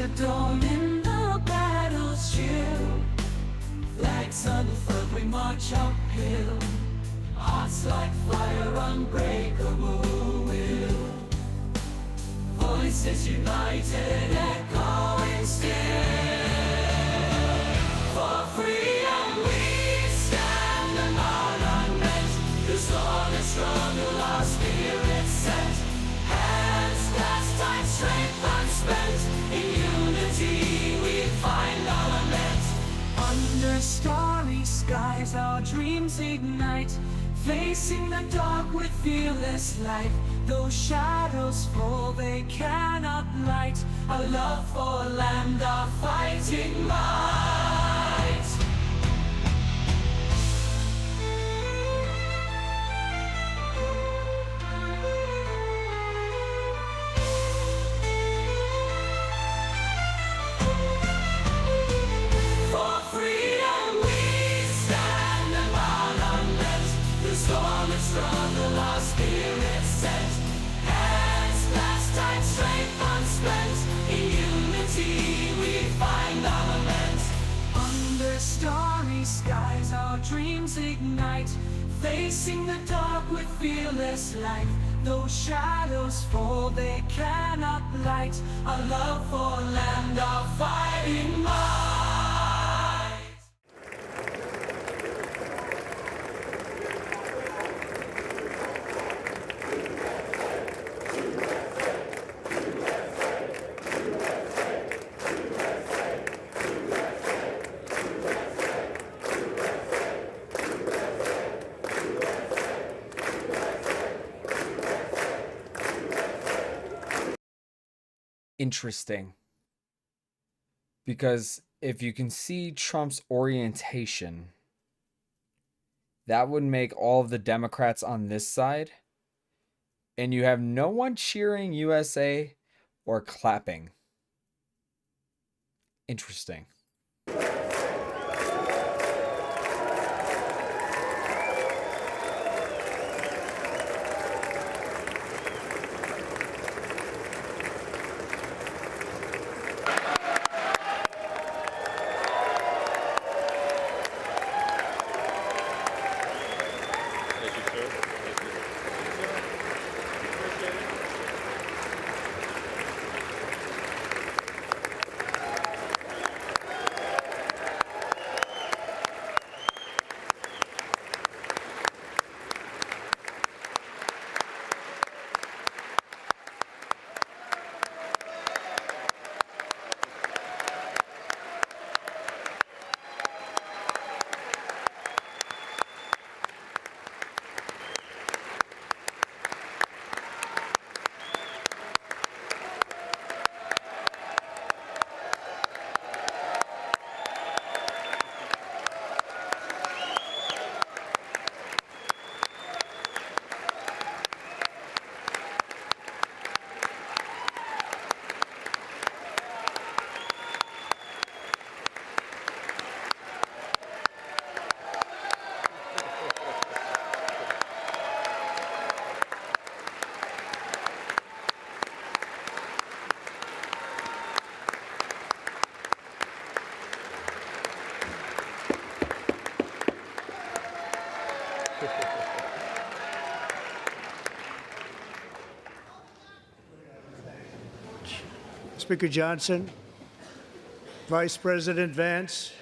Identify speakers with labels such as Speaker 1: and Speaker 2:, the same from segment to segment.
Speaker 1: the dawn in the battle's chill. Flags unfurled, we march uphill. Hearts like fire, unbreakable will. Voices united, echoing still. For freedom we stand and are unmet. This honest struggle our spirits set. Hands clasped, time, strength unspent. In unity we find our lament. Under starry skies our dreams ignite. Facing the dark with fearless light. Though shadows fall, they cannot light a love for land, our fighting might. For freedom we stand and are unmet. The storm and struggle our spirits set. Hands clasped, tight, strength unspent. In unity we find our lament. Under starry skies our dreams ignite. Facing the dark with fearless light. Though shadows fall, they cannot light a love for land, our fighting might.
Speaker 2: Interesting, because if you can see Trump's orientation, that would make all of the Democrats on this side, and you have no one cheering USA or clapping. Interesting.
Speaker 3: Speaker Johnson, Vice President Vance,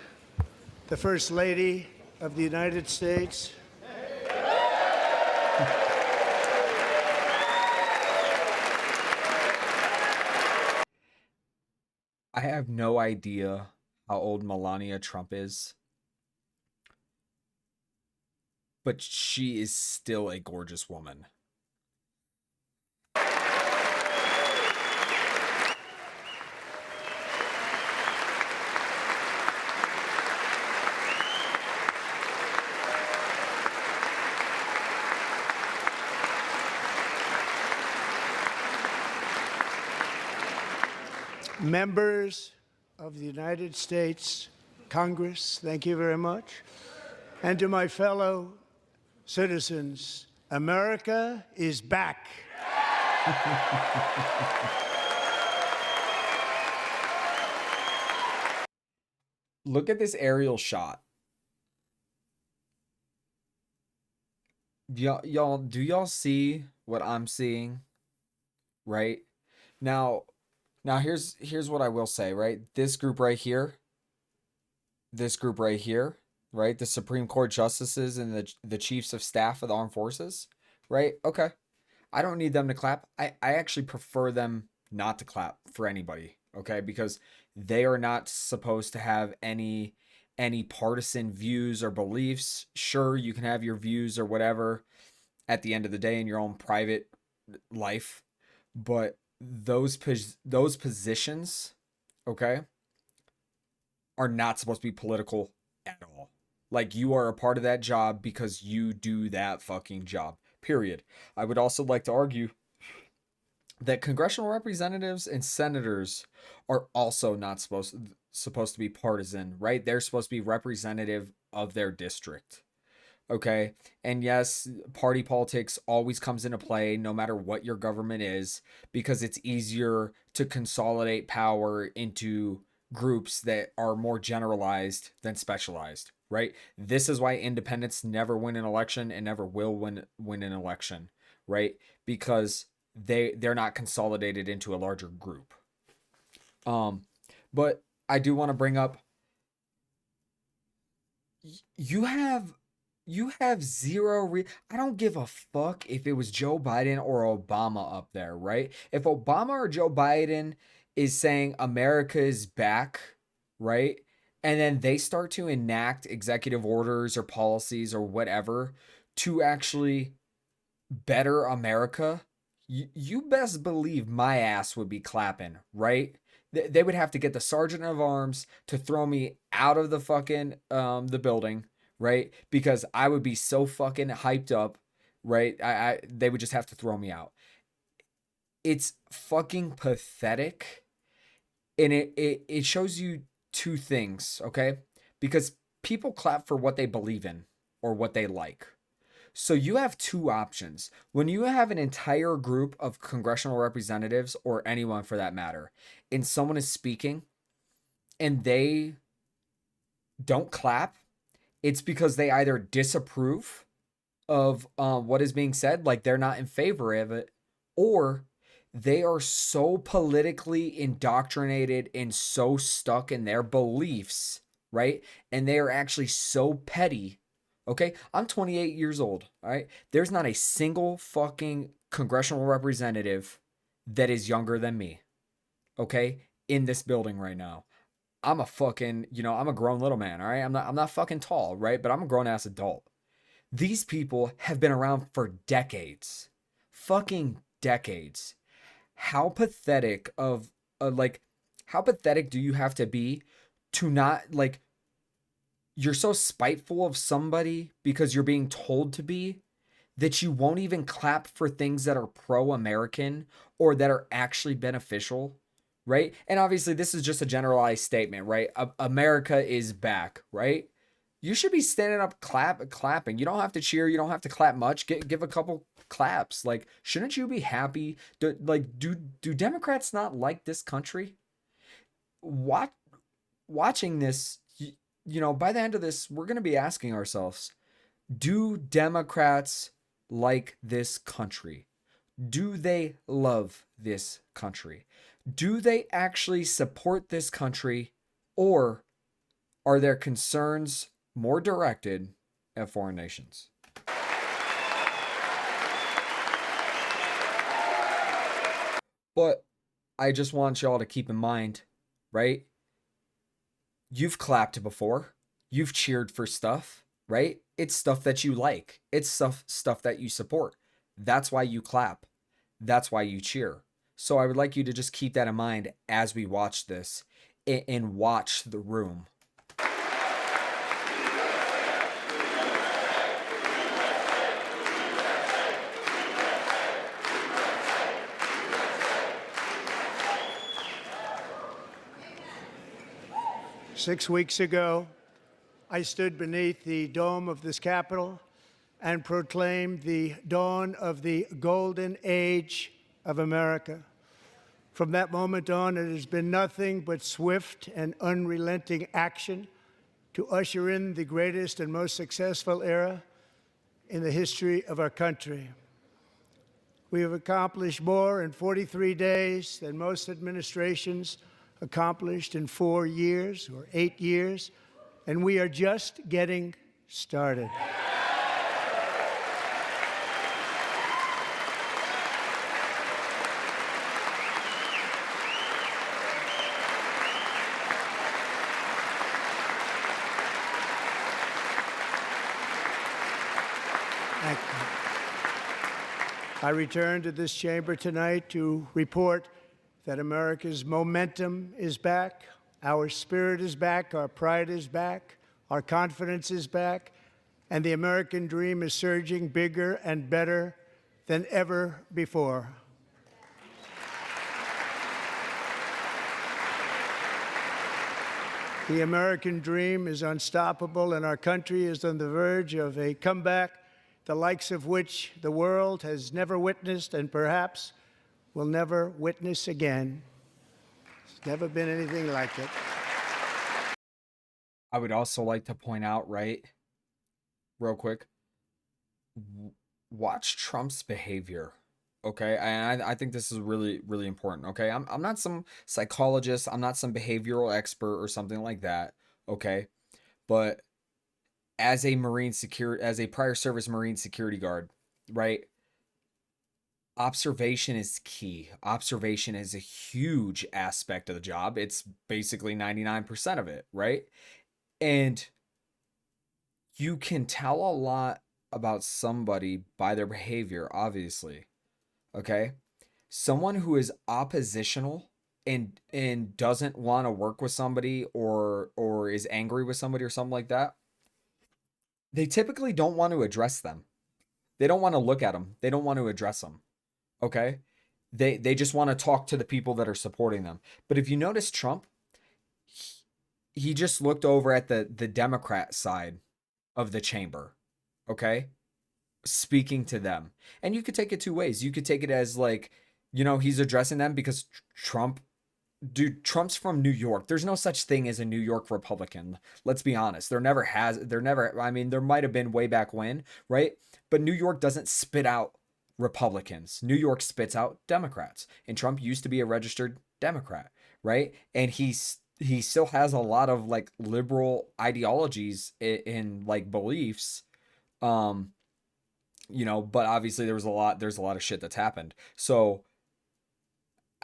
Speaker 3: the First Lady of the United States.
Speaker 2: I have no idea how old Melania Trump is, but she is still a gorgeous woman.
Speaker 3: Members of the United States Congress, thank you very much. And to my fellow citizens, America is back.
Speaker 2: Look at this aerial shot. Y'all, do y'all see what I'm seeing? Right? Now, here's what I will say, right? This group right here, right? The Supreme Court justices and the chiefs of staff of the armed forces, right? Okay. I don't need them to clap. I actually prefer them not to clap for anybody, okay? Because they are not supposed to have any partisan views or beliefs. Sure, you can have your views or whatever at the end of the day in your own private life, but those positions, okay, are not supposed to be political at all. Like, you are a part of that job because you do that fucking job. Period. I would also like to argue that congressional representatives and senators are also not supposed to be partisan, right? They're supposed to be representative of their district. Okay? And yes, party politics always comes into play no matter what your government is, because it's easier to consolidate power into groups that are more generalized than specialized, right? This is why independents never win an election and never will win an election, right? Because they're not consolidated into a larger group. But I do want to bring up, you have zero I don't give a fuck if it was Joe Biden or Obama up there, right? If Obama or Joe Biden is saying America is back, right? And then they start to enact executive orders or policies or whatever to actually better America, you best believe my ass would be clapping, right? They would have to get the sergeant of arms to throw me out of the fucking the building, right? Because I would be so fucking hyped up, right? I they would just have to throw me out. It's fucking pathetic, and it shows you two things, okay? Because people clap for what they believe in or what they like. So you have two options. When you have an entire group of congressional representatives, or anyone for that matter, and someone is speaking and they don't clap, it's because they either disapprove of what is being said, like they're not in favor of it, or they are so politically indoctrinated and so stuck in their beliefs, right? And they are actually so petty. Okay, I'm 28 years old. All right, there's not a single fucking congressional representative that is younger than me. Okay, in this building right now. I'm a fucking, I'm a grown little man. All right, I'm not fucking tall, right? But I'm a grown ass adult. These people have been around for decades. Fucking decades. How pathetic how pathetic do you have to be to not, like, you're so spiteful of somebody because you're being told to be, that you won't even clap for things that are pro-American or that are actually beneficial, right? And obviously this is just a generalized statement, right? America is back, right? You should be standing up clapping. You don't have to cheer, you don't have to clap much. Give a couple claps. Like, shouldn't you be happy? Do Democrats not like this country? Watching this, by the end of this, we're going to be asking ourselves, do Democrats like this country? Do they love this country? Do they actually support this country, or are their concerns more directed at foreign nations? But I just want y'all to keep in mind, right? You've clapped before. You've cheered for stuff, right? It's stuff that you like. It's stuff that you support. That's why you clap. That's why you cheer. So I would like you to just keep that in mind as we watch this and watch the room.
Speaker 3: 6 weeks ago, I stood beneath the dome of this Capitol and proclaimed the dawn of the golden age of America. From that moment on, it has been nothing but swift and unrelenting action to usher in the greatest and most successful era in the history of our country. We have accomplished more in 43 days than most administrations accomplished in 4 years or 8 years, and we are just getting started. Thank you. I return to this chamber tonight to report that America's momentum is back, our spirit is back, our pride is back, our confidence is back, and the American dream is surging bigger and better than ever before. The American dream is unstoppable, and our country is on the verge of a comeback, the likes of which the world has never witnessed and perhaps will never witness again. There's never been anything like it.
Speaker 2: I would also like to point out, right, real quick, watch Trump's behavior. Okay, and I think this is really, really important. Okay, I'm not some psychologist, I'm not some behavioral expert or something like that. Okay, but as a prior service Marine security guard, right? Observation is key. Observation is a huge aspect of the job. It's basically 99% of it, right? And you can tell a lot about somebody by their behavior, obviously. Okay? Someone who is oppositional and doesn't want to work with somebody or is angry with somebody or something like that, they typically don't want to address them. They don't want to look at them. They don't want to address them. Okay? They just want to talk to the people that are supporting them. But if you notice Trump, he just looked over at the Democrat side of the chamber. Okay? Speaking to them. And you could take it two ways. You could take it as like, he's addressing them because Trump's from New York. There's no such thing as a New York Republican. Let's be honest. There might have been way back when, right? But New York doesn't spit out Republicans. New York spits out Democrats. And Trump used to be a registered Democrat, right? And he still has a lot of like liberal ideologies in like beliefs. But obviously there's a lot of shit that's happened. So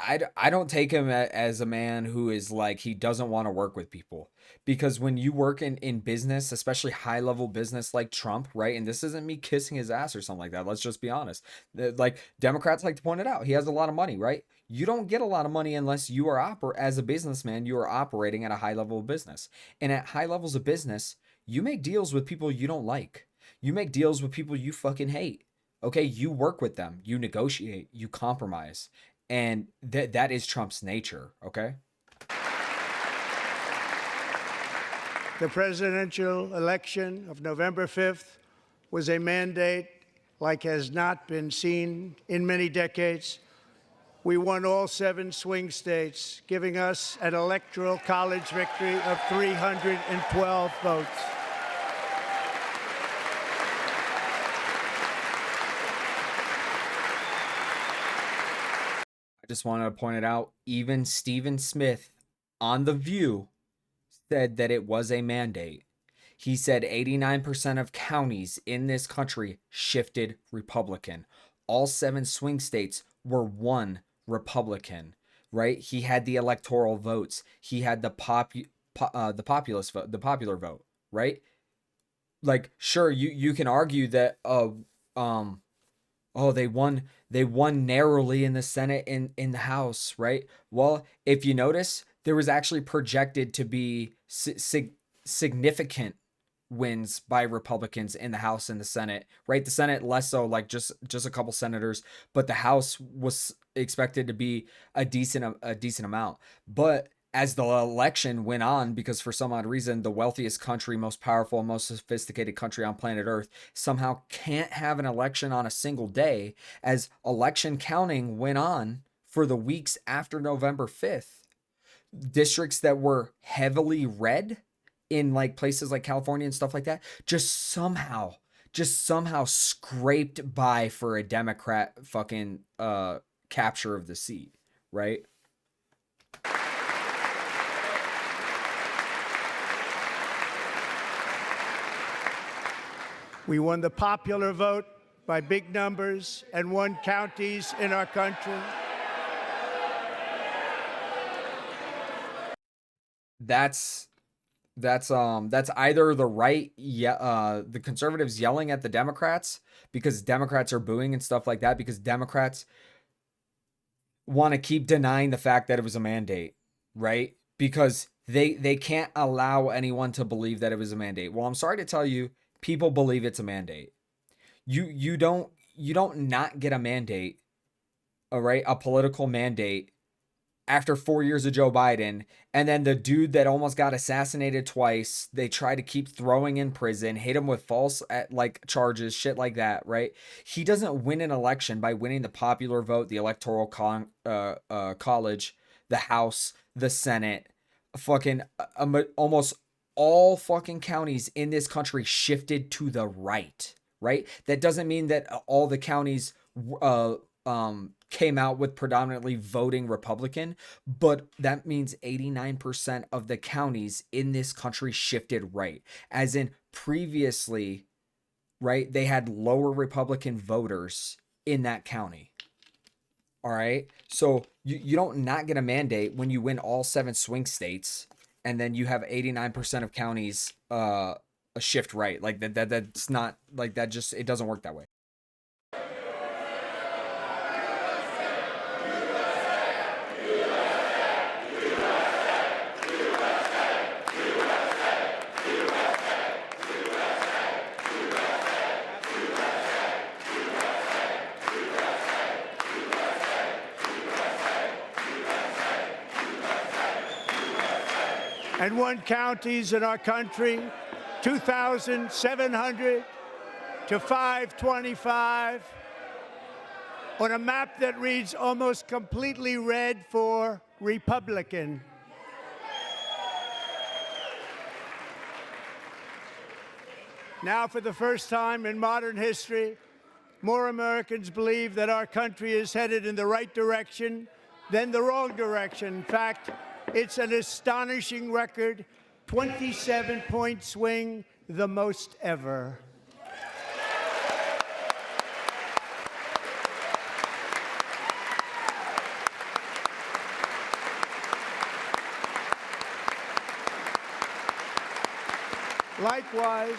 Speaker 2: I don't take him as a man who is like, he doesn't want to work with people, because when you work in business, especially high level business like Trump, right? And this isn't me kissing his ass or something like that. Let's just be honest. Like Democrats like to point it out. He has a lot of money, right? You don't get a lot of money unless you are as a businessman, you are operating at a high level of business. And at high levels of business, you make deals with people you don't like. You make deals with people you fucking hate. Okay, you work with them, you negotiate, you compromise. And that is Trump's nature, okay?
Speaker 3: The presidential election of November 5th was a mandate like has not been seen in many decades. We won all 7 swing states, giving us an electoral college victory of 312 votes.
Speaker 2: I just want to point it out. Even Stephen Smith on The View said that it was a mandate. He said 89% of counties in this country shifted Republican. All 7 swing states were won Republican, right? He had the electoral votes. He had the populist vote, the popular vote, right? Like, sure, you can argue that they won narrowly in the Senate and in the House, right? Well, if you notice, there was actually projected to be significant wins by Republicans in the House and the Senate, right? The Senate less so, like just a couple senators, but the House was expected to be a decent amount. But as the election went on, because for some odd reason, the wealthiest country, most powerful, most sophisticated country on planet Earth somehow can't have an election on a single day, as election counting went on for the weeks after November 5th, districts that were heavily red in like places like California and stuff like that, just somehow scraped by for a Democrat fucking capture of the seat, right?
Speaker 3: We won the popular vote by big numbers and won counties in our country.
Speaker 2: That's either the right, the conservatives yelling at the Democrats because Democrats are booing and stuff like that, because Democrats want to keep denying the fact that it was a mandate, right? Because they can't allow anyone to believe that it was a mandate. Well, I'm sorry to tell you, people believe it's a mandate. You don't not get a mandate, all right, a political mandate after 4 years of Joe Biden, and then the dude that almost got assassinated twice, they try to keep throwing in prison, hit him with false charges, shit like that, right? He doesn't win an election by winning the popular vote, the electoral college, the House, the Senate, fucking almost all fucking counties in this country shifted to the right, right? That doesn't mean that all the counties came out with predominantly voting Republican, but that means 89% of the counties in this country shifted right. As in previously, right, they had lower Republican voters in that county. All right. So you don't not get a mandate when you win all 7 swing states, and then you have 89% of counties a shift right. Like that's not like that, just it doesn't work that way.
Speaker 3: And won counties in our country, 2,700 to 525, on a map that reads almost completely red for Republican. Now, for the first time in modern history, more Americans believe that our country is headed in the right direction than the wrong direction. In fact, it's an astonishing record, 27-point swing, the most ever. Likewise,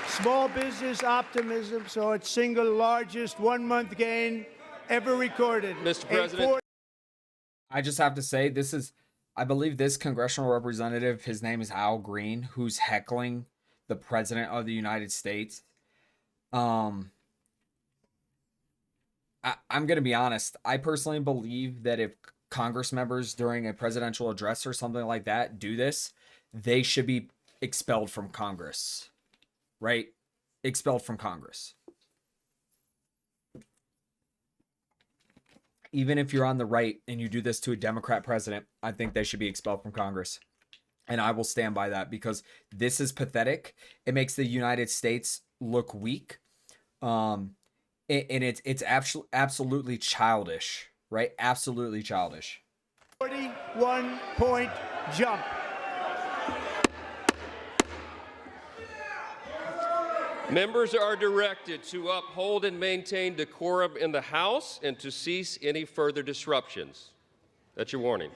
Speaker 3: small business optimism saw its single largest one-month gain ever recorded.
Speaker 4: Mr. President.
Speaker 2: I just have to say, I believe this congressional representative, his name is Al Green, who's heckling the president of the United States. I'm going to be honest. I personally believe that if Congress members during a presidential address or something like that do this, they should be expelled from Congress, right? Expelled from Congress. Even if you're on the right and you do this to a Democrat president, I think they should be expelled from Congress. And I will stand by that, because this is pathetic. It makes the United States look weak. And it's absolutely childish, right? Absolutely childish.
Speaker 3: 41-point jump.
Speaker 4: Members are directed to uphold and maintain decorum in the House and to cease any further disruptions. That's your warning.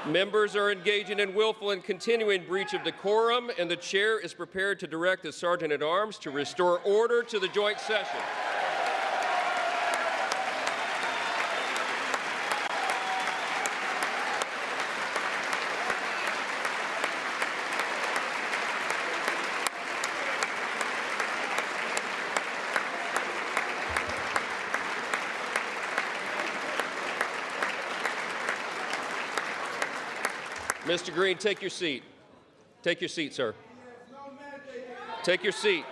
Speaker 4: Members are engaging in willful and continuing breach of decorum, and the chair is prepared to direct the Sergeant-at-Arms to restore order to the joint session. Mr. Green, take your seat. Take your seat, sir. Take your seat.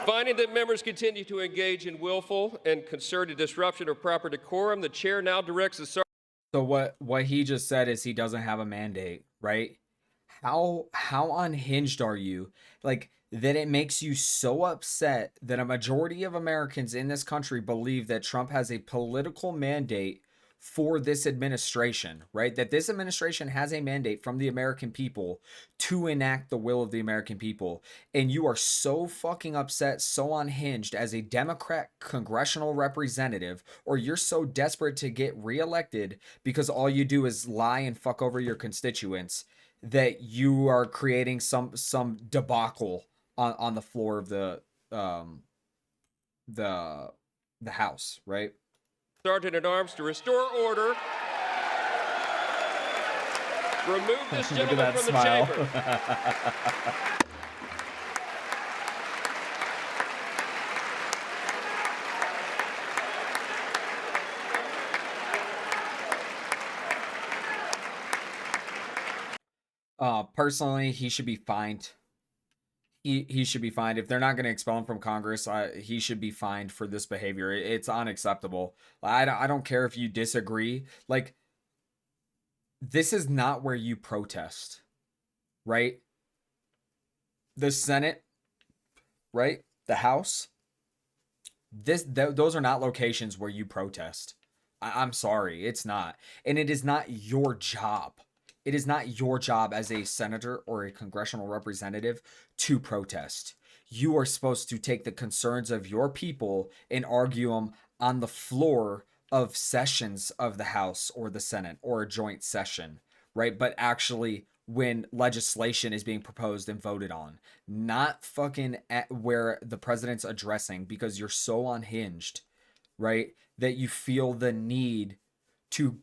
Speaker 4: Finding that members continue to engage in willful and concerted disruption of proper decorum, the chair now directs the sergeant.
Speaker 2: So what he just said is he doesn't have a mandate, right? How unhinged are you? Like, that it makes you so upset that a majority of Americans in this country believe that Trump has a political mandate for this administration, right? That this administration has a mandate from the American people to enact the will of the American people. And you are so fucking upset, so unhinged as a Democrat congressional representative, or you're so desperate to get reelected because all you do is lie and fuck over your constituents, that you are creating some debacle on the floor of the House, right?
Speaker 4: Sergeant at Arms to restore order. Remove this
Speaker 2: Look at
Speaker 4: gentleman
Speaker 2: that
Speaker 4: from
Speaker 2: smile.
Speaker 4: the chamber.
Speaker 2: Personally, he should be fined. He should be fined. If they're not going to expel him from Congress, he should be fined for this behavior. It's unacceptable. I don't care if you disagree. Like, this is not where you protest, right? The Senate, right? The House. Those are not locations where you protest. I'm sorry, it's not. And it is not your job. It is not your job as a senator or a congressional representative to protest. You are supposed to take the concerns of your people and argue them on the floor of sessions of the House or the Senate or a joint session, right? But actually, when legislation is being proposed and voted on, not fucking at where the president's addressing, because you're so unhinged, right? That you feel the need to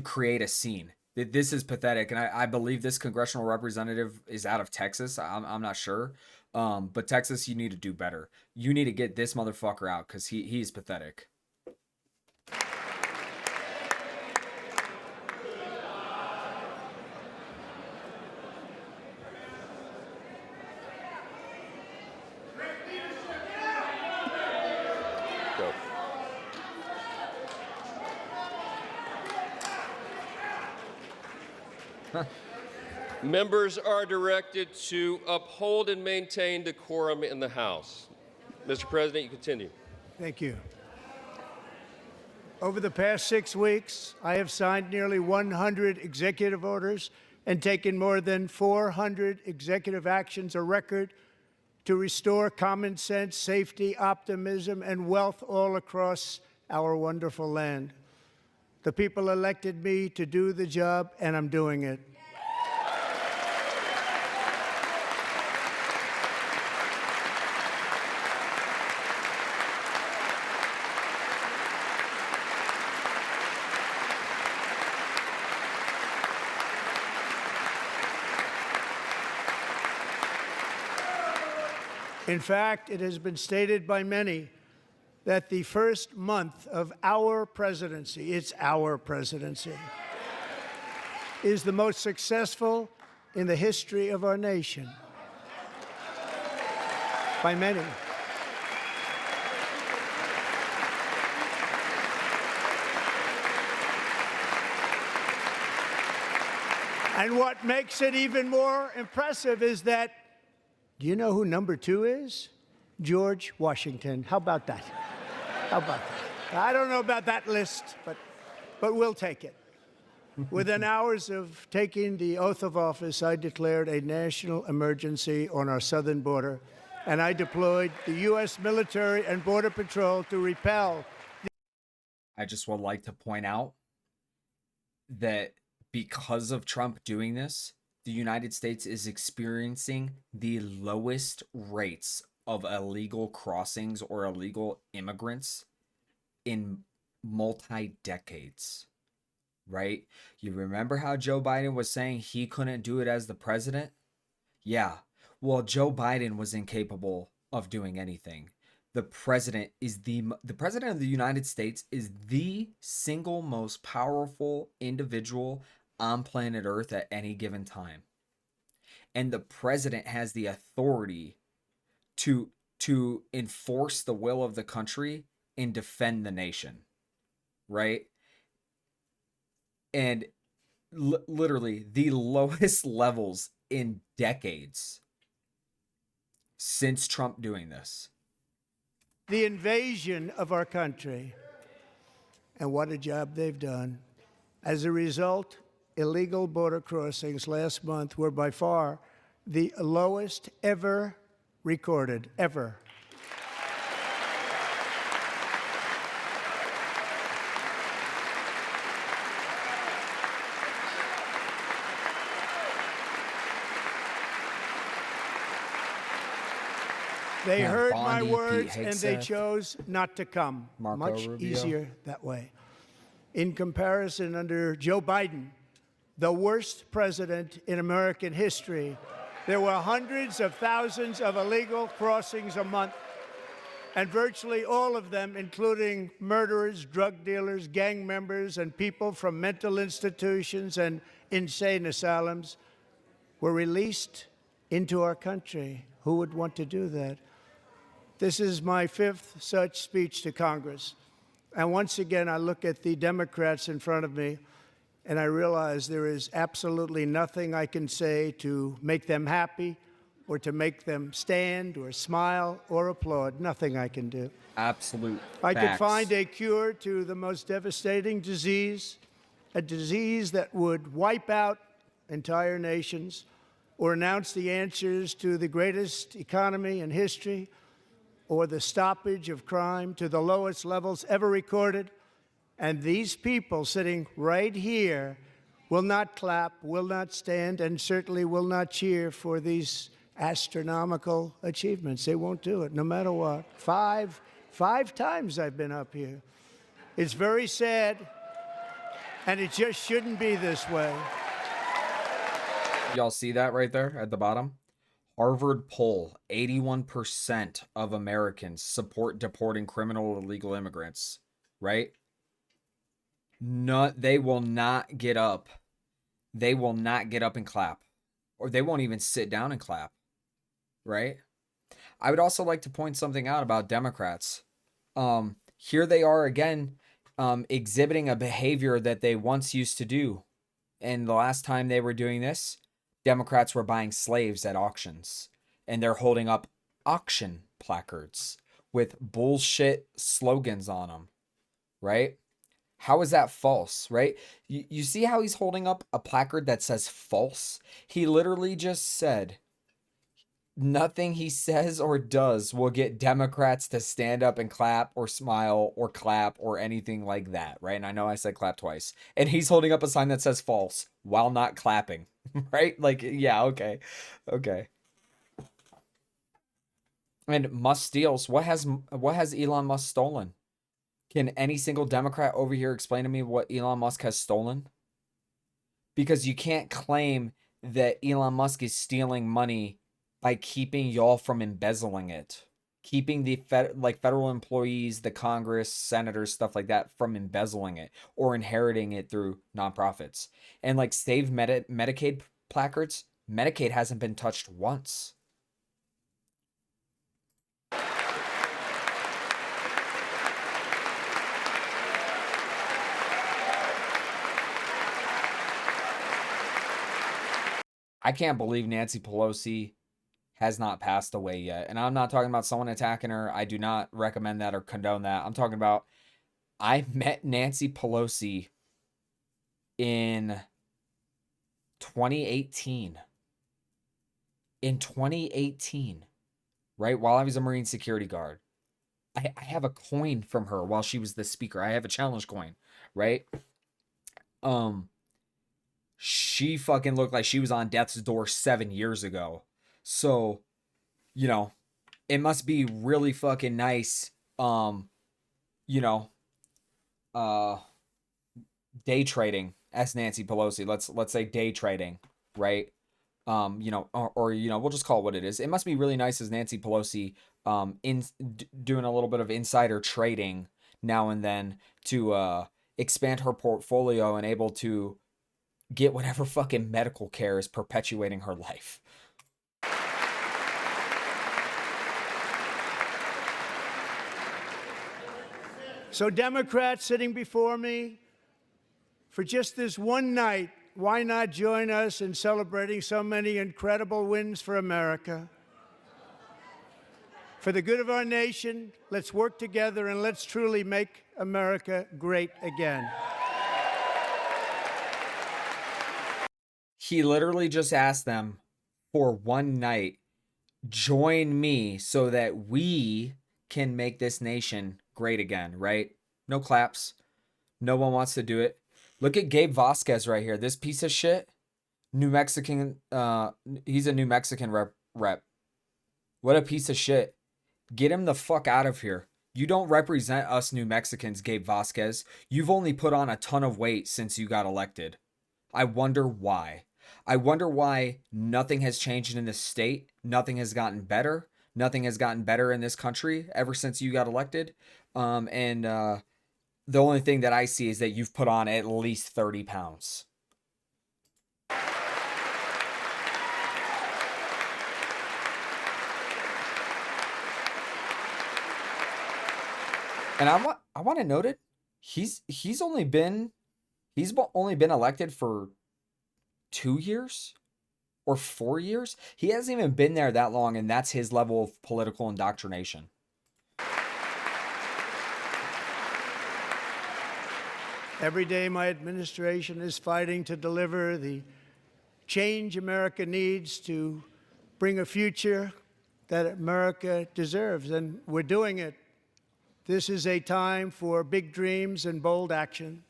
Speaker 2: create a scene. This is pathetic, and I believe this congressional representative is out of Texas. I'm not sure, but Texas, you need to do better. You need to get this motherfucker out because he's pathetic.
Speaker 4: Go. Members are directed to uphold and maintain decorum in the House. Mr. President, you continue.
Speaker 3: Thank you. Over the past 6 weeks, I have signed nearly 100 executive orders and taken more than 400 executive actions, a record to restore common sense, safety, optimism, and wealth all across our wonderful land. The people elected me to do the job, and I'm doing it. In fact, it has been stated by many that the first month of our presidency, it's our presidency, is the most successful in the history of our nation. By many. And what makes it even more impressive is that, do you know who number 2 is? George Washington. How about that? How about that? I don't know about that list, but we'll take it. Within hours of taking the oath of office, I declared a national emergency on our southern border, and I deployed the U.S. military and Border Patrol to repel.
Speaker 2: I just would like to point out that because of Trump doing this, the United States is experiencing the lowest rates of illegal crossings or illegal immigrants in multi-decades, right? You remember how Joe Biden was saying he couldn't do it as the president? Yeah, well, Joe Biden was incapable of doing anything. The president of the United States is the single most powerful individual on planet Earth at any given time. And the president has the authority to to enforce the will of the country and defend the nation, right? And literally the lowest levels in decades since Trump doing this.
Speaker 3: The invasion of our country, and what a job they've done. As a result, illegal border crossings last month were by far the lowest ever recorded, ever. They heard my
Speaker 2: Bondi,
Speaker 3: words
Speaker 2: Pete
Speaker 3: and they
Speaker 2: Hegseth,
Speaker 3: chose not to come.
Speaker 2: Marco
Speaker 3: Much
Speaker 2: Rubio.
Speaker 3: easier that way. In comparison, under Joe Biden, the worst president in American history, there were hundreds of thousands of illegal crossings a month, and virtually all of them, including murderers, drug dealers, gang members, and people from mental institutions and insane asylums, were released into our country. Who would want to do that? This is my fifth such speech to Congress. And once again, I look at the Democrats in front of me, and I realize there is absolutely nothing I can say to make them happy or to make them stand or smile or applaud. Nothing I can do.
Speaker 2: Absolute
Speaker 3: I could
Speaker 2: facts.
Speaker 3: find a cure to the most devastating disease, a disease that would wipe out entire nations, or announce the answers to the greatest economy in history, or the stoppage of crime to the lowest levels ever recorded. And these people sitting right here will not clap, will not stand, and certainly will not cheer for these astronomical achievements. They won't do it, no matter what. Five times I've been up here. It's very sad, and it just shouldn't be this way.
Speaker 2: Y'all see that right there at the bottom? Harvard poll, 81% of Americans support deporting criminal illegal immigrants, right? No, they will not get up. They will not get up and clap. Or they won't even sit down and clap, right? I would also like to point something out about Democrats. Here they are again, exhibiting a behavior that they once used to do. And the last time they were doing this, Democrats were buying slaves at auctions, and they're holding up auction placards with bullshit slogans on them, right? How is that false, right? You see how he's holding up a placard that says false? He literally just said nothing he says or does will get Democrats to stand up and clap or smile or clap or anything like that, right? And I know I said clap twice. And he's holding up a sign that says false while not clapping, right? Like, yeah, okay. And Musk steals. What has Elon Musk stolen? Can any single Democrat over here explain to me what Elon Musk has stolen? Because you can't claim that Elon Musk is stealing money by keeping y'all from embezzling it, keeping the federal employees, the Congress, senators, stuff like that from embezzling it or inheriting it through nonprofits. And like save Medicaid placards, Medicaid hasn't been touched once. I can't believe Nancy Pelosi has not passed away yet. And I'm not talking about someone attacking her. I do not recommend that or condone that. I'm talking about I met Nancy Pelosi in 2018. In 2018, right? While I was a Marine security guard. I have a coin from her while she was the speaker. I have a challenge coin, right? She fucking looked like she was on death's door 7 years ago. So, you know, it must be really fucking nice, day trading as Nancy Pelosi. Let's say day trading, right? We'll just call it what it is. It must be really nice as Nancy Pelosi, doing a little bit of insider trading now and then to expand her portfolio and able to get whatever fucking medical care is perpetuating her life.
Speaker 3: So Democrats sitting before me, for just this one night, why not join us in celebrating so many incredible wins for America? For the good of our nation, let's work together and let's truly make America great again.
Speaker 2: He literally just asked them for one night, join me so that we can make this nation great again, right? No claps. No one wants to do it. Look at Gabe Vasquez right here. This piece of shit. New Mexican, he's a New Mexican rep. What a piece of shit. Get him the fuck out of here. You don't represent us New Mexicans, Gabe Vasquez. You've only put on a ton of weight since you got elected. I wonder why. I wonder why nothing has changed in this state. Nothing has gotten better. Nothing has gotten better in this country ever since you got elected. The only thing that I see is that you've put on at least 30 pounds. And I want to note it. He's only been elected for 2 years or 4 years. He hasn't even been there that long, and that's his level of political indoctrination.
Speaker 3: Every day my administration is fighting to deliver the change America needs to bring a future that America deserves, and we're doing it. This is a time for big dreams and bold action.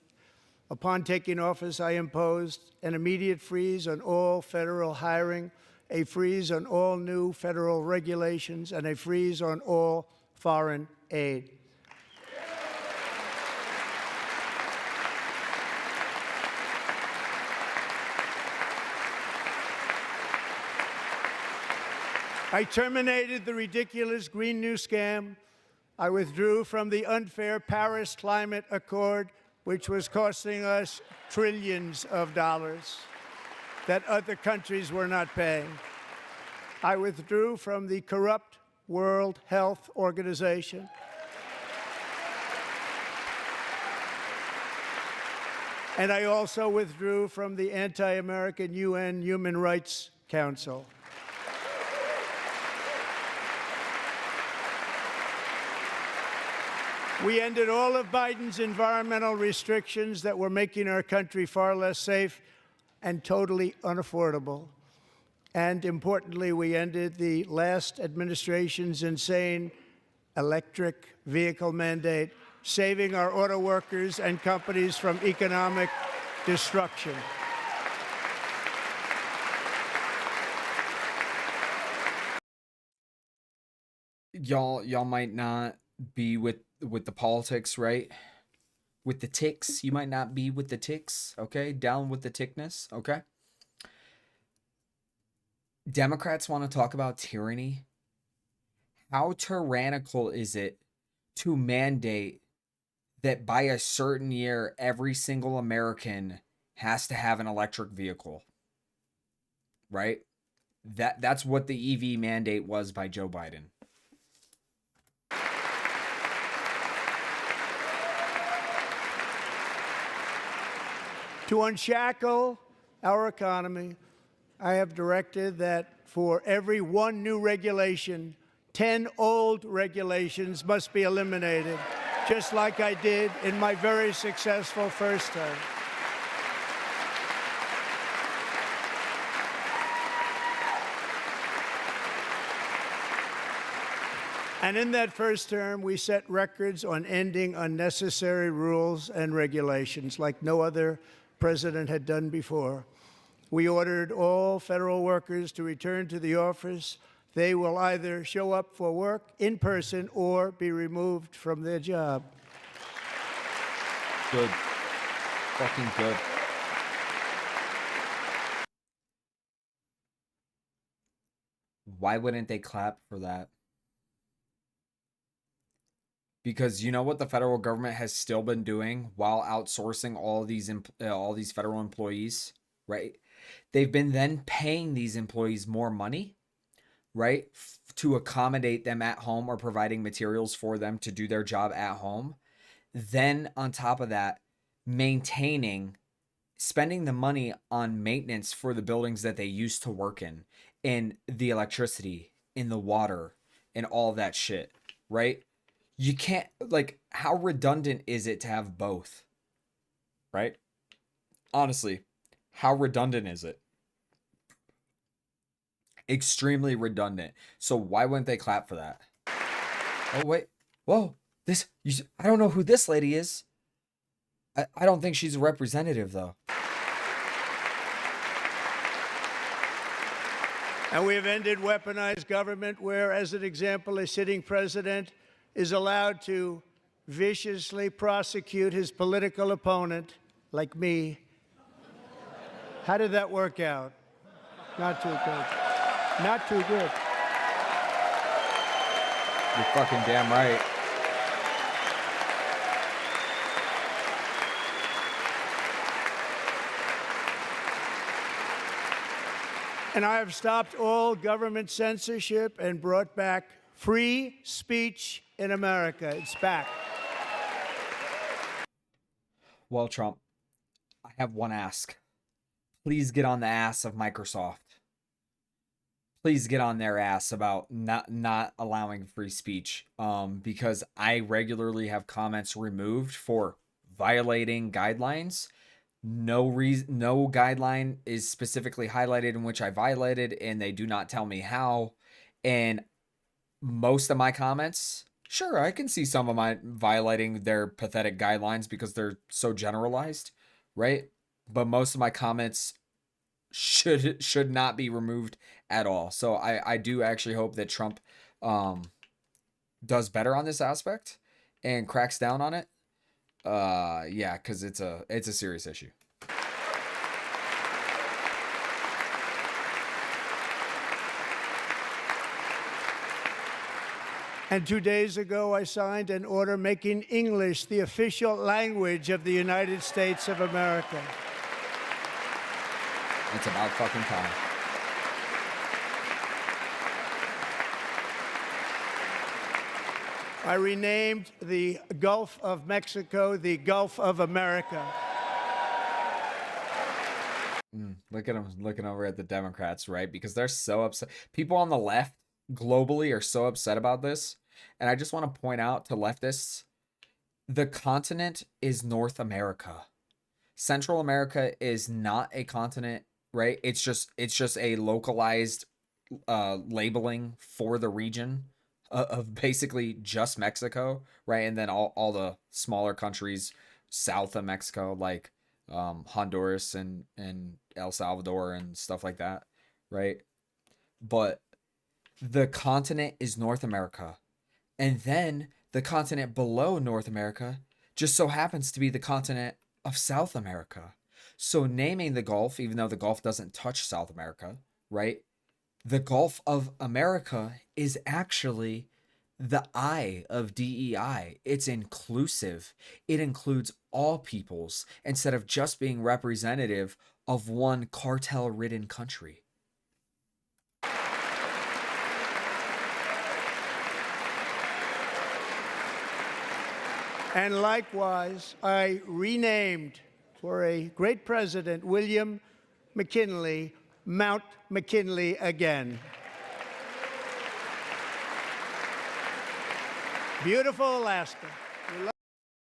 Speaker 3: Upon taking office, I imposed an immediate freeze on all federal hiring, a freeze on all new federal regulations, and a freeze on all foreign aid. I terminated the ridiculous Green New Scam. I withdrew from the unfair Paris Climate Accord, which was costing us trillions of dollars that other countries were not paying. I withdrew from the corrupt World Health Organization. And I also withdrew from the anti-American UN Human Rights Council. We ended all of Biden's environmental restrictions that were making our country far less safe and totally unaffordable. And importantly, we ended the last administration's insane electric vehicle mandate, saving our auto workers and companies from economic destruction.
Speaker 2: Y'all might not be with the politics, right? With the ticks. You might not be with the ticks, okay? Down with the tickness, okay? Democrats want to talk about tyranny. How tyrannical is it to mandate that by a certain year, every single American has to have an electric vehicle? Right? That's what the EV mandate was by Joe Biden.
Speaker 3: To unshackle our economy, I have directed that for every one new regulation, 10 old regulations must be eliminated, just like I did in my very successful first term. And in that first term, we set records on ending unnecessary rules and regulations like no other president had done before. We ordered all federal workers to return to the office. They will either show up for work in person or be removed from their job.
Speaker 2: Good. Fucking good. Why wouldn't they clap for that? Because you know what the federal government has still been doing while outsourcing all these federal employees, right? They've been then paying these employees more money, right, to accommodate them at home or providing materials for them to do their job at home. Then on top of that, spending the money on maintenance for the buildings that they used to work in the electricity, in the water, and all that shit, right? You can't, like, how redundant is it to have both, right? Honestly, how redundant is it? Extremely redundant. So why wouldn't they clap for that? Oh, wait. Whoa. I don't know who this lady is. I don't think she's a representative, though.
Speaker 3: And we have ended weaponized government where, as an example, a sitting president is allowed to viciously prosecute his political opponent, like me. How did that work out? Not too good. Not too good.
Speaker 2: You're fucking damn right.
Speaker 3: And I have stopped all government censorship and brought back free speech in America. It's back.
Speaker 2: Well, Trump, I have one ask. Please get on the ass of Microsoft. Please get on their ass about not allowing free speech. Because I regularly have comments removed for violating guidelines. No guideline is specifically highlighted in which I violated, and they do not tell me how. And most of my comments, sure, I can see some of my violating their pathetic guidelines because they're so generalized, right? But most of my comments should not be removed at all. So I do actually hope that Trump does better on this aspect and cracks down on it. Yeah, because it's a serious issue.
Speaker 3: And 2 days ago, I signed an order making English the official language of the United States of America.
Speaker 2: It's about fucking time.
Speaker 3: I renamed the Gulf of Mexico the Gulf of America.
Speaker 2: Look at them looking over at the Democrats, right? Because they're so upset. People on the left globally are so upset about this. And I just want to point out to leftists, the continent is North America. Central America is not a continent, right? It's just a localized labeling for the region of basically just Mexico, right? And then all the smaller countries south of Mexico, like Honduras and El Salvador and stuff like that, right? But the continent is North America. And then the continent below North America just so happens to be the continent of South America. So naming the Gulf, even though the Gulf doesn't touch South America, right? The Gulf of America is actually the I of DEI. It's inclusive. It includes all peoples instead of just being representative of one cartel-ridden country.
Speaker 3: And likewise, I renamed, for a great president, William McKinley, Mount McKinley again. Beautiful Alaska.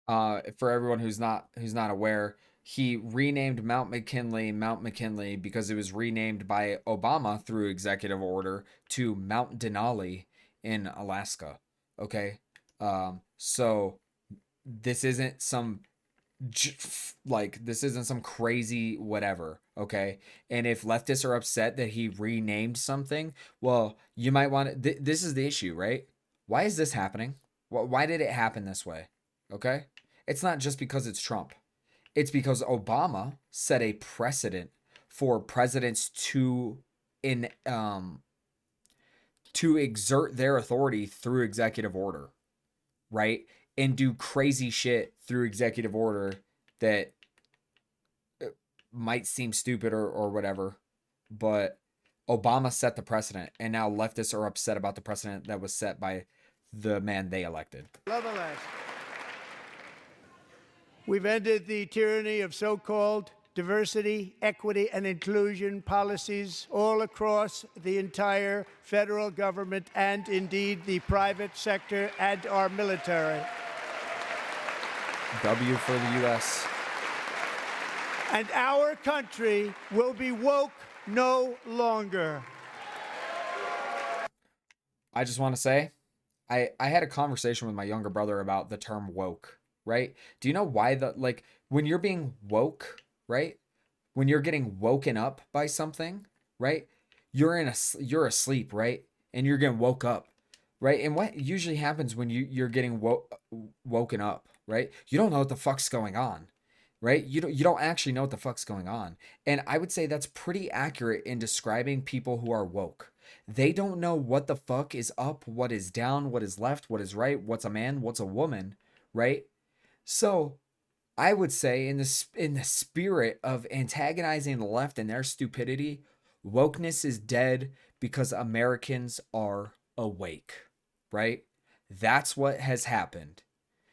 Speaker 2: For everyone who's not aware, he renamed Mount McKinley because it was renamed by Obama through executive order to Mount Denali in Alaska. Okay, so this isn't some crazy whatever. Okay, and if leftists are upset that he renamed something, well, you might want to. This is the issue, right? Why is this happening? Why did it happen this way? Okay, it's not just because it's Trump. It's because Obama set a precedent for presidents to exert their authority through executive order, right? And do crazy shit through executive order that might seem stupid or whatever. But Obama set the precedent, and now leftists are upset about the precedent that was set by the man they elected.
Speaker 3: Love Alaska. We've ended the tyranny of so-called diversity, equity, and inclusion policies all across the entire federal government and indeed the private sector and our military.
Speaker 2: W for the U.S.
Speaker 3: And our country will be woke no longer.
Speaker 2: I just want to say, I had a conversation with my younger brother about the term woke, right? Do you know why when you're being woke, right? When you're getting woken up by something, right? You're asleep, right? And you're getting woke up, right? And what usually happens when you're getting woken up, right? You don't know what the fuck's going on, right? You don't actually know what the fuck's going on. And I would say that's pretty accurate in describing people who are woke. They don't know what the fuck is up, what is down, what is left, what is right, what's a man, what's a woman, right? So I would say in the spirit of antagonizing the left and their stupidity, wokeness is dead because Americans are awake, right? That's what has happened.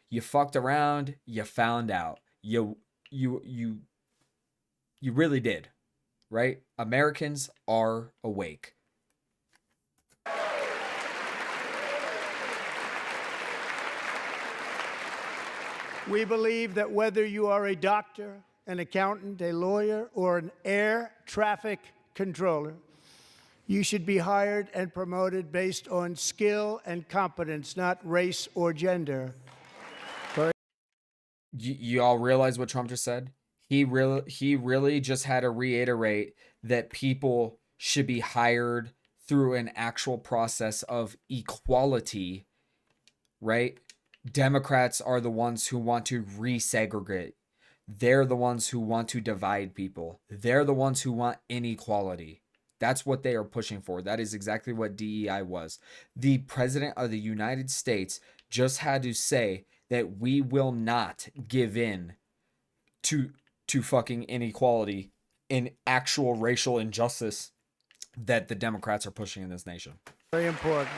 Speaker 2: You fucked around, you found out. You really did, right? Americans are awake.
Speaker 3: We believe that whether you are a doctor, an accountant, a lawyer, or an air traffic controller, you should be hired and promoted based on skill and competence, not race or gender.
Speaker 2: You all realize what Trump just said? He really just had to reiterate that people should be hired through an actual process of equality, right? Democrats are the ones who want to resegregate. They're the ones who want to divide people. They're the ones who want inequality. That's what they are pushing for. That is exactly what DEI was. The president of the United States just had to say that we will not give in to fucking inequality and actual racial injustice that the Democrats are pushing in this nation.
Speaker 3: Very important.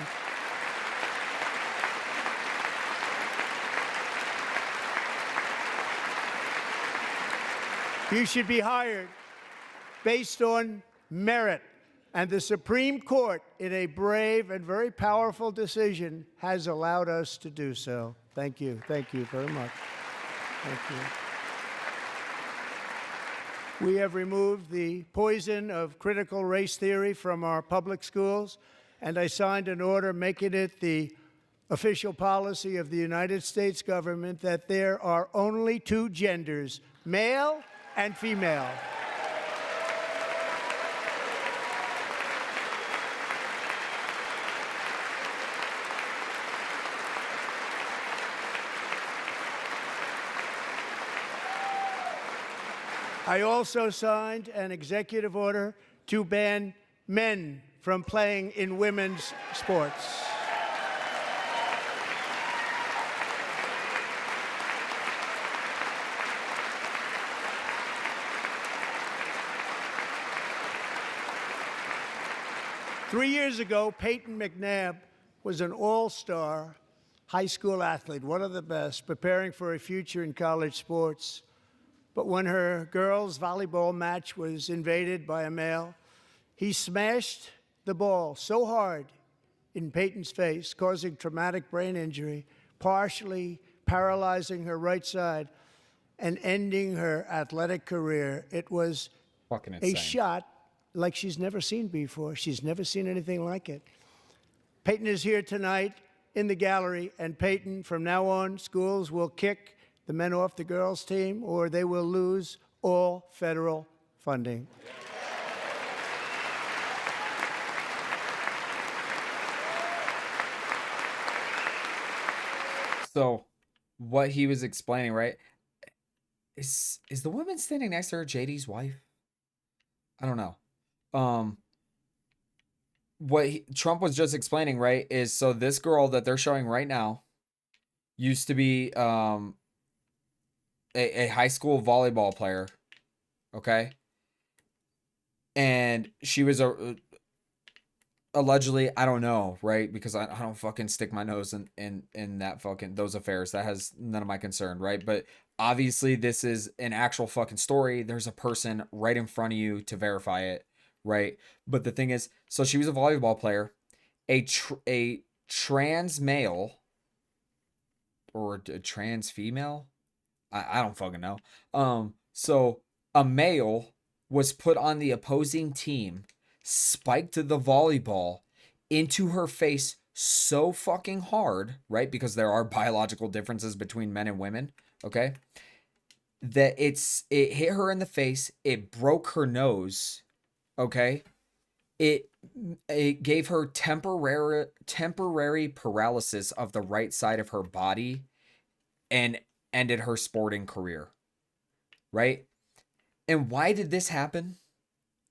Speaker 3: You should be hired based on merit. And the Supreme Court, in a brave and very powerful decision, has allowed us to do so. Thank you. Thank you very much. Thank you. We have removed the poison of critical race theory from our public schools, and I signed an order making it the official policy of the United States government that there are only two genders, male and female. I also signed an executive order to ban men from playing in women's sports. Three years ago, Peyton McNabb was an all-star high school athlete, one of the best, preparing for a future in college sports. But when her girls' volleyball match was invaded by a male, he smashed the ball so hard in Peyton's face, causing traumatic brain injury, partially paralyzing her right side, and ending her athletic career. It was
Speaker 2: Fucking
Speaker 3: a
Speaker 2: insane.
Speaker 3: shot like she's never seen before. She's never seen anything like it. Peyton is here tonight in the gallery, and Peyton, from now on, schools will kick the men off the girls' team, or they will lose all federal funding.
Speaker 2: So, what he was explaining, right? Is the woman standing next to her JD's wife? I don't know. What Trump was just explaining, right, is so this girl that they're showing right now used to be a high school volleyball player, okay? And she was allegedly, I don't know, right? Because I don't fucking stick my nose in that fucking those affairs. That has none of my concern, right? But obviously this is an actual fucking story. There's a person right in front of you to verify it, right? But the thing is, so she was a volleyball player, a trans male or a trans female. I don't fucking know. So a male was put on the opposing team, spiked the volleyball into her face so fucking hard, right? Because there are biological differences between men and women, okay? That it hit her in the face, it broke her nose, okay? It it gave her temporary paralysis of the right side of her body and ended her sporting career, right? And why did this happen?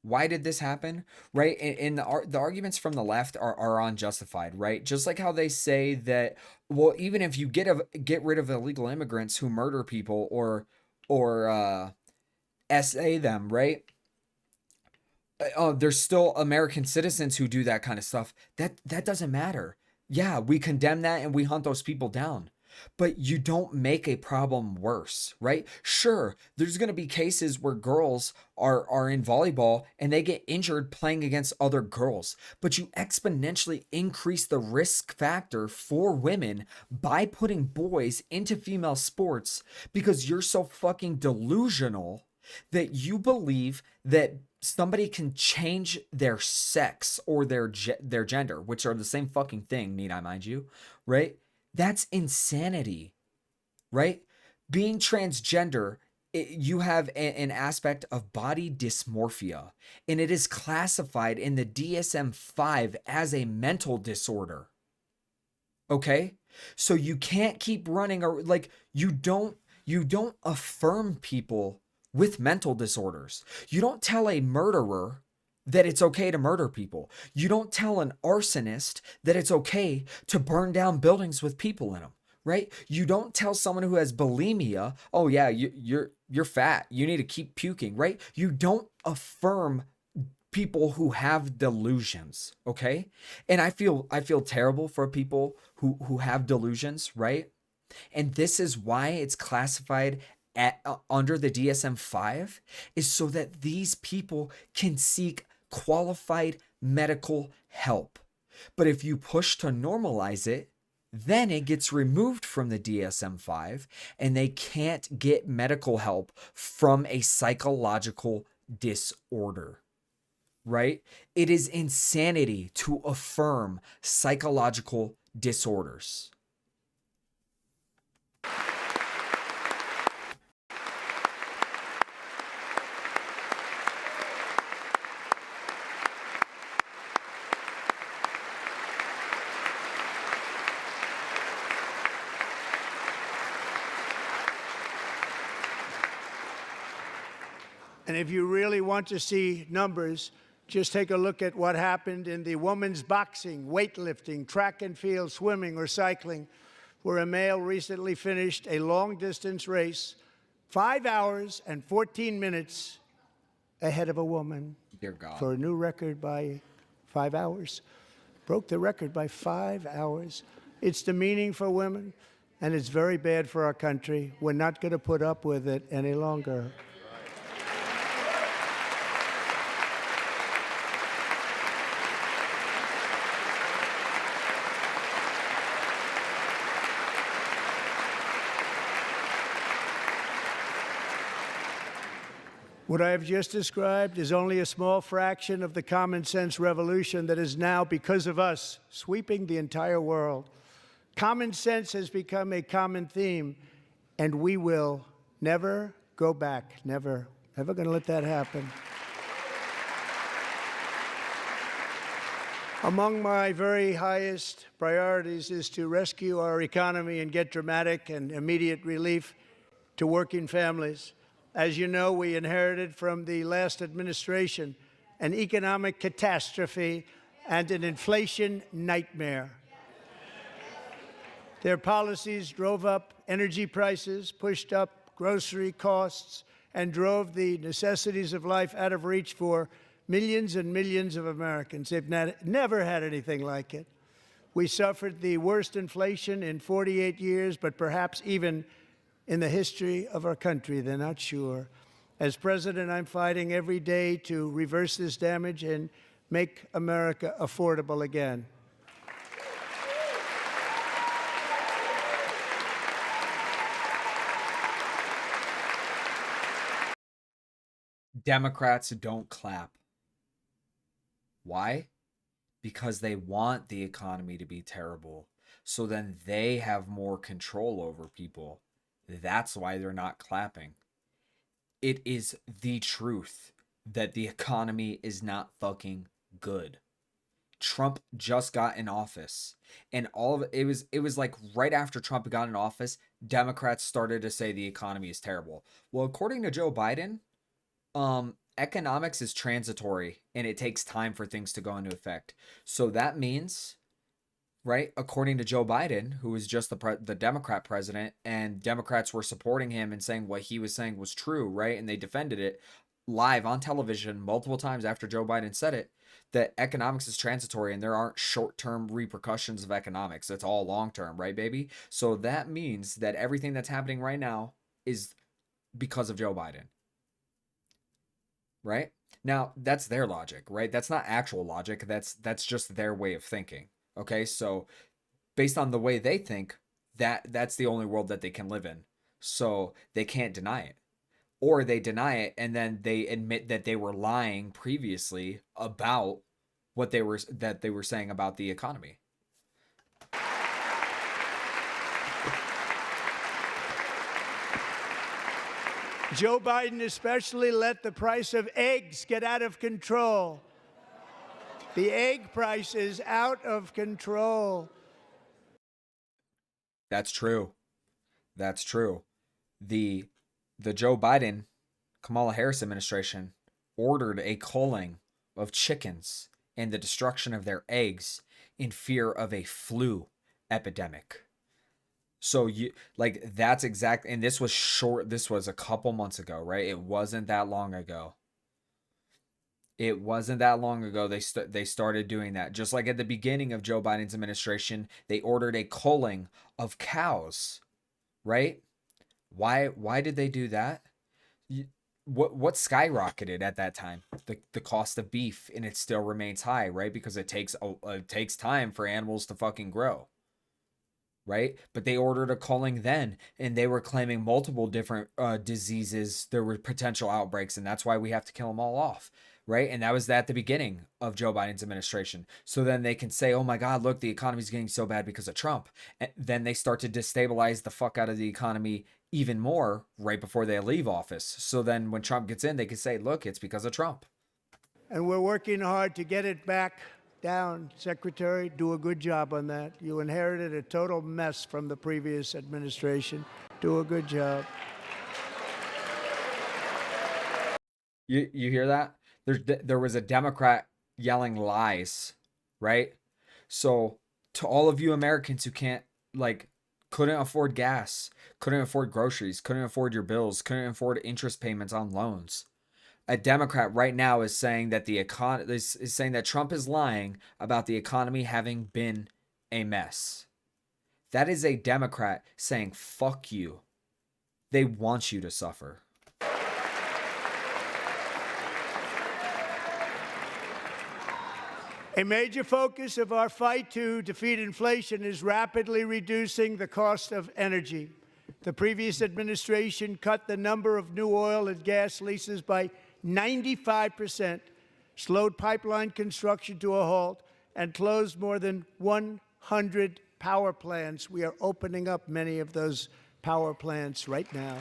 Speaker 2: Why did this happen? Right? And the arguments from the left are unjustified, right? Just like how they say that, well, even if you get rid of illegal immigrants who murder people or SA them, right? There's still American citizens who do that kind of stuff. That doesn't matter. Yeah, we condemn that and we hunt those people down. But you don't make a problem worse, right? Sure, there's going to be cases where girls are in volleyball and they get injured playing against other girls, but you exponentially increase the risk factor for women by putting boys into female sports because you're so fucking delusional that you believe that somebody can change their sex or their gender, which are the same fucking thing, need I mind you, right? That's insanity, right? Being transgender, you have an aspect of body dysmorphia, and it is classified in the DSM-5 as a mental disorder. Okay? So you can't keep running, or like you don't affirm people with mental disorders. You don't tell a murderer that it's okay to murder people. You don't tell an arsonist that it's okay to burn down buildings with people in them, right? You don't tell someone who has bulimia, oh yeah, you're fat, you need to keep puking, right? You don't affirm people who have delusions, okay? And I feel terrible for people who have delusions, right? And this is why it's classified under the DSM-5, is so that these people can seek qualified medical help. But if you push to normalize it, then it gets removed from the DSM-5 and they can't get medical help from a psychological disorder, right? It is insanity to affirm psychological disorders.
Speaker 3: And if you really want to see numbers, just take a look at what happened in the women's boxing, weightlifting, track and field, swimming, or cycling, where a male recently finished a long-distance race 5 hours and 14 minutes ahead of a woman.
Speaker 2: Dear God.
Speaker 3: For a new record by 5 hours. Broke the record by 5 hours. It's demeaning for women, and it's very bad for our country. We're not going to put up with it any longer. What I have just described is only a small fraction of the common sense revolution that is now, because of us, sweeping the entire world. Common sense has become a common theme, and we will never go back. Never. Never going to let that happen. Among my very highest priorities is to rescue our economy and get dramatic and immediate relief to working families. As you know, we inherited from the last administration an economic catastrophe and an inflation nightmare. Their policies drove up energy prices, pushed up grocery costs, and drove the necessities of life out of reach for millions and millions of Americans. They've never had anything like it. We suffered the worst inflation in 48 years, but perhaps even in the history of our country. They're not sure. As president, I'm fighting every day to reverse this damage and make America affordable again.
Speaker 2: Democrats don't clap. Why? Because they want the economy to be terrible. So then they have more control over people. That's why they're not clapping. It is the truth that the economy is not fucking good. Trump just got in office, and all of it was like right after Trump got in office, Democrats started to say the economy is terrible. Well, according to Joe Biden, economics is transitory and it takes time for things to go into effect. So that means, right, according to Joe Biden, who was just the Democrat president, and Democrats were supporting him and saying what he was saying was true, right? And they defended it live on television multiple times after Joe Biden said it, that economics is transitory and there aren't short-term repercussions of economics. It's all long-term, right, baby? So that means that everything that's happening right now is because of Joe Biden. Right? Now, that's their logic, right? That's not actual logic. That's just their way of thinking. Okay? So, based on the way they think, that's the only world that they can live in. So, they can't deny it. Or they deny it and then they admit that they were lying previously about what they were saying about the economy.
Speaker 3: Joe Biden especially let the price of eggs get out of control. The egg price is out of control.
Speaker 2: That's true. That's true. The Joe Biden, Kamala Harris administration ordered a culling of chickens and the destruction of their eggs in fear of a flu epidemic. So that's exact, and this was a couple months ago, right? It wasn't that long ago. It wasn't that long ago they started doing that. Just like at the beginning of Joe Biden's administration, they ordered a culling of cows, right? Why did they do that? What skyrocketed at that time? The cost of beef, and it still remains high, right? Because it takes time for animals to fucking grow. Right? But they ordered a culling then, and they were claiming multiple different diseases. There were potential outbreaks, and that's why we have to kill them all off. Right? And that was at the beginning of Joe Biden's administration. So then they can say, oh my God, look, the economy's getting so bad because of Trump. And then they start to destabilize the fuck out of the economy even more right before they leave office. So then when Trump gets in, they can say, look, it's because of Trump.
Speaker 3: And we're working hard to get it back down. Secretary, do a good job on that. You inherited a total mess from the previous administration. Do a good job.
Speaker 2: You hear that? There was a Democrat yelling lies, right? So to all of you Americans who couldn't afford gas, couldn't afford groceries, couldn't afford your bills, couldn't afford interest payments on loans, a Democrat right now is saying that is saying that Trump is lying about the economy having been a mess. That is a Democrat saying fuck you. They want you to suffer.
Speaker 3: A major focus of our fight to defeat inflation is rapidly reducing the cost of energy. The previous administration cut the number of new oil and gas leases by 95%, slowed pipeline construction to a halt, and closed more than 100 power plants. We are opening up many of those power plants right now.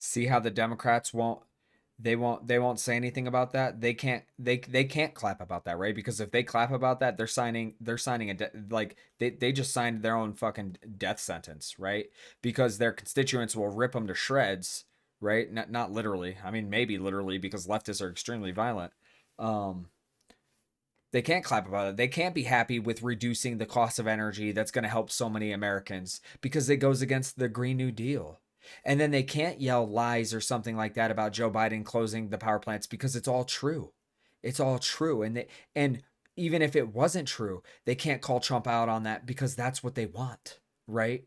Speaker 2: See how the Democrats won't say anything about that? They can't clap about that, right? Because if they clap about that, they're signing they just signed their own fucking death sentence, right? Because their constituents will rip them to shreds, right? Not literally. I mean, maybe literally, because leftists are extremely violent. They can't clap about it. They can't be happy with reducing the cost of energy that's going to help so many Americans because it goes against the Green New Deal. And then they can't yell lies or something like that about Joe Biden closing the power plants because it's all true. It's all true. And even if it wasn't true, they can't call Trump out on that because that's what they want, right?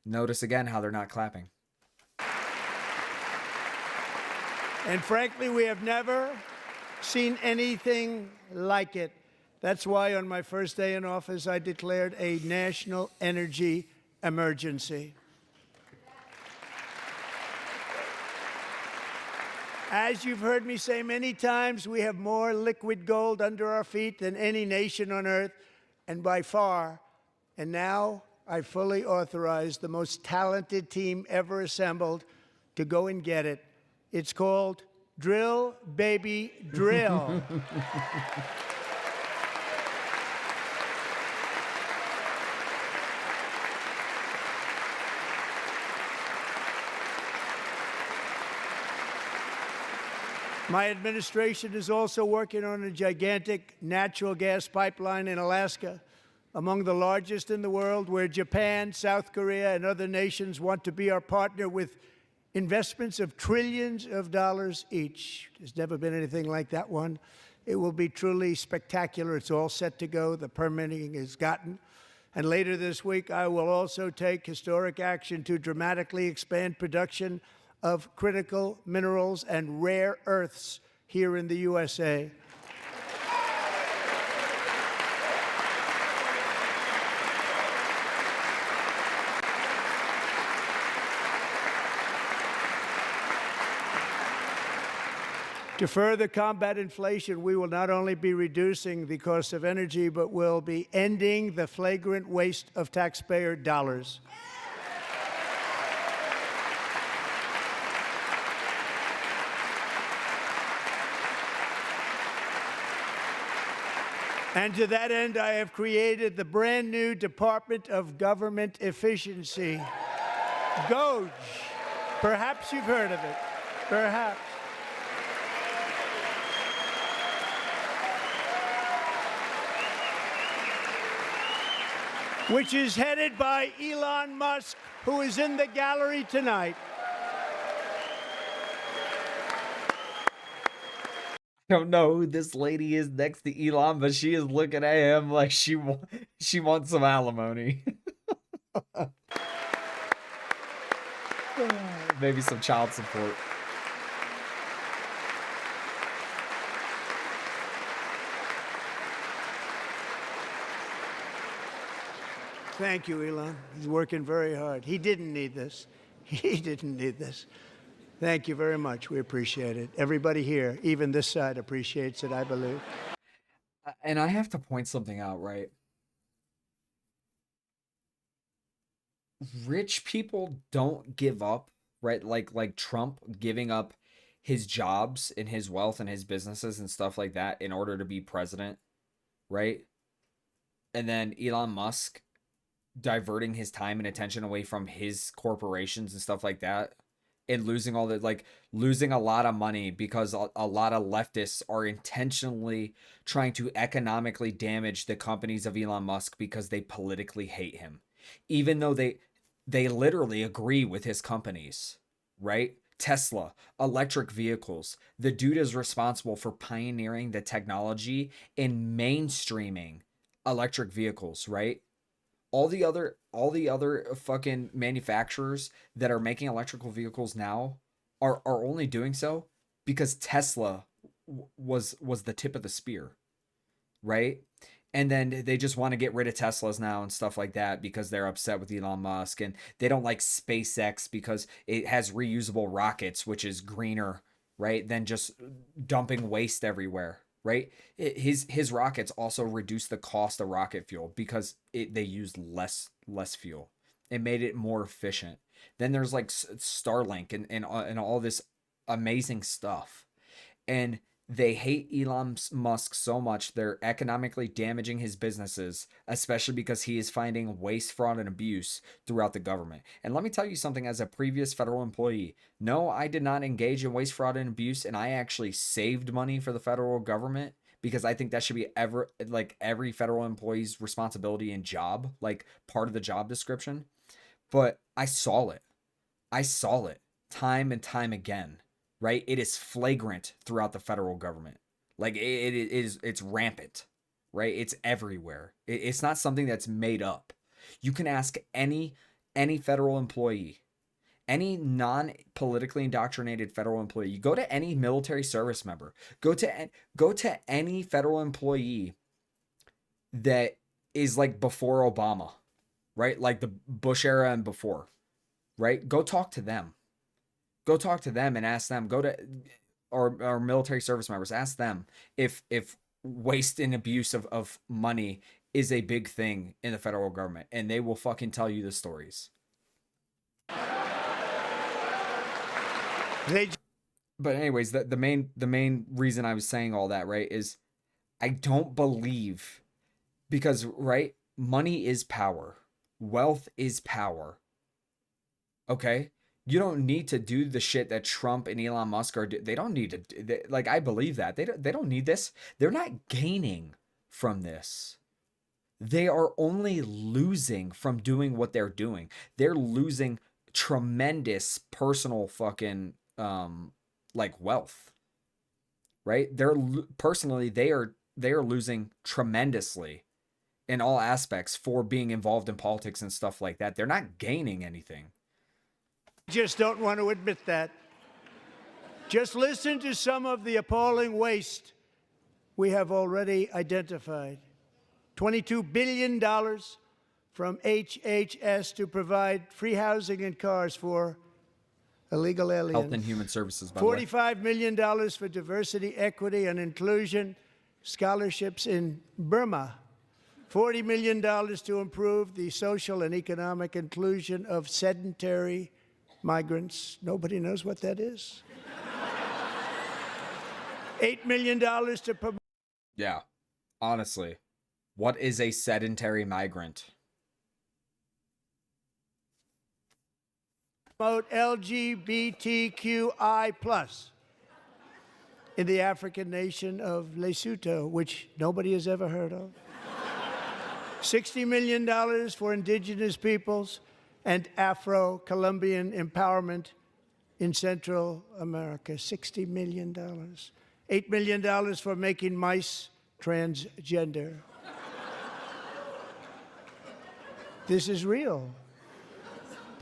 Speaker 2: Notice again how they're not clapping.
Speaker 3: And frankly, we have never seen anything like it. That's why on my first day in office, I declared a national energy emergency. As you've heard me say many times, we have more liquid gold under our feet than any nation on earth, and by far. And now I fully authorize the most talented team ever assembled to go and get it. It's called Drill, Baby, Drill. My administration is also working on a gigantic natural gas pipeline in Alaska, among the largest in the world, where Japan, South Korea, and other nations want to be our partner with investments of trillions of dollars each. There's never been anything like that one. It will be truly spectacular. It's all set to go. The permitting is gotten. And later this week, I will also take historic action to dramatically expand production of critical minerals and rare earths here in the USA. To further combat inflation, we will not only be reducing the cost of energy, but will be ending the flagrant waste of taxpayer dollars. And to that end, I have created the brand new Department of Government Efficiency, DOGE. Perhaps you've heard of it. Perhaps. Which is headed by Elon Musk, who is in the gallery tonight.
Speaker 2: I don't know who this lady is next to Elon, but she is looking at him like she wants some alimony. Maybe some child support.
Speaker 3: Thank you, Elon. He's working very hard. He didn't need this. He didn't need this. Thank you very much. We appreciate it. Everybody here, even this side, appreciates it, I believe.
Speaker 2: And I have to point something out, right? Rich people don't give up, right? Like Trump giving up his jobs and his wealth and his businesses and stuff like that in order to be president, right? And then Elon Musk diverting his time and attention away from his corporations and stuff like that, and losing all that, like losing a lot of money because a lot of leftists are intentionally trying to economically damage the companies of Elon Musk because they politically hate him, even though they literally agree with his companies, right? Tesla, electric vehicles. The dude is responsible for pioneering the technology and mainstreaming electric vehicles, right? All the other fucking manufacturers that are making electrical vehicles now are only doing so because Tesla was the tip of the spear, right? And then they just want to get rid of Teslas now and stuff like that because they're upset with Elon Musk, and they don't like SpaceX because it has reusable rockets, which is greener, right, than just dumping waste everywhere. Right, his rockets also reduce the cost of rocket fuel because they used less fuel. It made it more efficient. Then there's like Starlink and all this amazing stuff, and they hate Elon Musk so much they're economically damaging his businesses, especially because he is finding waste, fraud, and abuse throughout the government. And let me tell you something, as a previous federal employee, no, I did not engage in waste, fraud, and abuse, and I actually saved money for the federal government because I think that should be every federal employee's responsibility and job, like part of the job description. But I saw it. I saw it time and time again, right? It is flagrant throughout the federal government. Like it's rampant, right? It's everywhere. It's not something that's made up. You can ask any federal employee, any non-politically indoctrinated federal employee. You go to any military service member, go to any federal employee that is like before Obama, right? Like the Bush era and before, right? Go talk to them. Go talk to them and ask them. Go to our military service members, ask them if waste and abuse of money is a big thing in the federal government, and they will fucking tell you the stories. But anyways, the main reason I was saying all that, right, is I don't believe, because, right, money is power. Wealth is power. Okay? You don't need to do the shit that Trump and Elon Musk are doing. They don't need to, like, I believe that. They don't need this. They're not gaining from this. They are only losing from doing what they're doing. They're losing tremendous personal fucking like wealth, right? Personally they are losing tremendously in all aspects for being involved in politics and stuff like that. They're not gaining anything.
Speaker 3: Just don't want to admit that. Just listen to some of the appalling waste we have already identified. $22 billion from HHS to provide free housing and cars for illegal aliens.
Speaker 2: Health and Human Services, by the way.
Speaker 3: $45 million for diversity, equity, and inclusion scholarships in Burma. $40 million to improve the social and economic inclusion of sedentary migrants. Nobody knows what that is. $8 million to promote.
Speaker 2: Yeah, honestly, what is a sedentary migrant?
Speaker 3: Promote LGBTQI+ in the African nation of Lesotho, which nobody has ever heard of. $60 million for indigenous peoples and Afro-Colombian empowerment in Central America. $60 million. $8 million for making mice transgender. This is real.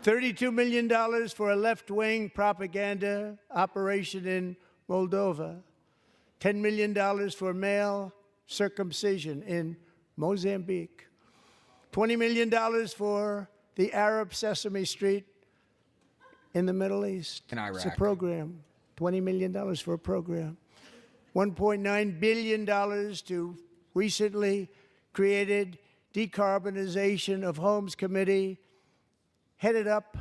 Speaker 3: $32 million for a left-wing propaganda operation in Moldova. $10 million for male circumcision in Mozambique. $20 million for the Arab Sesame Street in the Middle East.
Speaker 2: In Iraq.
Speaker 3: It's a program. $20 million for a program. $1.9 billion to recently created Decarbonization of Homes Committee, headed up,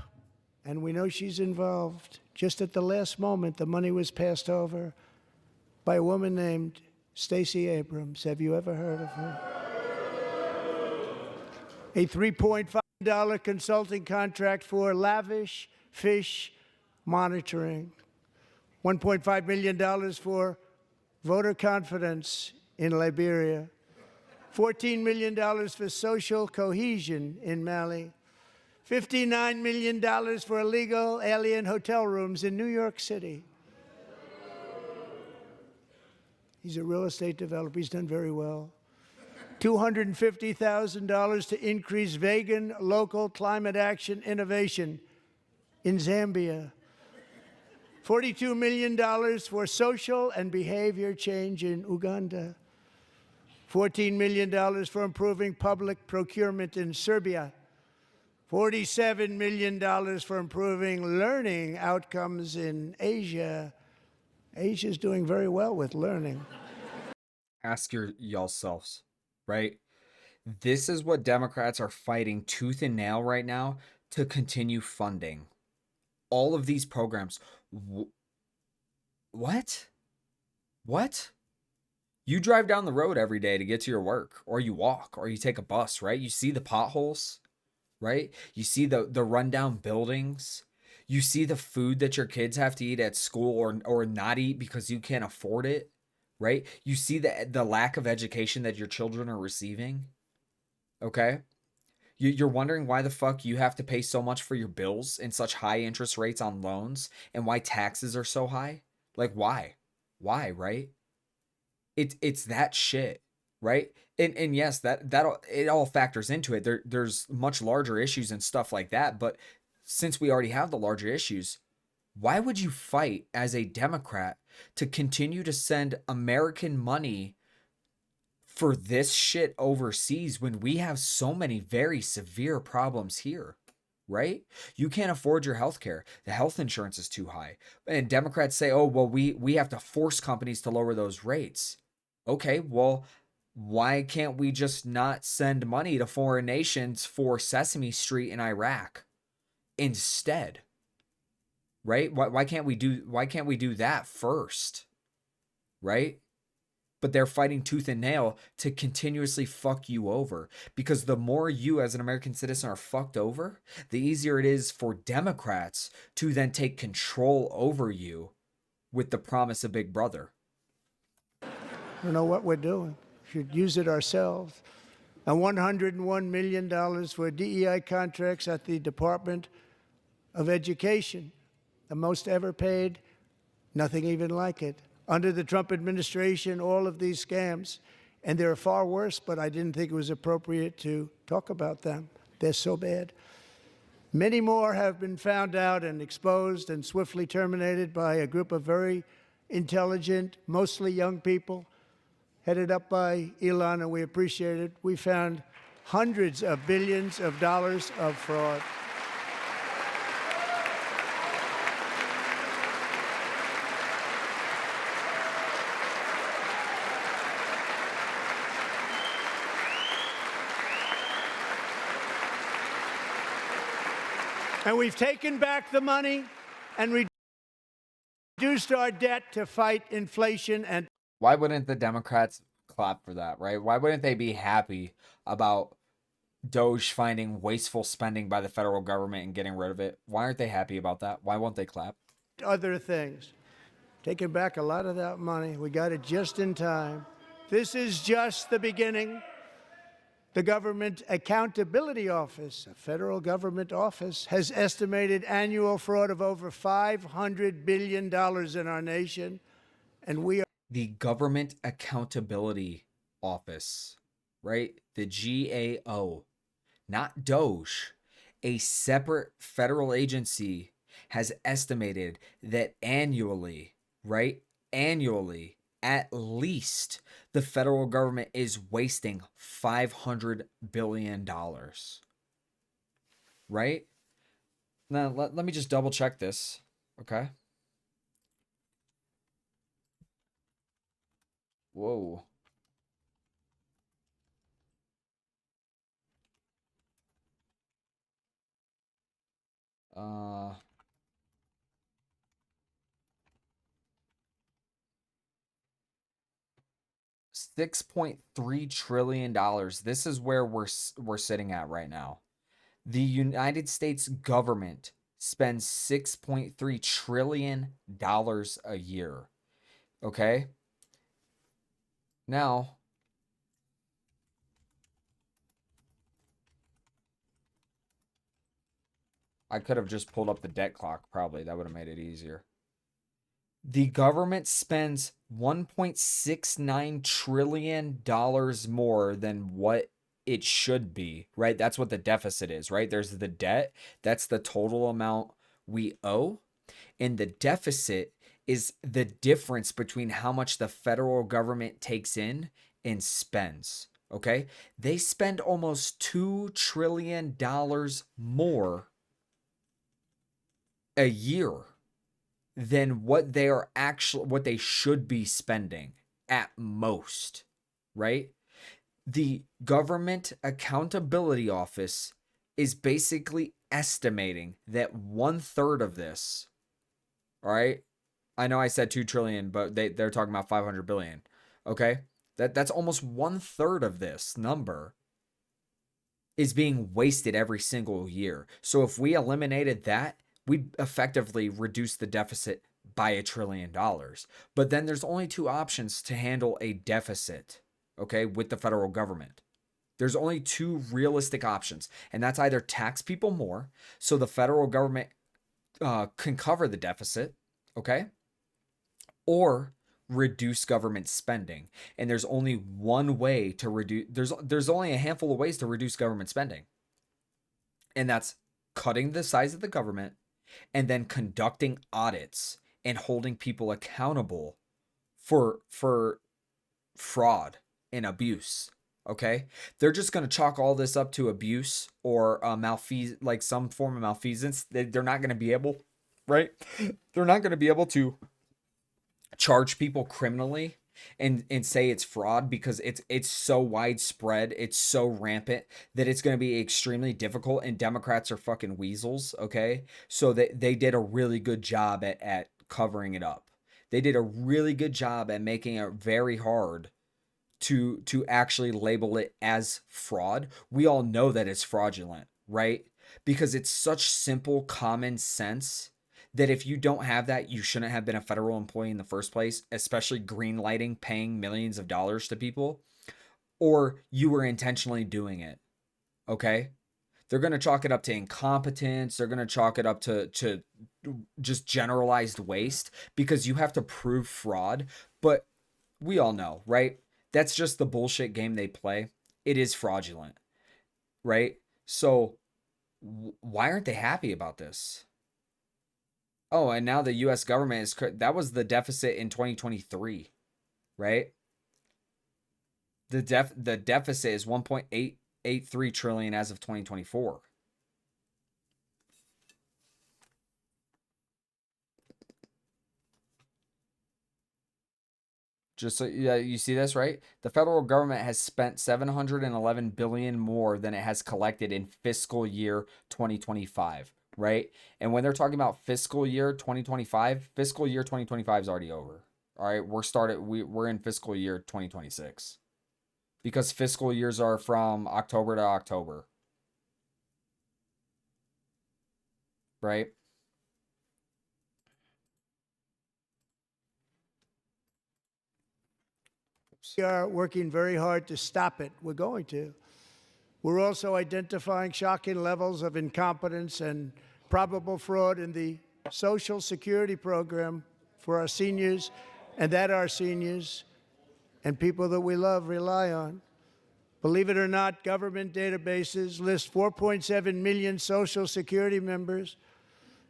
Speaker 3: and we know she's involved. Just at the last moment, the money was passed over by a woman named Stacey Abrams. Have you ever heard of her? A $3.5 million consulting contract for lavish fish monitoring. $1.5 million for voter confidence in Liberia. $14 million for social cohesion in Mali. $59 million for illegal alien hotel rooms in New York City. He's a real estate developer. He's done very well. $250,000 to increase vegan local climate action innovation in Zambia. $42 million for social and behavior change in Uganda. $14 million for improving public procurement in Serbia. $47 million for improving learning outcomes in Asia. Asia's doing very well with learning.
Speaker 2: Ask y'all selves, right? This is what Democrats are fighting tooth and nail right now to continue funding. All of these programs. What? You drive down the road every day to get to your work, or you walk, or you take a bus, right? You see the potholes, right? You see the rundown buildings. You see the food that your kids have to eat at school or not eat because you can't afford it, right? You see the lack of education that your children are receiving, okay? You're wondering why the fuck you have to pay so much for your bills and such high interest rates on loans and why taxes are so high? Like, why? Why, right? It's that shit, right? And yes, that it all factors into it. There's much larger issues and stuff like that, but since we already have the larger issues, why would you fight as a Democrat to continue to send American money for this shit overseas when we have so many very severe problems here? Right? You can't afford your health care. The health insurance is too high. And Democrats say, oh, well, we have to force companies to lower those rates. Okay, well, why can't we just not send money to foreign nations for Sesame Street in Iraq instead? Right? Why can't we do that first? Right? But they're fighting tooth and nail to continuously fuck you over, because the more you as an American citizen are fucked over, the easier it is for Democrats to then take control over you with the promise of Big Brother.
Speaker 3: I don't know what we're doing. We should use it ourselves. And $101 million for DEI contracts at the Department of Education, the most ever paid, nothing even like it. Under the Trump administration, all of these scams, and they're far worse, but I didn't think it was appropriate to talk about them. They're so bad. Many more have been found out and exposed and swiftly terminated by a group of very intelligent, mostly young people, headed up by Elon, and we appreciate it. We found hundreds of billions of dollars of fraud. And we've taken back the money and reduced our debt to fight inflation. And
Speaker 2: why wouldn't the Democrats clap for that, right? Why wouldn't they be happy about Doge finding wasteful spending by the federal government and getting rid of it? Why aren't they happy about that? Why won't they clap?
Speaker 3: Other things. Taking back a lot of that money. We got it just in time. This is just the beginning. The Government Accountability Office, a federal government office, has estimated annual fraud of over $500 billion in our nation, and we are...
Speaker 2: The Government Accountability Office, right? The GAO, not Doge, a separate federal agency, has estimated that annually, right? Annually, at least the federal government is wasting $500 billion. Right? Now, let me just double check this. Okay. Whoa. $6.3 trillion. This is where we're sitting at right now. The United States government spends $6.3 trillion a year. Okay? Now, I could have just pulled up the debt clock, probably. That would have made it easier. The government spends $1.69 trillion more than what it should be, right? That's what the deficit is, right? There's the debt. That's the total amount we owe. And the deficit is the difference between how much the federal government takes in and spends, okay? They spend almost $2 trillion more a year than what they should be spending at most, right? The Government Accountability Office is basically estimating that 1/3 of this, all right? I know I said 2 trillion, but they're talking about 500 billion. Okay? That's almost 1/3 of this number is being wasted every single year. So if we eliminated that, we effectively reduce the deficit by $1 trillion. But then there's only two options to handle a deficit, okay, with the federal government. There's only two realistic options, and that's either tax people more so the federal government can cover the deficit, okay, or reduce government spending. And there's only one way to reduce, there's only a handful of ways to reduce government spending, and that's cutting the size of the government and then conducting audits and holding people accountable for fraud and abuse. Okay, they're just going to chalk all this up to abuse or like some form of malfeasance. They're not going to be able, right? They're not going to be able to charge people criminally and say it's fraud, because it's so widespread, it's so rampant that it's going to be extremely difficult, and Democrats are fucking weasels, okay? So they did a really good job at covering it up. They did a really good job at making it very hard to actually label it as fraud. We all know that it's fraudulent, right? Because it's such simple common sense that if you don't have that, you shouldn't have been a federal employee in the first place, especially green lighting, paying millions of dollars to people, or you were intentionally doing it. Okay? They're going to chalk it up to incompetence. They're going to chalk it up to just generalized waste, because you have to prove fraud. But we all know, right? That's just the bullshit game they play. It is fraudulent, right? So why aren't they happy about this? Oh, and now the U.S. government is, that was the deficit in 2023, right? The deficit is 1.883 trillion as of 2024. Just so yeah, you see this, right? The federal government has spent 711 billion more than it has collected in fiscal year 2025, right? And when they're talking about fiscal year 2025 is already over. All right, we're in fiscal year 2026, because fiscal years are from October to October, right?
Speaker 3: We are working very hard to stop it. We're going to. We're also identifying shocking levels of incompetence and probable fraud in the Social Security program for our seniors, and that our seniors and people that we love rely on. Believe it or not, government databases list 4.7 million Social Security members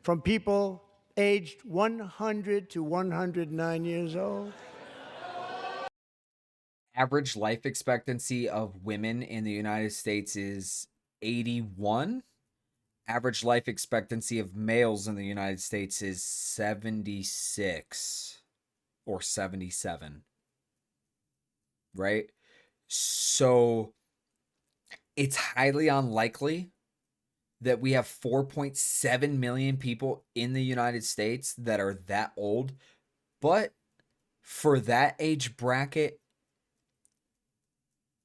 Speaker 3: from people aged 100 to 109 years old.
Speaker 2: Average life expectancy of women in the United States is 81. Average life expectancy of males in the United States is 76 or 77. Right? So it's highly unlikely that we have 4.7 million people in the United States that are that old. But for that age bracket,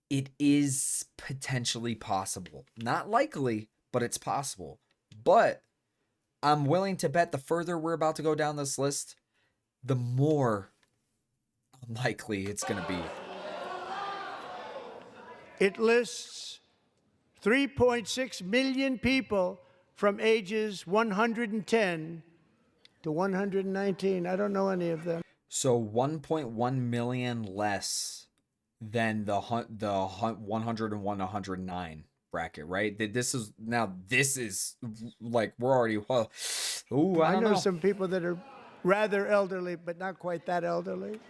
Speaker 2: it is potentially possible. Not likely, but it's possible. But I'm willing to bet the further we're about to go down this list, the more unlikely it's going to be.
Speaker 3: It lists 3.6 million people from ages 110 to 119. I don't know any of them.
Speaker 2: So 1.1 million less than the 101 to 109 bracket, right? This is like, we're already, well, ooh, I don't know.
Speaker 3: Some people that are rather elderly, but not quite that elderly.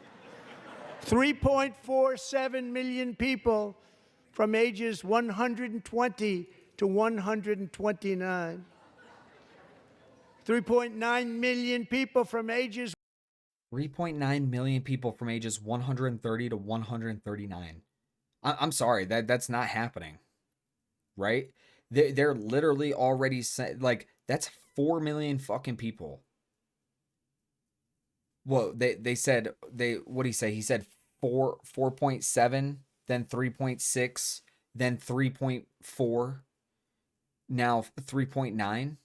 Speaker 3: 3.47 million people from ages 120 to 129. 3.9 million people from ages
Speaker 2: 3.9 million people from ages 130 to 139. I'm sorry, that's not happening, right? They're literally already like, that's 4 million fucking people. Well, they said, what did he say? He said 4.7, then 3.6, then 3.4, now 3.9.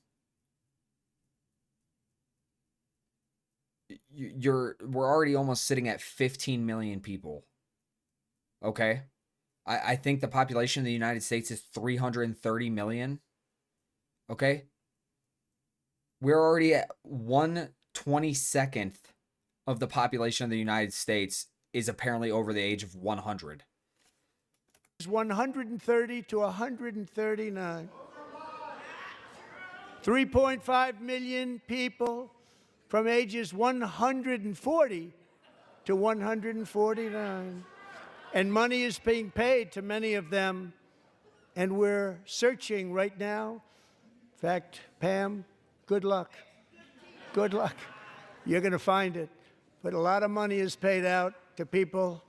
Speaker 2: we're already almost sitting at 15 million people. Okay? I think the population of the United States is 330 million. Okay? We're already at 1/22nd of the population of the United States is apparently over the age of 100.
Speaker 3: 130 to 139. 3.5 million people from ages 140 to 149. And money is being paid to many of them. And we're searching right now. In fact, Pam, good luck. Good luck. You're going to find it. But a lot of money is paid out to people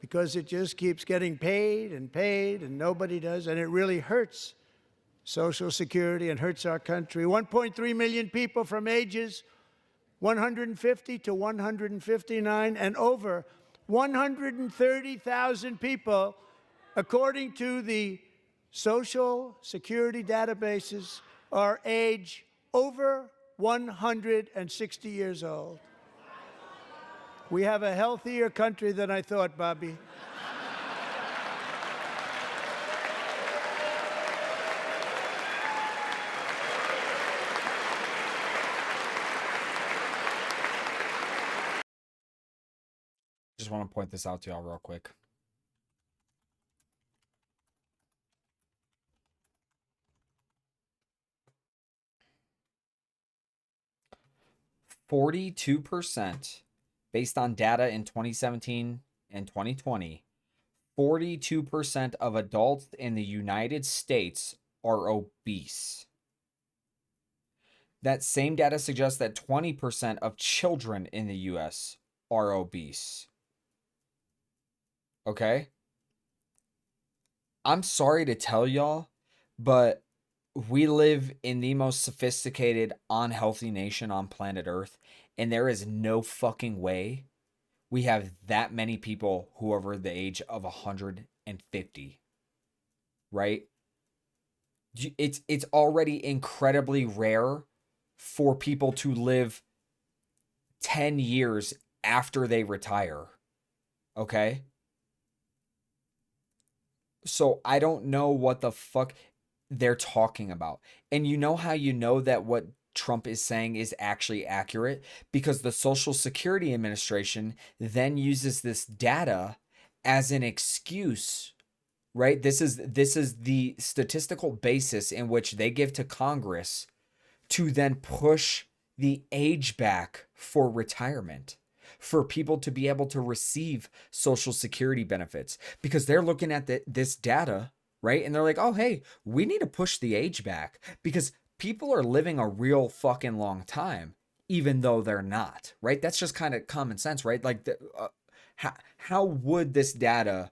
Speaker 3: because it just keeps getting paid, and nobody does. And it really hurts Social Security and hurts our country. 1.3 million people from ages 150 to 159, and over 130,000 people, according to the Social Security databases, are age over 160 years old. We have a healthier country than I thought, Bobby.
Speaker 2: Just want to point this out to y'all real quick. %, based on data in 2017 and 2020, 42% of adults in the United States are obese. That same data suggests that 20% of children in the US are obese. Okay? I'm sorry to tell y'all, but we live in the most sophisticated, unhealthy nation on planet Earth, and there is no fucking way we have that many people who are over the age of 150. Right? It's already incredibly rare for people to live 10 years after they retire. Okay? So I don't know what the fuck they're talking about. And you know how you know that what Trump is saying is actually accurate? Because the Social Security Administration then uses this data as an excuse, right? This is the statistical basis in which they give to Congress to then push the age back for retirement, for people to be able to receive Social Security benefits, because they're looking at this data, right? And they're like, oh, hey, we need to push the age back because people are living a real fucking long time, even though they're not, right? That's just kind of common sense, right? Like, how would this data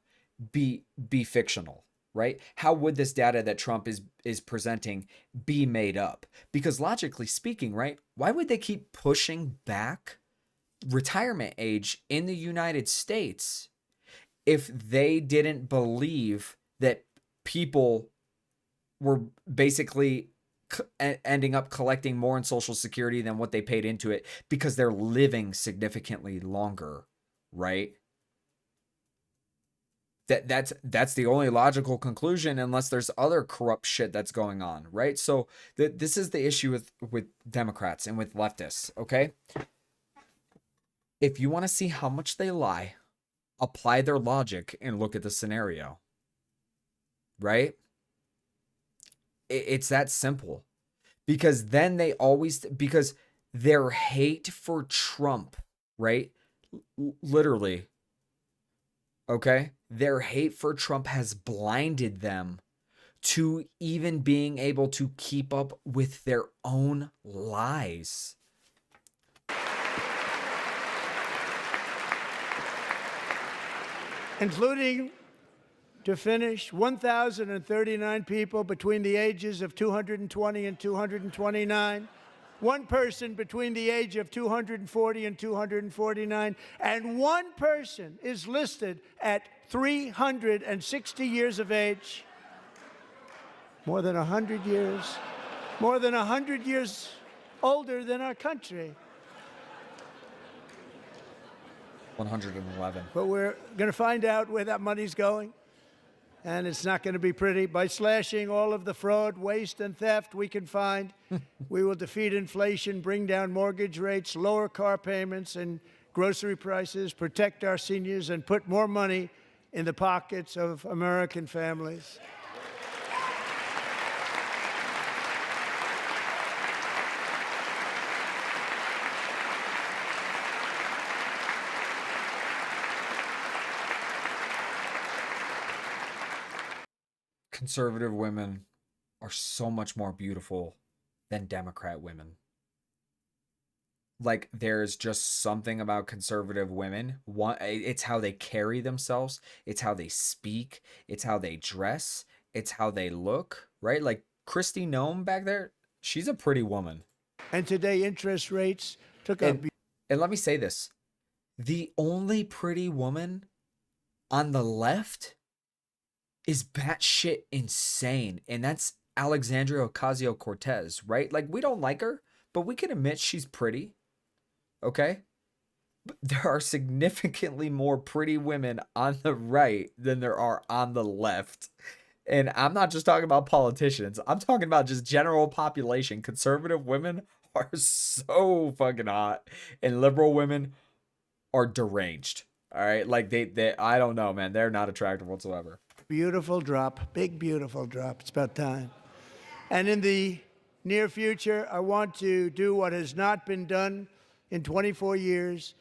Speaker 2: be fictional, right? How would this data that Trump is presenting be made up? Because logically speaking, right, why would they keep pushing back retirement age in the United States if they didn't believe that people were basically ending up collecting more in Social Security than what they paid into it because they're living significantly longer, right? That's the only logical conclusion, unless there's other corrupt shit that's going on, right? So this is the issue with Democrats and with leftists, okay? If you want to see how much they lie, apply their logic and look at the scenario, right? It's that simple. Because then because their hate for Trump, right? Literally, okay? Their hate for Trump has blinded them to even being able to keep up with their own lies.
Speaker 3: Including, to finish, 1,039 people between the ages of 220 and 229, one person between the age of 240 and 249, and one person is listed at 360 years of age. More than 100 years older than our country.
Speaker 2: 111.
Speaker 3: But we're going to find out where that money's going, and it's not going to be pretty. By slashing all of the fraud, waste, and theft we can find, we will defeat inflation, bring down mortgage rates, lower car payments and grocery prices, protect our seniors, and put more money in the pockets of American families.
Speaker 2: Conservative women are so much more beautiful than Democrat women. Like, there's just something about conservative women. One, it's how they carry themselves, it's how they speak, it's how they dress, it's how they look, right? Like Kristi Noem back there, she's a pretty woman.
Speaker 3: And today, interest rates took a...
Speaker 2: And let me say this. The only pretty woman on the left is batshit insane, and that's Alexandria Ocasio-Cortez, right? Like, we don't like her, but we can admit she's pretty, okay? But there are significantly more pretty women on the right than there are on the left. And I'm not just talking about politicians. I'm talking about just general population. Conservative women are so fucking hot, and liberal women are deranged. All right? Like, they I don't know, man. They're not attractive whatsoever.
Speaker 3: Beautiful drop, big, beautiful drop. It's about time. And in the near future, I want to do what has not been done in 24 years,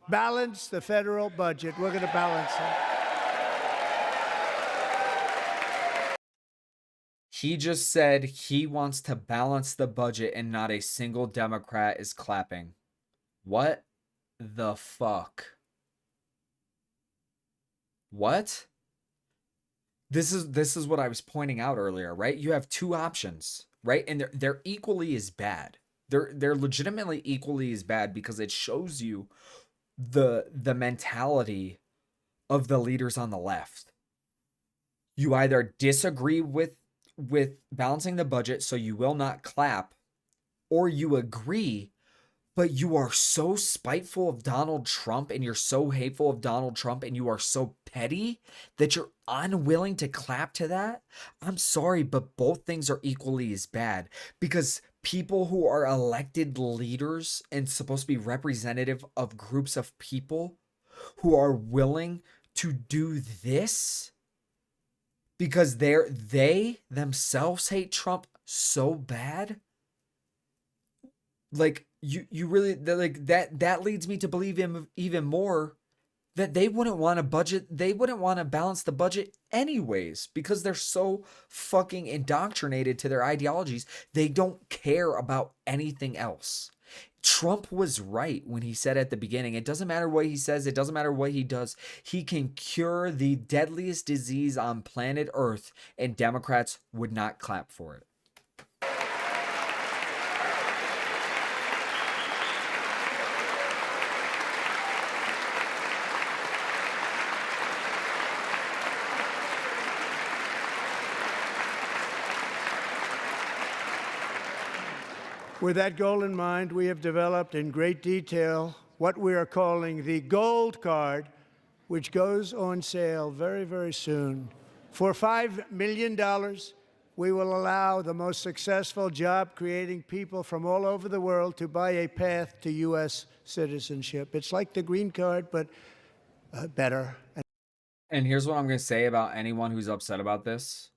Speaker 3: balance the federal budget. We're going to balance it.
Speaker 2: He just said he wants to balance the budget and not a single Democrat is clapping. What the fuck? What? This is what I was pointing out earlier, right? You have two options, right? And they're equally as bad. They're legitimately equally as bad because it shows you the mentality of the leaders on the left. You either disagree with balancing the budget, so you will not clap, or you agree, but you are so spiteful of Donald Trump and you're so hateful of Donald Trump and you are so petty that you're unwilling to clap to that. I'm sorry, but both things are equally as bad, because people who are elected leaders and supposed to be representative of groups of people who are willing to do this because they themselves hate Trump so bad. Like, you really, like, that leads me to believe even more that they wouldn't want to balance the budget anyways, because they're so fucking indoctrinated to their ideologies. They don't care about anything else. Trump was right when he said at the beginning, it doesn't matter what he says, it doesn't matter what he does, he can cure the deadliest disease on planet Earth, and Democrats would not clap for it.
Speaker 3: With that goal in mind, we have developed in great detail what we are calling the Gold Card, which goes on sale very, very soon. For $5 million, we will allow the most successful job-creating people from all over the world to buy a path to U.S. citizenship. It's like the green card, but better.
Speaker 2: And here's what I'm going to say about anyone who's upset about this.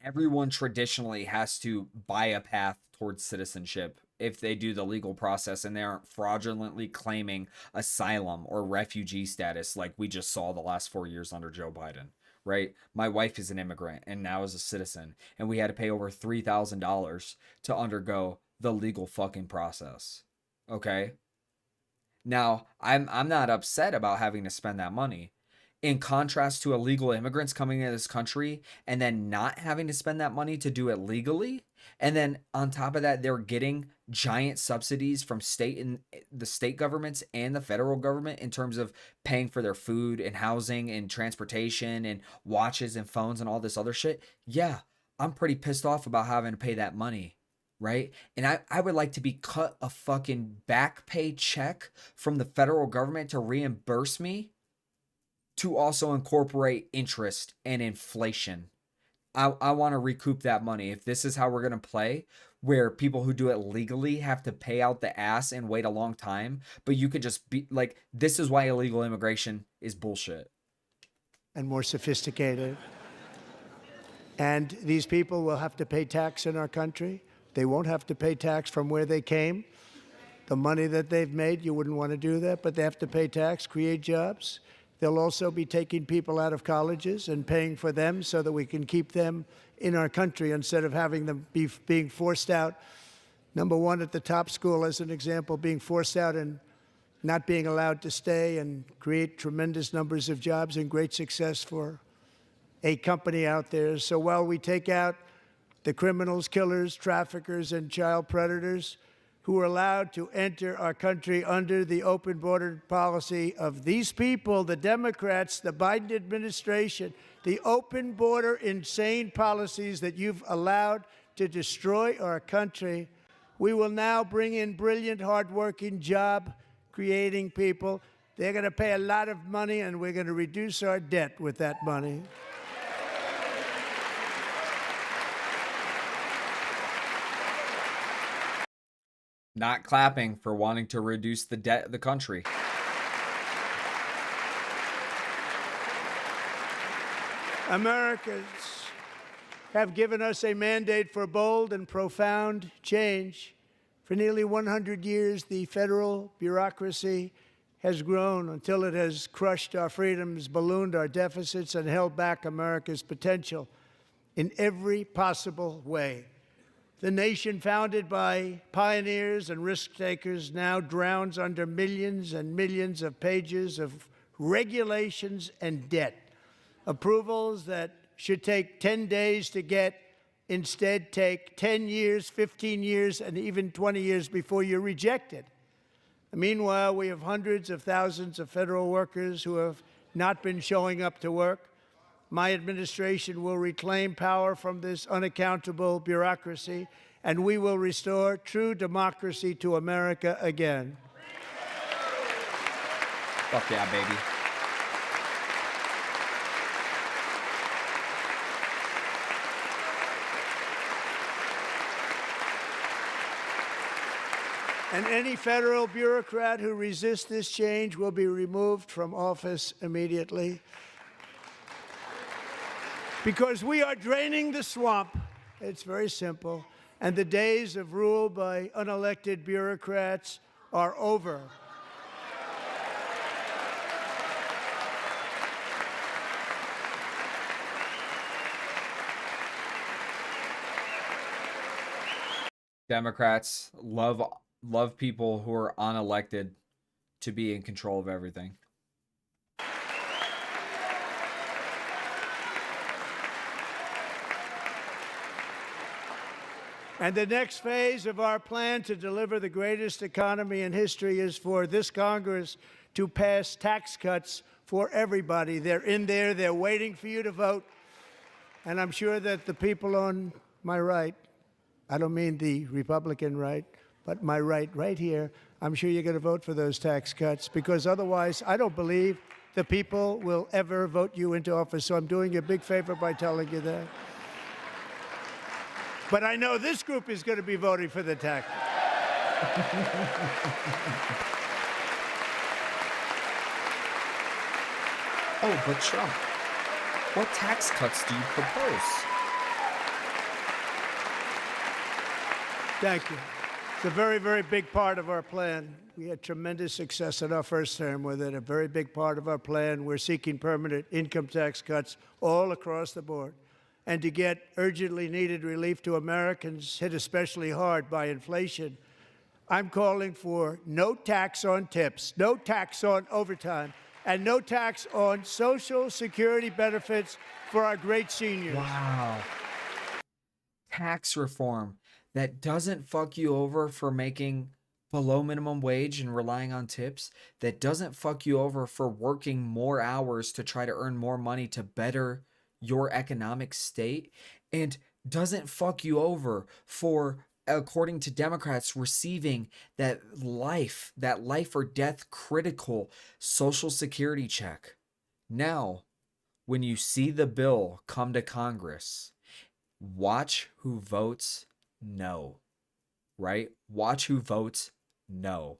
Speaker 2: Everyone traditionally has to buy a path towards citizenship if they do the legal process and they aren't fraudulently claiming asylum or refugee status like we just saw the last 4 years under Joe Biden, right? My wife is an immigrant and now is a citizen, and we had to pay over $3,000 to undergo the legal fucking process. Okay? Now, I'm not upset about having to spend that money. In contrast to illegal immigrants coming into this country and then not having to spend that money to do it legally. And then on top of that, they're getting giant subsidies from the state governments and the federal government in terms of paying for their food and housing and transportation and watches and phones and all this other shit. Yeah, I'm pretty pissed off about having to pay that money. right? And I would like to be cut a fucking back pay check from the federal government to reimburse me to also incorporate interest and inflation. I want to recoup that money. If this is how we're going to play, where people who do it legally have to pay out the ass and wait a long time, but you could just be like, this is why illegal immigration is bullshit.
Speaker 3: And more sophisticated. And these people will have to pay tax in our country. They won't have to pay tax from where they came. The money that they've made, you wouldn't want to do that, but they have to pay tax, create jobs. They'll also be taking people out of colleges and paying for them so that we can keep them in our country instead of having them being forced out. Number one, at the top school, as an example, being forced out and not being allowed to stay and create tremendous numbers of jobs and great success for a company out there. So while we take out the criminals, killers, traffickers, and child predators who are allowed to enter our country under the open border policy of these people, the Democrats, the Biden administration, the open border insane policies that you've allowed to destroy our country, we will now bring in brilliant, hardworking, job-creating people. They're going to pay a lot of money, and we're going to reduce our debt with that money.
Speaker 2: Not clapping for wanting to reduce the debt of the country.
Speaker 3: Americans have given us a mandate for bold and profound change. For nearly 100 years, the federal bureaucracy has grown until it has crushed our freedoms, ballooned our deficits, and held back America's potential in every possible way. The nation founded by pioneers and risk-takers now drowns under millions and millions of pages of regulations and debt. Approvals that should take 10 days to get instead take 10 years, 15 years, and even 20 years before you're rejected. Meanwhile, we have hundreds of thousands of federal workers who have not been showing up to work. My administration will reclaim power from this unaccountable bureaucracy, and we will restore true democracy to America again.
Speaker 2: Fuck yeah, baby.
Speaker 3: And any federal bureaucrat who resists this change will be removed from office immediately. Because we are draining the swamp. It's very simple. And the days of rule by unelected bureaucrats are over.
Speaker 2: Democrats love people who are unelected to be in control of everything.
Speaker 3: And the next phase of our plan to deliver the greatest economy in history is for this Congress to pass tax cuts for everybody. They're in there. They're waiting for you to vote. And I'm sure that the people on my right, I don't mean the Republican right, but my right here, I'm sure you're going to vote for those tax cuts, because otherwise I don't believe the people will ever vote you into office. So I'm doing you a big favor by telling you that. But I know this group is going to be voting for the tax.
Speaker 2: Oh, but Trump, what tax cuts do you propose?
Speaker 3: Thank you. It's a very, very big part of our plan. We had tremendous success in our first term with it. A very big part of our plan. We're seeking permanent income tax cuts all across the board. And to get urgently needed relief to Americans hit especially hard by inflation, I'm calling for no tax on tips, no tax on overtime, and no tax on Social Security benefits for our great seniors.
Speaker 2: Wow. Tax reform that doesn't fuck you over for making below minimum wage and relying on tips, that doesn't fuck you over for working more hours to try to earn more money to better your economic state, and doesn't fuck you over for according to Democrats, receiving that life or death critical Social Security check. Now, when you see the bill come to Congress, watch who votes no, right? Watch who votes no.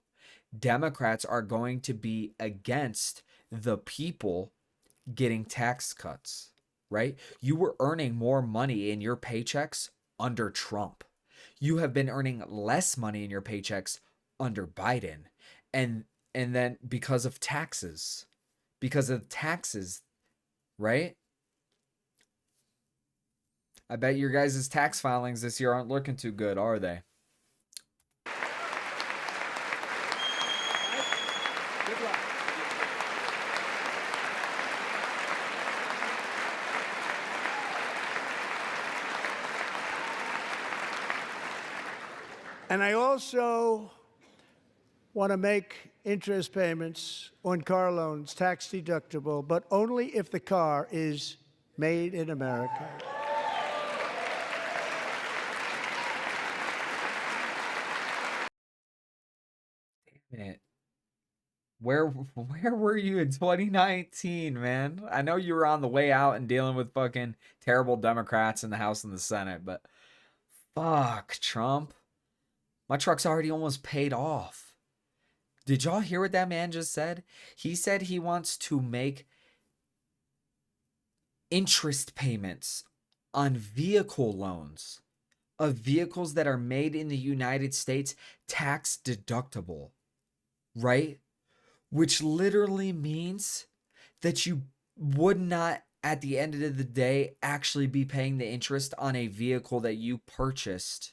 Speaker 2: Democrats are going to be against the people getting tax cuts, right? You were earning more money in your paychecks under Trump. You have been earning less money in your paychecks under Biden. And then because of taxes, right? I bet your guys' tax filings this year aren't looking too good, are they?
Speaker 3: Good luck. And I also want to make interest payments on car loans tax deductible, but only if the car is made in America.
Speaker 2: Damn it. Where were you in 2019, man? I know you were on the way out and dealing with fucking terrible Democrats in the House and the Senate, but fuck, Trump. My truck's already almost paid off. Did y'all hear what that man just said? He said he wants to make interest payments on vehicle loans of vehicles that are made in the United States tax deductible, right? Which literally means that you would not, at the end of the day, actually be paying the interest on a vehicle that you purchased,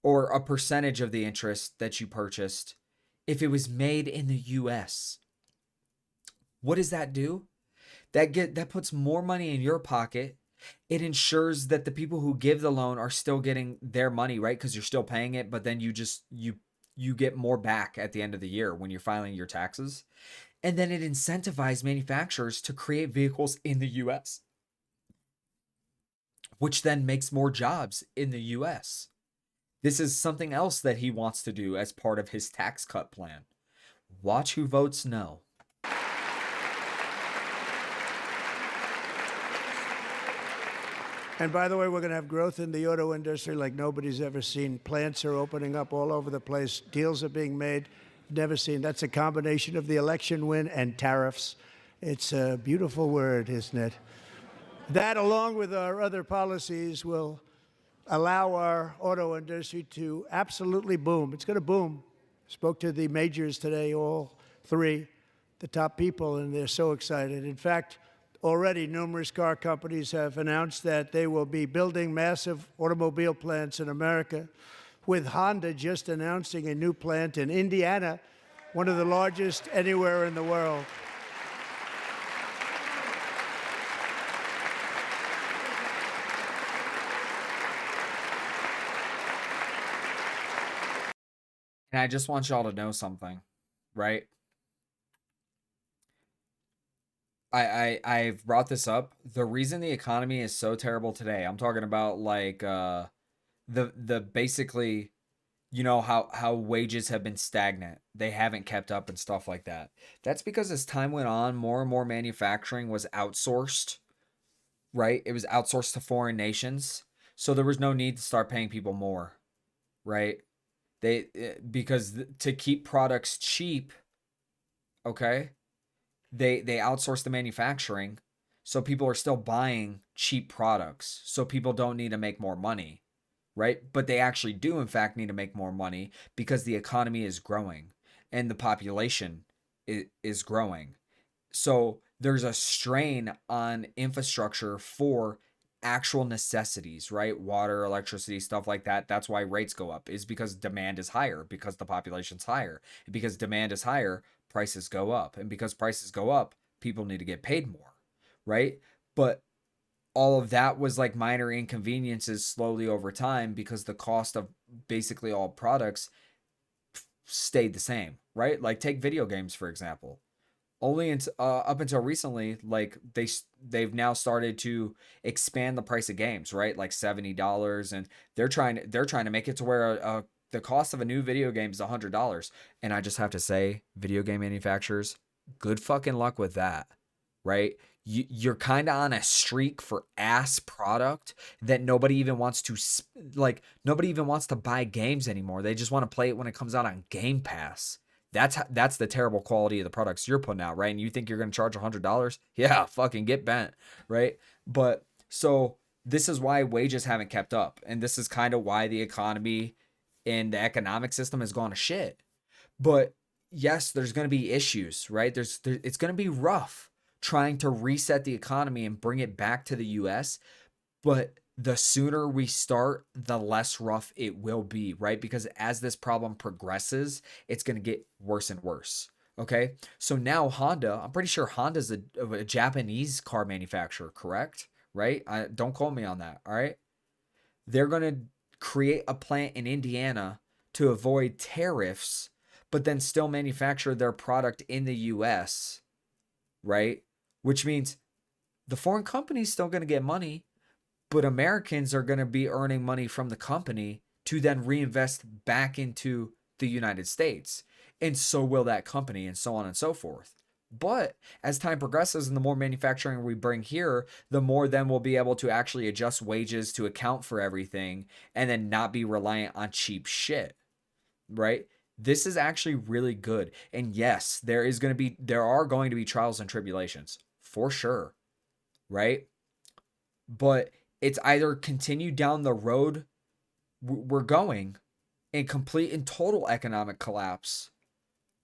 Speaker 2: or a percentage of the interest that you purchased, if it was made in the US. What does that do? That puts more money in your pocket. It ensures that the people who give the loan are still getting their money, right? Because you're still paying it, but then you get more back at the end of the year when you're filing your taxes. And then it incentivizes manufacturers to create vehicles in the US, which then makes more jobs in the US. This is something else that he wants to do as part of his tax cut plan. Watch who votes no.
Speaker 3: And by the way, we're going to have growth in the auto industry like nobody's ever seen. Plants are opening up all over the place. Deals are being made. Never seen. That's a combination of the election win and tariffs. It's a beautiful word, isn't it? That, along with our other policies, will allow our auto industry to absolutely boom. It's going to boom. Spoke to the majors today, all three, the top people, and they're so excited. In fact, already numerous car companies have announced that they will be building massive automobile plants in America, with Honda just announcing a new plant in Indiana, one of the largest anywhere in the world.
Speaker 2: And I just want y'all to know something, right? I've brought this up. The reason the economy is so terrible today, I'm talking about like the basically, you know, how wages have been stagnant. They haven't kept up and stuff like that. That's because as time went on, more and more manufacturing was outsourced, right? It was outsourced to foreign nations. So there was no need to start paying people more, right? Because to keep products cheap, okay? They outsource the manufacturing, so people are still buying cheap products, so people don't need to make more money, right? But they actually do in fact need to make more money because the economy is growing and the population is growing. So there's a strain on infrastructure for actual necessities, right? Water, electricity, stuff like that. That's why rates go up, is because demand is higher, because the population's higher. And because demand is higher, prices go up. And because prices go up, people need to get paid more, right? But all of that was like minor inconveniences slowly over time because the cost of basically all products stayed the same, right? Like take video games, for example. only up until recently, like they've now started to expand the price of games, right? Like $70, and they're trying to make it to where the cost of a new video game is $100. And I just have to say, video game manufacturers, good fucking luck with that, right? You're kind of on a streak for ass product that nobody even wants to nobody even wants to buy games anymore. They just want to play it when it comes out on Game Pass. That's the terrible quality of the products you're putting out, right? And you think you're going to charge $100? Yeah, fucking get bent, right? But so this is why wages haven't kept up, and this is kind of why the economy and the economic system has gone to shit. But yes, there's going to be issues, right? It's going to be rough trying to reset the economy and bring it back to the US, but the sooner we start, the less rough it will be, right? Because as this problem progresses, it's going to get worse and worse. Okay. So now Honda, I'm pretty sure Honda's a Japanese car manufacturer, correct? Right? Don't quote me on that. All right. They're going to create a plant in Indiana to avoid tariffs, but then still manufacture their product in the US, right? Which means the foreign company's still going to get money, but Americans are going to be earning money from the company to then reinvest back into the United States. And so will that company, and so on and so forth. But as time progresses and the more manufacturing we bring here, the more then we'll be able to actually adjust wages to account for everything and then not be reliant on cheap shit, right? This is actually really good. And yes, there are going to be trials and tribulations for sure, right? But it's either continue down the road we're going in complete and total economic collapse,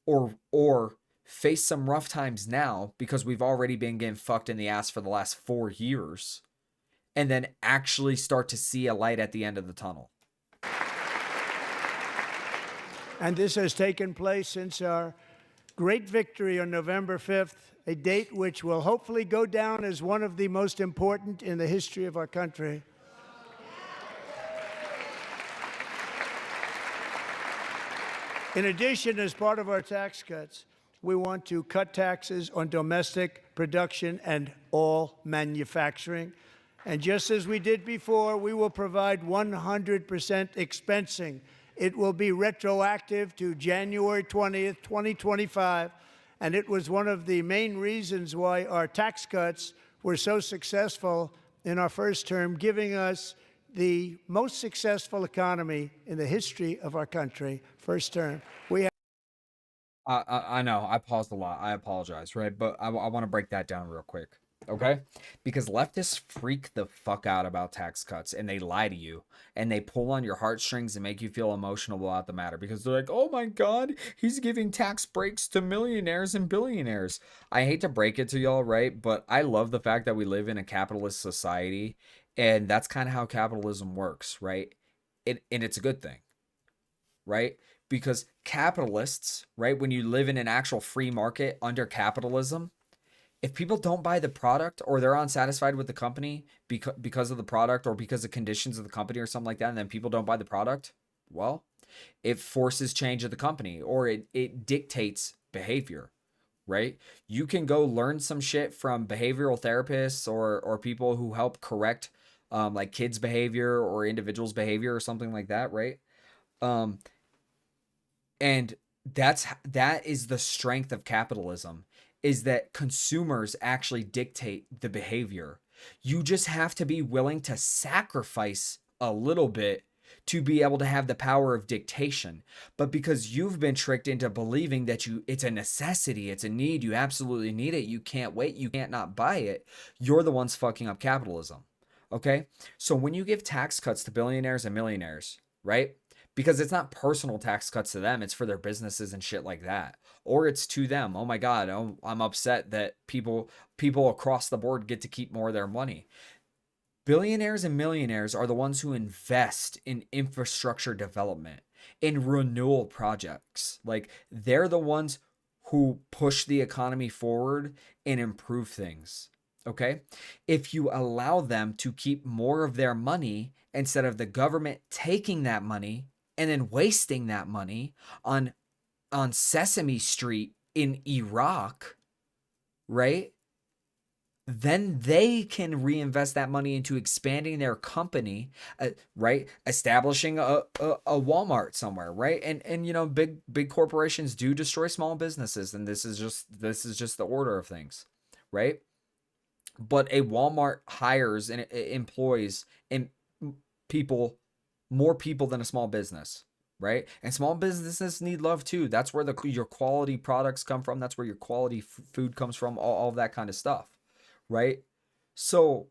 Speaker 2: or face some rough times now because we've already been getting fucked in the ass for the last 4 years, and then actually start to see a light at the end of the tunnel.
Speaker 3: And this has taken place since our great victory on November 5th, a date which will hopefully go down as one of the most important in the history of our country. In addition, as part of our tax cuts, we want to cut taxes on domestic production and all manufacturing. And just as we did before, we will provide 100% expensing. It will be retroactive to January 20th, 2025. And it was one of the main reasons why our tax cuts were so successful in our first term, giving us the most successful economy in the history of our country. First term.
Speaker 2: I know I paused a lot. I apologize, right? But I want to break that down real quick, okay? Because leftists freak the fuck out about tax cuts, and they lie to you, and they pull on your heartstrings and make you feel emotional about the matter because they're like, oh my God, he's giving tax breaks to millionaires and billionaires. I hate to break it to y'all, right? But I love the fact that we live in a capitalist society, and that's kind of how capitalism works, right? And it's a good thing, right? Because capitalists, right, when you live in an actual free market under capitalism, if people don't buy the product or they're unsatisfied with the company because of the product or because of conditions of the company or something like that, and then people don't buy the product, well, it forces change of the company or it dictates behavior, right? You can go learn some shit from behavioral therapists or people who help correct like kids' behavior or individuals' behavior or something like that, right? And that is the strength of capitalism, is that consumers actually dictate the behavior. You just have to be willing to sacrifice a little bit to be able to have the power of dictation. But because you've been tricked into believing that it's a necessity, it's a need, you absolutely need it, you can't wait, you can't not buy it, you're the ones fucking up capitalism. Okay? So when you give tax cuts to billionaires and millionaires, right? Because it's not personal tax cuts to them, it's for their businesses and shit like that. Or it's to them. Oh my God, I'm upset that people across the board get to keep more of their money. Billionaires and millionaires are the ones who invest in infrastructure development, in renewal projects. Like, they're the ones who push the economy forward and improve things. Okay? If you allow them to keep more of their money instead of the government taking that money and then wasting that money on Sesame Street in Iraq, right? Then they can reinvest that money into expanding their company, right? Establishing a Walmart somewhere, right? And you know, big corporations do destroy small businesses, and this is just the order of things, right? But a Walmart hires and employs and people, more people than a small business, right? And small businesses need love too. That's where your quality products come from. That's where your quality food comes from. All of that kind of stuff, right? So,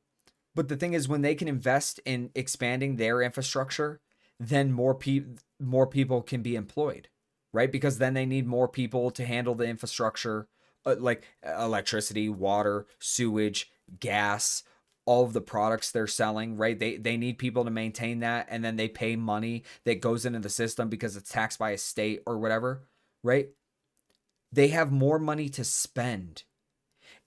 Speaker 2: but the thing is, when they can invest in expanding their infrastructure, then more people can be employed, right? Because then they need more people to handle the infrastructure, like electricity, water, sewage, gas, all of the products they're selling, right? They need people to maintain that, and then they pay money that goes into the system because it's taxed by a state or whatever, right? They have more money to spend.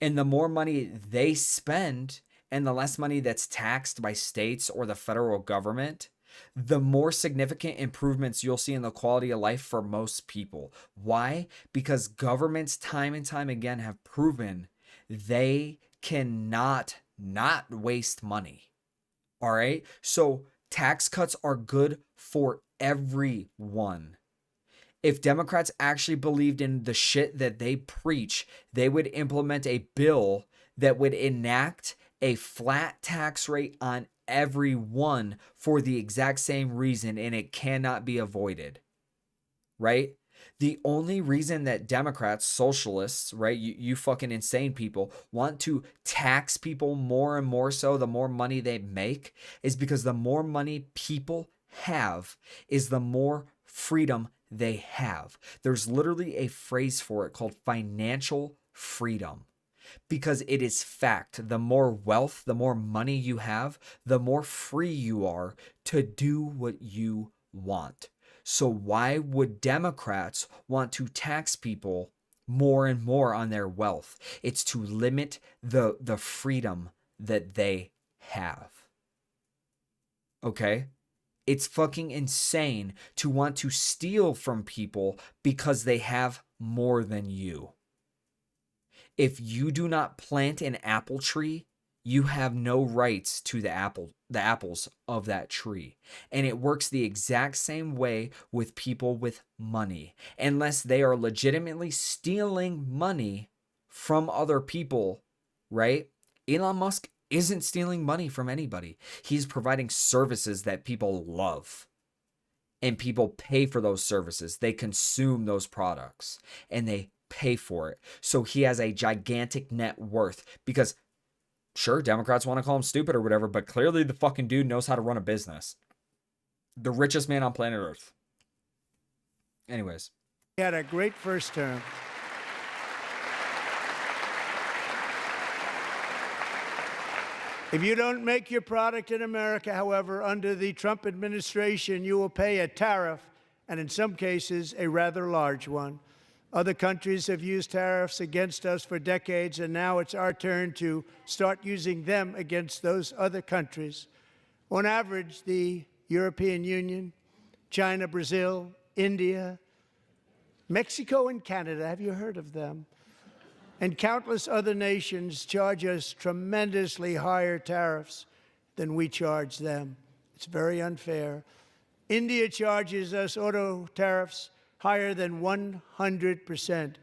Speaker 2: And the more money they spend and the less money that's taxed by states or the federal government, the more significant improvements you'll see in the quality of life for most people. Why? Because governments time and time again have proven they cannot not waste money. All right? So tax cuts are good for everyone. If Democrats actually believed in the shit that they preach, they would implement a bill that would enact a flat tax rate on everyone for the exact same reason, and it cannot be avoided, right? The only reason that Democrats, socialists, right, you fucking insane people, want to tax people more and more so the more money they make is because the more money people have is the more freedom they have. There's literally a phrase for it called financial freedom, because it is fact. The more wealth, the more money you have, the more free you are to do what you want. So why would Democrats want to tax people more and more on their wealth? It's to limit the freedom that they have. Okay? It's fucking insane to want to steal from people because they have more than you. If you do not plant an apple tree, you have no rights to the apples of that tree. And it works the exact same way with people with money. Unless they are legitimately stealing money from other people, right? Elon Musk isn't stealing money from anybody. He's providing services that people love. And people pay for those services. They consume those products and they pay for it. So he has a gigantic net worth because, sure, Democrats want to call him stupid or whatever, but clearly the fucking dude knows how to run a business. The richest man on planet Earth. Anyways.
Speaker 3: He had a great first term. If you don't make your product in America, however, under the Trump administration, you will pay a tariff, and in some cases, a rather large one. Other countries have used tariffs against us for decades, and now it's our turn to start using them against those other countries. On average, the European Union, China, Brazil, India, Mexico, and Canada, have you heard of them? And countless other nations charge us tremendously higher tariffs than we charge them. It's very unfair. India charges us auto tariffs higher than 100%.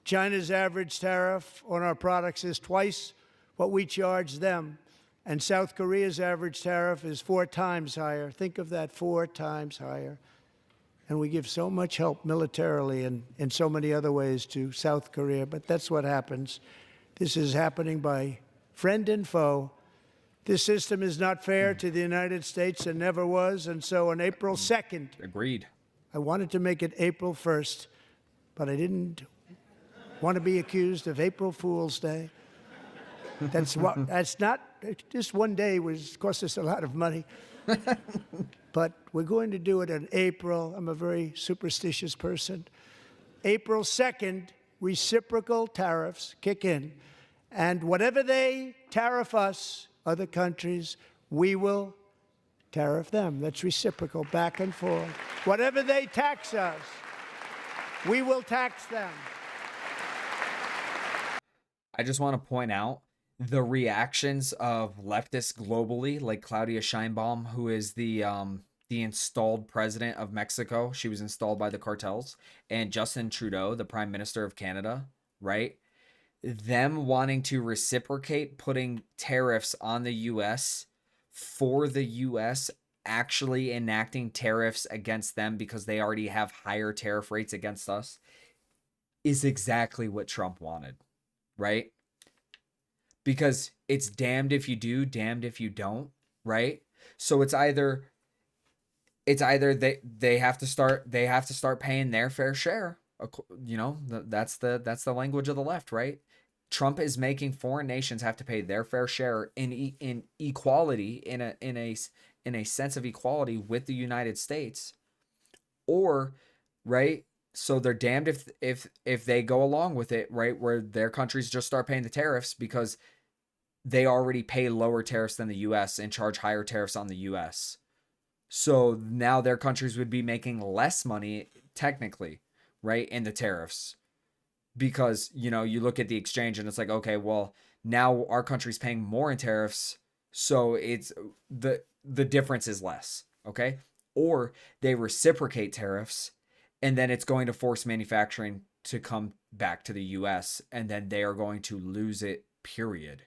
Speaker 3: China's average tariff on our products is twice what we charge them. And South Korea's average tariff is 4 times higher. Think of that, 4 times higher. And we give so much help militarily and in so many other ways to South Korea, but that's what happens. This is happening by friend and foe. This system is not fair to the United States and never was, and so on April 2nd,
Speaker 2: Agreed.
Speaker 3: I wanted to make it April 1st, but I didn't want to be accused of April Fool's Day. That's not, just one day cost us a lot of money. But we're going to do it in April. I'm a very superstitious person. April 2nd, reciprocal tariffs kick in. And whatever they tariff us, other countries, we will tariff them. That's reciprocal, back and forth. Whatever they tax us, we will tax them.
Speaker 2: I just want to point out the reactions of leftists globally, like Claudia Sheinbaum, who is the installed president of Mexico. She was installed by the cartels, and Justin Trudeau, the Prime Minister of Canada, right? Them wanting to reciprocate putting tariffs on the US for the US actually enacting tariffs against them because they already have higher tariff rates against us is exactly what Trump wanted, right? Because it's damned if you do, damned if you don't, right? So it's either they have to start paying their fair share. You know, that's the language of the left, right? Trump is making foreign nations have to pay their fair share in equality, in a sense of equality with the United States, or right. So they're damned if they go along with it, right, where their countries just start paying the tariffs because they already pay lower tariffs than the US and charge higher tariffs on the US. So now their countries would be making less money technically, right, in the tariffs. Because, you know, you look at the exchange and it's like, okay, well, now our country's paying more in tariffs, so it's the difference is less, okay? Or they reciprocate tariffs and then it's going to force manufacturing to come back to the US and then they are going to lose it, period.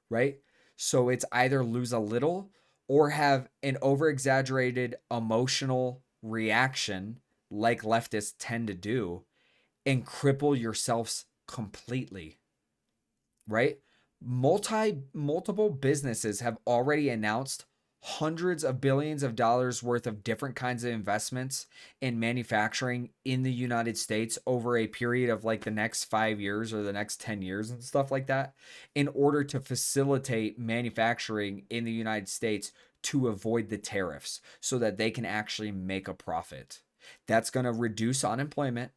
Speaker 2: Right? So it's either lose a little or have an over exaggerated emotional reaction like leftists tend to do and cripple yourselves completely, right? Multiple businesses have already announced hundreds of billions of dollars worth of different kinds of investments in manufacturing in the United States over a period of like the next 5 years or the next 10 years and stuff like that in order to facilitate manufacturing in the United States to avoid the tariffs so that they can actually make a profit. That's going to reduce unemployment,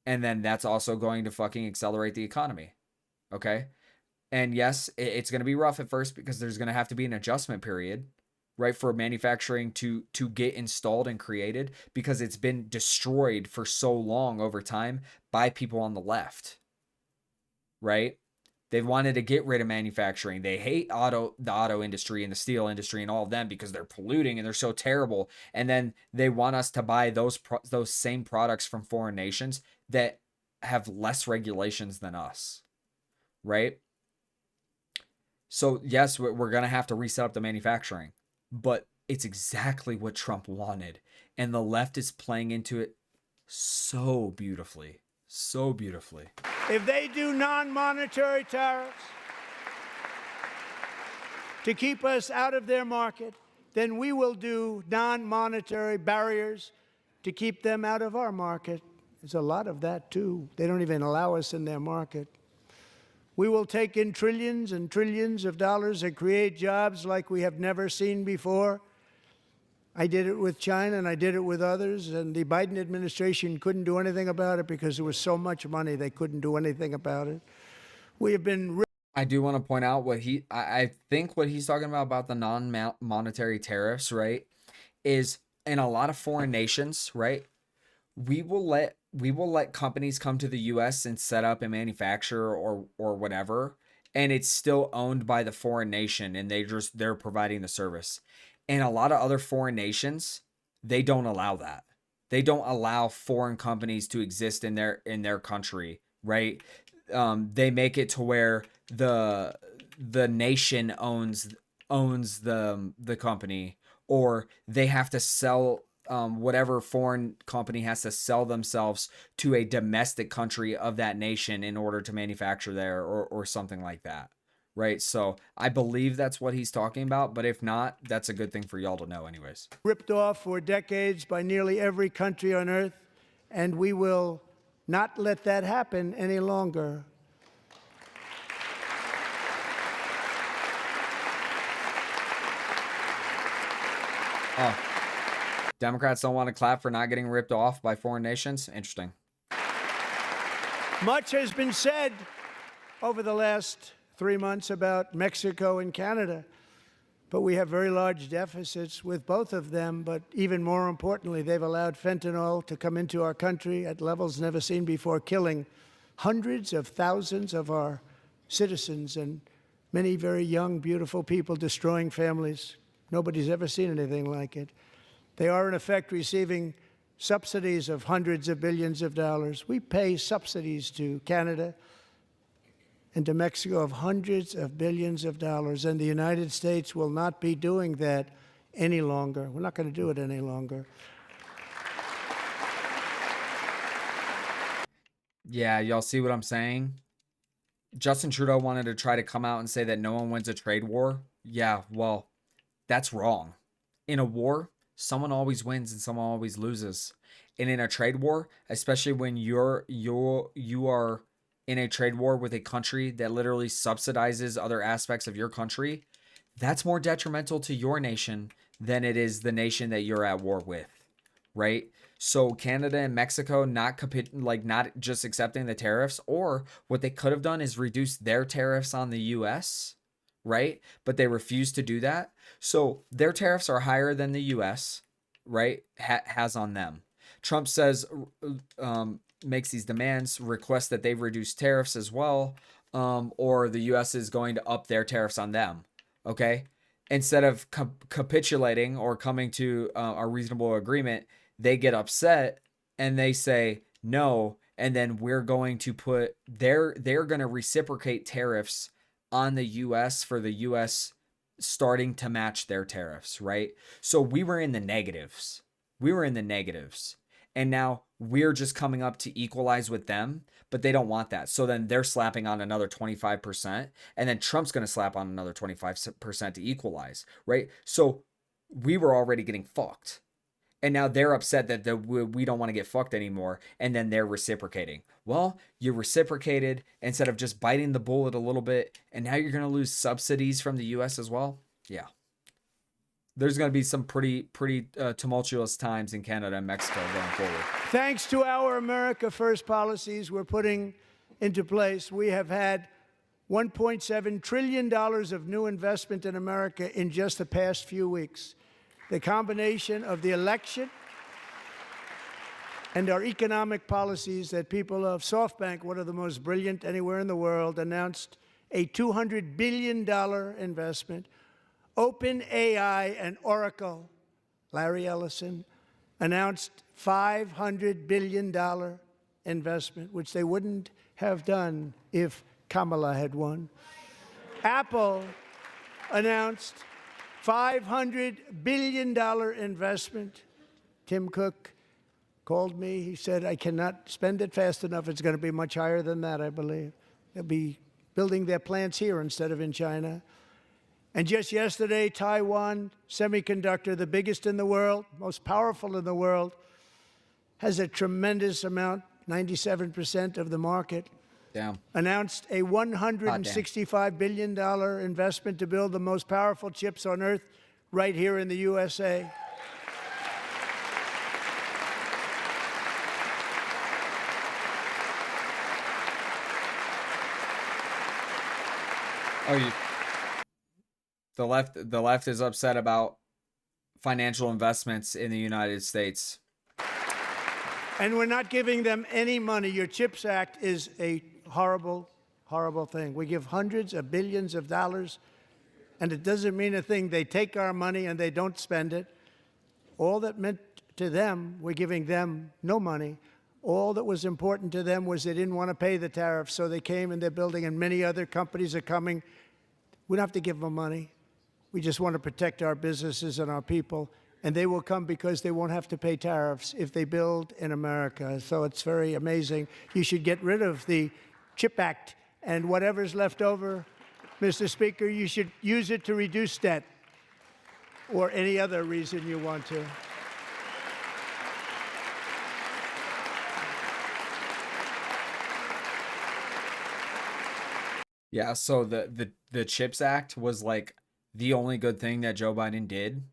Speaker 2: and then that's also going to fucking accelerate the economy. Okay? And yes, it's going to be rough at first because there's going to have to be an adjustment period, right, for manufacturing to get installed and created because it's been destroyed for so long over time by people on the left, right? They've wanted to get rid of manufacturing. They hate the auto industry and the steel industry and all of them because they're polluting and they're so terrible. And then they want us to buy those same products from foreign nations that have less regulations than us, right? So yes, we're going to have to reset up the manufacturing, but it's exactly what Trump wanted. And the left is playing into it so beautifully, so beautifully.
Speaker 3: If they do non-monetary tariffs to keep us out of their market, then we will do non-monetary barriers to keep them out of our market. There's a lot of that, too. They don't even allow us in their market. We will take in trillions and trillions of dollars and create jobs like we have never seen before. I did it with China and I did it with others, and the Biden administration couldn't do anything about it because there was so much money they couldn't do anything about it. We have been...
Speaker 2: I do want to point out I think what he's talking about the non-monetary tariffs, right, is in a lot of foreign nations, right, we will let companies come to the US and set up and manufacture or whatever, and it's still owned by the foreign nation and they're providing the service. And a lot of other foreign nations, they don't allow that. They don't allow foreign companies to exist in their country, right? They make it to where the nation owns the company, or they have to sell whatever foreign company has to sell themselves to a domestic country of that nation in order to manufacture there or something like that. Right. So I believe that's what he's talking about. But if not, that's a good thing for y'all to know anyways.
Speaker 3: Ripped off for decades by nearly every country on earth, and we will not let that happen any longer.
Speaker 2: Oh, Democrats don't want to clap for not getting ripped off by foreign nations? Interesting.
Speaker 3: Much has been said over the last 3 months about Mexico and Canada, but we have very large deficits with both of them. But even more importantly, they've allowed fentanyl to come into our country at levels never seen before, killing hundreds of thousands of our citizens and many very young, beautiful people destroying families. Nobody's ever seen anything like it. They are, in effect, receiving subsidies of hundreds of billions of dollars. We pay subsidies to Canada and to Mexico of hundreds of billions of dollars, and the United States will not be doing that any longer. We're not going to do it any longer.
Speaker 2: Yeah, y'all see what I'm saying? Justin Trudeau wanted to try to come out and say that no one wins a trade war. Yeah, well, that's wrong. In a war, someone always wins and someone always loses. And in a trade war, especially when you are in a trade war with a country that literally subsidizes other aspects of your country, that's more detrimental to your nation than it is the nation that you're at war with, right? So Canada and Mexico not just accepting the tariffs, or what they could have done is reduce their tariffs on the US, right? But they refuse to do that. So their tariffs are higher than the US, right? Has on them. Trump says, makes these demands, requests that they reduce tariffs as well, or the US is going to up their tariffs on them, okay? Instead of capitulating or coming to a reasonable agreement, they get upset and they say no, and then we're going to put they're going to reciprocate tariffs on the US for the US starting to match their tariffs, right? So we were in the negatives. And now we're just coming up to equalize with them, but they don't want that. So then they're slapping on another 25%, and then Trump's going to slap on another 25% to equalize, right? So we were already getting fucked. And now they're upset that we don't want to get fucked anymore, and then they're reciprocating. Well, you reciprocated instead of just biting the bullet a little bit, and now you're going to lose subsidies from the US as well? Yeah. There's going to be some pretty tumultuous times in Canada and Mexico going forward.
Speaker 3: Thanks to our America First policies we're putting into place, we have had $1.7 trillion of new investment in America in just the past few weeks. The combination of the election and our economic policies that people of SoftBank, one of the most brilliant anywhere in the world, announced a $200 billion investment. OpenAI and Oracle, Larry Ellison, announced $500 billion investment, which they wouldn't have done if Kamala had won. Apple announced $500 billion investment. Tim Cook called me. He said, I cannot spend it fast enough. It's going to be much higher than that, I believe. They'll be building their plants here instead of in China. And just yesterday, Taiwan Semiconductor, the biggest in the world, most powerful in the world, has a tremendous amount, 97% of the market, announced a $165 billion investment to build the most powerful chips on Earth right here in the USA.
Speaker 2: The left is upset about financial investments in the United States.
Speaker 3: And we're not giving them any money. Your CHIPS Act is a horrible, horrible thing. We give hundreds of billions of dollars, and it doesn't mean a thing. They take our money and they don't spend it. All that meant to them, we're giving them no money. All that was important to them was they didn't want to pay the tariffs, so they came and they're building, and many other companies are coming. We don't have to give them money. We just want to protect our businesses and our people, and they will come because they won't have to pay tariffs if they build in America. So it's very amazing. You should get rid of the CHIP Act, and whatever's left over, Mr. Speaker, you should use it to reduce debt or any other reason you want to.
Speaker 2: Yeah, so the CHIPS Act was like the only good thing that Joe Biden did,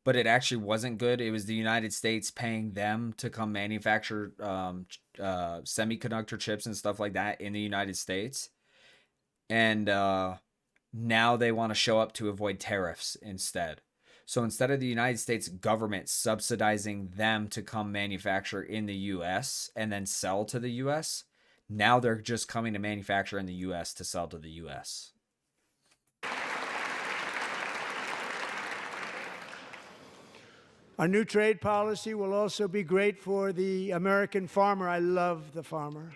Speaker 2: but it actually wasn't good. It was the United States paying them to come manufacture semiconductor chips and stuff like that in the United States. And now they want to show up to avoid tariffs instead. So instead of the United States government subsidizing them to come manufacture in the US and then sell to the US, Now they're just coming to manufacture in the U.S. to sell to the U.S.
Speaker 3: Our new trade policy will also be great for the American farmer. I love the farmer.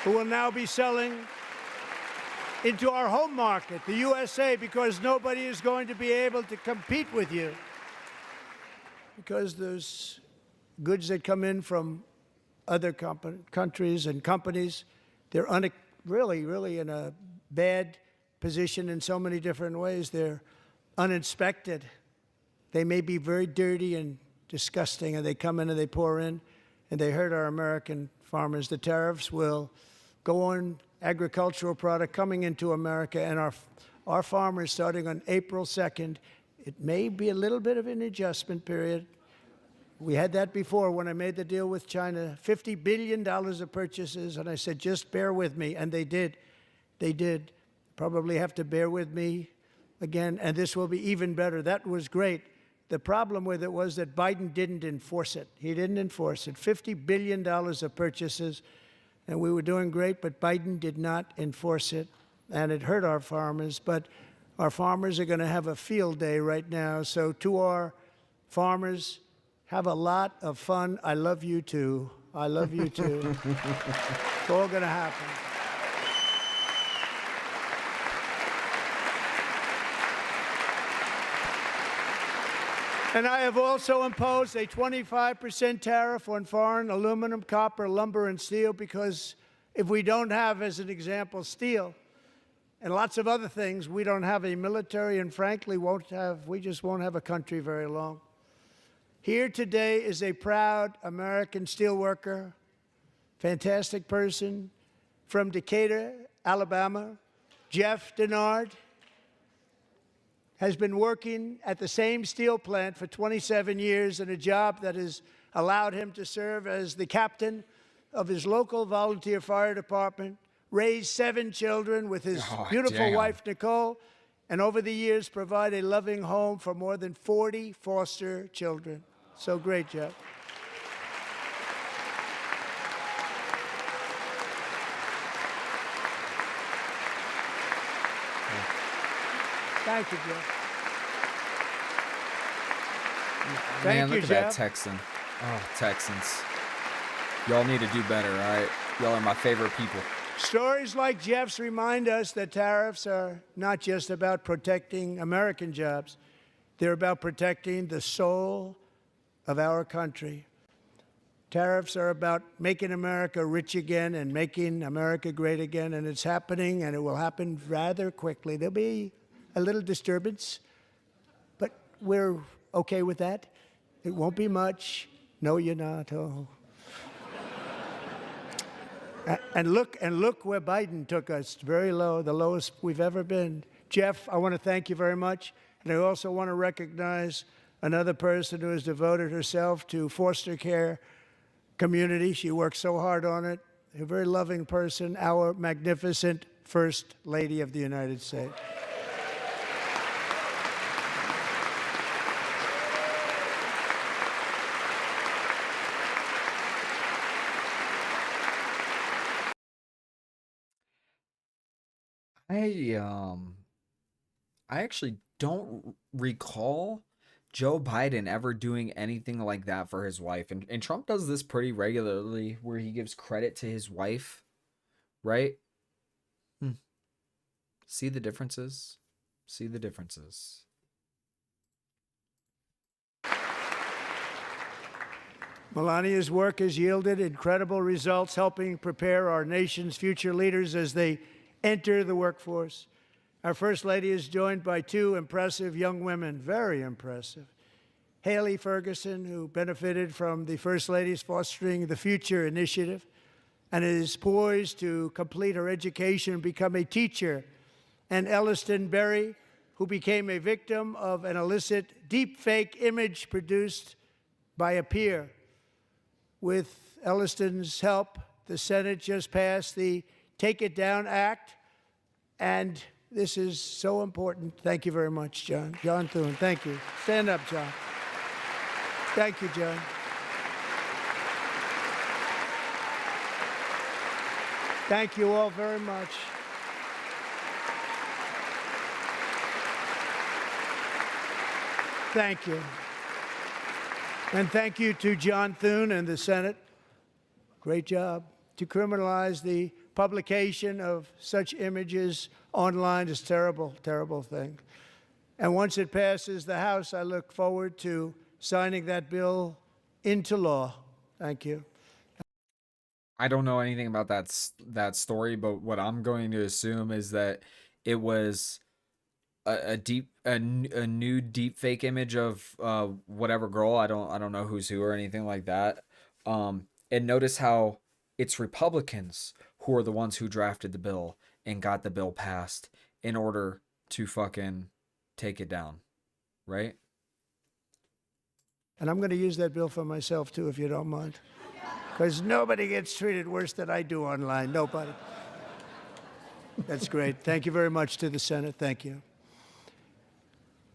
Speaker 3: Who will now be selling into our home market, the USA, because nobody is going to be able to compete with you. Because those goods that come in from other countries and companies, they're really in a bad position in so many different ways. They're uninspected. They may be very dirty and disgusting, and they come in and they pour in, and they hurt our American farmers. The tariffs will go on agricultural product coming into America, and our farmers, starting on April 2nd, it may be a little bit of an adjustment period. We had that before when I made the deal with China, $50 billion of purchases, and I said, just bear with me, and they did. They did. Probably have to bear with me again, and this will be even better. That was great. The problem with it was that Biden didn't enforce it. He didn't enforce it. $50 billion of purchases, and we were doing great, but Biden did not enforce it, and it hurt our farmers. But our farmers are going to have a field day right now. So to our farmers, have a lot of fun. I love you too. I love you too. It's all going to happen. And I have also imposed a 25% tariff on foreign aluminum, copper, lumber, and steel, because if we don't have, as an example, steel and lots of other things, we don't have a military, and frankly, we just won't have a country very long. Here today is a proud American steelworker, fantastic person from Decatur, Alabama, Jeff Denard. Has been working at the same steel plant for 27 years in a job that has allowed him to serve as the captain of his local volunteer fire department, raise 7 children with his beautiful wife, Nicole, and over the years provide a loving home for more than 40 foster children. So great, Jeff. Thank you, Jeff.
Speaker 2: Man,
Speaker 3: Thank you,
Speaker 2: look at that
Speaker 3: Jeff.
Speaker 2: Texan. Oh, Texans. Y'all need to do better, all right? Y'all are my favorite people.
Speaker 3: Stories like Jeff's remind us that tariffs are not just about protecting American jobs. They're about protecting the soul of our country. Tariffs are about making America rich again and making America great again, and it's happening, and it will happen rather quickly. There'll be a little disturbance, but we're okay with that. It won't be much. No, you're not. Oh. And look where Biden took us. Very low, the lowest we've ever been. Jeff, I want to thank you very much. And I also want to recognize another person who has devoted herself to foster care community. She works so hard on it. A very loving person, our magnificent First Lady of the United States.
Speaker 2: I actually don't recall Joe Biden ever doing anything like that for his wife. And Trump does this pretty regularly, where he gives credit to his wife, right? See the differences? See the differences.
Speaker 3: Melania's work has yielded incredible results, helping prepare our nation's future leaders as they enter the workforce. Our First Lady is joined by 2 impressive young women, very impressive. Haley Ferguson, who benefited from the First Lady's Fostering the Future initiative and is poised to complete her education and become a teacher. And Elliston Berry, who became a victim of an illicit deepfake image produced by a peer. With Elliston's help, the Senate just passed the Take It Down Act, and this is so important. Thank you very much, John. John Thune, thank you. Stand up, John. Thank you, John. Thank you all very much. Thank you. And thank you to John Thune and the Senate. Great job. To criminalize the publication of such images online is terrible, terrible thing. And once it passes the House, I look forward to signing that bill into law. Thank you.
Speaker 2: I don't know anything about that story, but what I'm going to assume is that it was a new deep fake image of whatever girl. I don't know who's who or anything like that. And notice how it's Republicans who are the ones who drafted the bill and got the bill passed in order to fucking take it down, right?
Speaker 3: And I'm going to use that bill for myself, too, if you don't mind. Because nobody gets treated worse than I do online. Nobody. That's great. Thank you very much to the Senate. Thank you.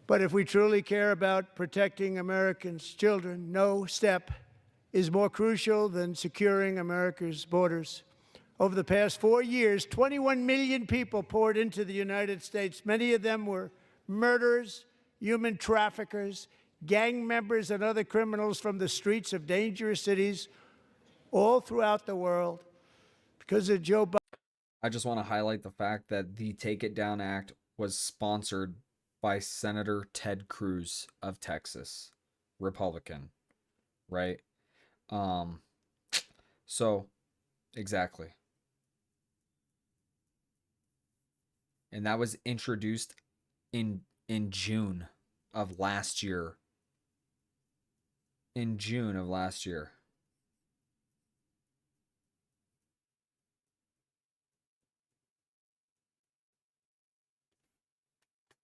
Speaker 3: But if we truly care about protecting Americans' children, no step is more crucial than securing America's borders. Over the past 4 years, 21 million people poured into the United States. Many of them were murderers, human traffickers, gang members, and other criminals from the streets of dangerous cities all throughout the world. Because of Joe Biden.
Speaker 2: I just want to highlight the fact that the Take It Down Act was sponsored by Senator Ted Cruz of Texas, Republican, right? So exactly. And that was introduced in June of last year. In June of last year.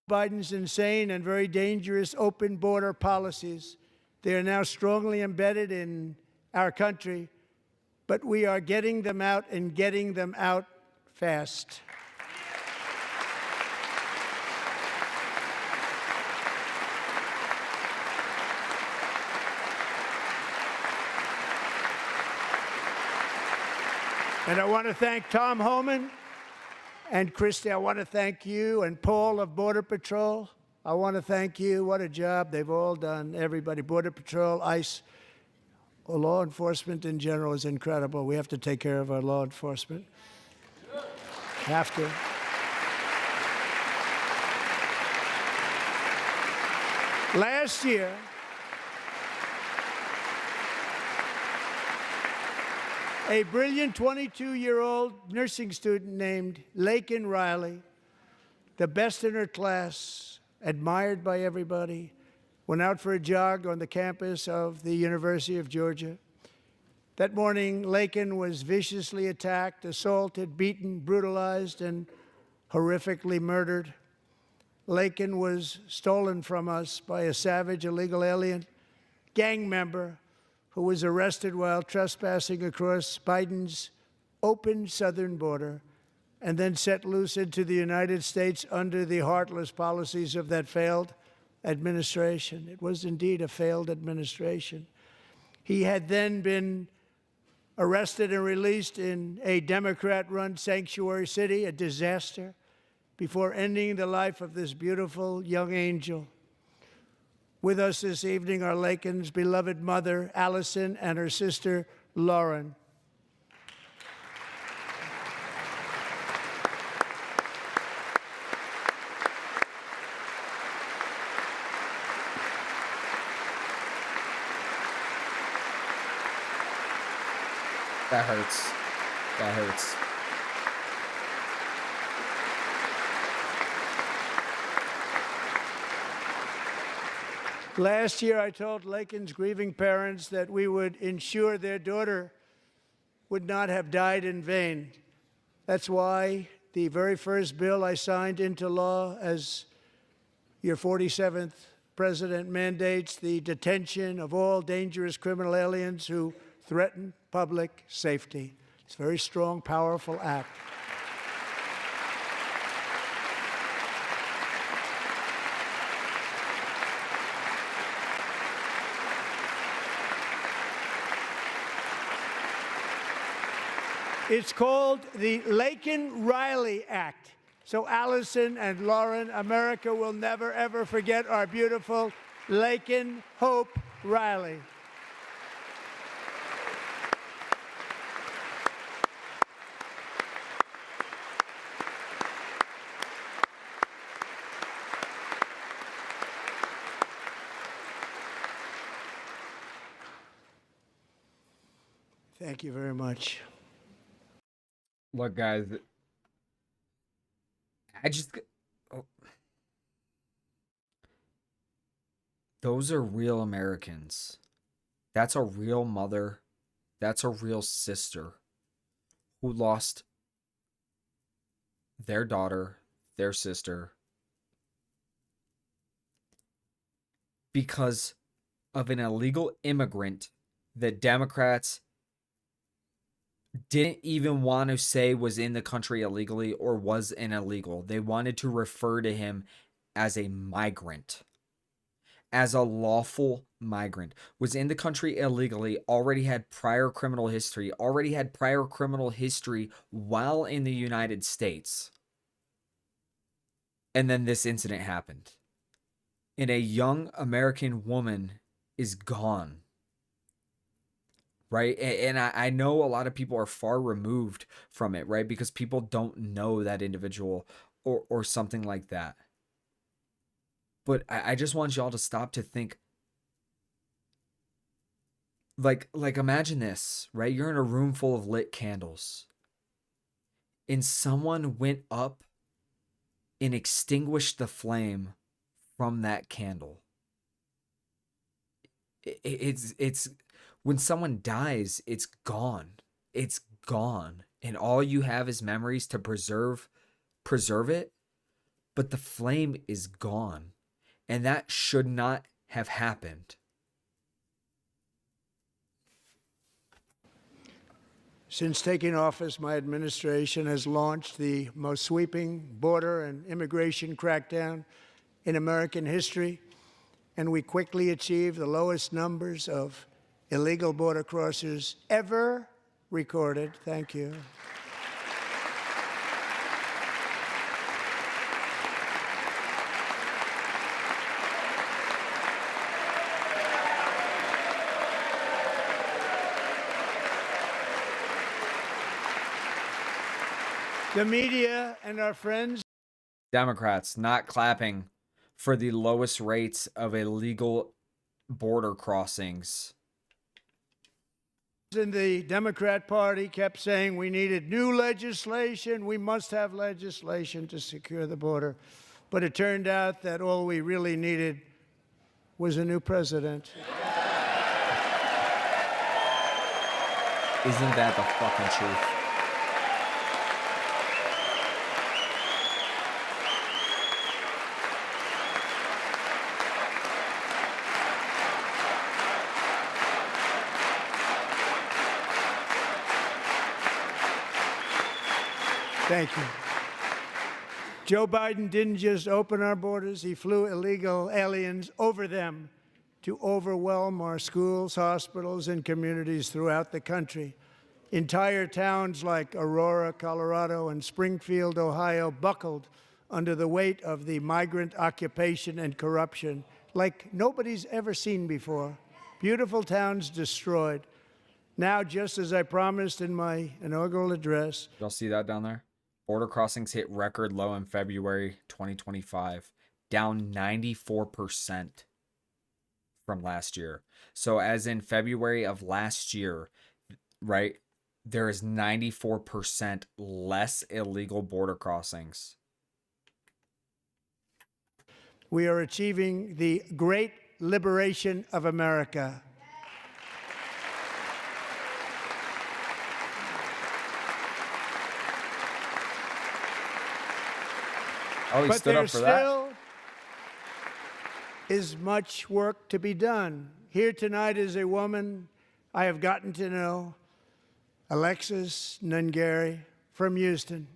Speaker 3: Biden's insane and very dangerous open border policies. They are now strongly embedded in our country, but we are getting them out and getting them out fast. And I want to thank Tom Homan and Christy. I want to thank you and Paul of Border Patrol. I want to thank you. What a job they've all done. Everybody, Border Patrol, ICE, law enforcement in general is incredible. We have to take care of our law enforcement. Have to. Last year, a brilliant 22-year-old nursing student named Laken Riley, the best in her class, admired by everybody, went out for a jog on the campus of the University of Georgia. That morning, Laken was viciously attacked, assaulted, beaten, brutalized, and horrifically murdered. Laken was stolen from us by a savage illegal alien gang member who was arrested while trespassing across Biden's open southern border and then set loose into the United States under the heartless policies of that failed administration. It was indeed a failed administration. He had then been arrested and released in a Democrat-run sanctuary city, a disaster, before ending the life of this beautiful young angel. With us this evening are Laken's beloved mother, Allison, and her sister, Lauren.
Speaker 2: That hurts. That hurts.
Speaker 3: Last year, I told Laken's grieving parents that we would ensure their daughter would not have died in vain. That's why the very first bill I signed into law as your 47th president mandates the detention of all dangerous criminal aliens who threaten public safety. It's a very strong, powerful act. It's called the Laken-Riley Act. So Allison and Lauren, America will never, ever forget our beautiful Laken Hope Riley. Thank you very much.
Speaker 2: Look, guys, I just oh. Those are real Americans. That's a real mother. That's a real sister who lost their daughter, their sister, because of an illegal immigrant that Democrats didn't even want to say was in the country illegally or was an illegal. They wanted to refer to him as a migrant, as a lawful migrant, was in the country illegally, already had prior criminal history while in the United States. And then this incident happened. And a young American woman is gone. Right? And I know a lot of people are far removed from it, right? Because people don't know that individual or something like that. But I just want y'all to stop to think. Like imagine this, right? You're in a room full of lit candles. And someone went up and extinguished the flame from that candle. It's when someone dies, it's gone. It's gone. And all you have is memories to preserve it, but the flame is gone. And that should not have happened.
Speaker 3: Since taking office, my administration has launched the most sweeping border and immigration crackdown in American history, and we quickly achieved the lowest numbers of illegal border crossers ever recorded. Thank you. The media and our friends.
Speaker 2: Democrats not clapping for the lowest rates of illegal border crossings.
Speaker 3: In the Democrat Party kept saying we needed new legislation. We must have legislation to secure the border. But it turned out that all we really needed was a new president.
Speaker 2: Isn't that the fucking truth?
Speaker 3: Thank you. Joe Biden didn't just open our borders, he flew illegal aliens over them to overwhelm our schools, hospitals, and communities throughout the country. Entire towns like Aurora, Colorado, and Springfield, Ohio, buckled under the weight of the migrant occupation and corruption like nobody's ever seen before. Beautiful towns destroyed. Now, just as I promised in my inaugural address.
Speaker 2: Y'all see that down there? Border crossings hit record low in February 2025, down 94% from last year. So as in February of last year, right, there is 94% less illegal border crossings.
Speaker 3: We are achieving the great liberation of America.
Speaker 2: Oh, he stood up for that.
Speaker 3: But there still is much work to be done. Here tonight is a woman I have gotten to know, Alexis Nungari from Houston.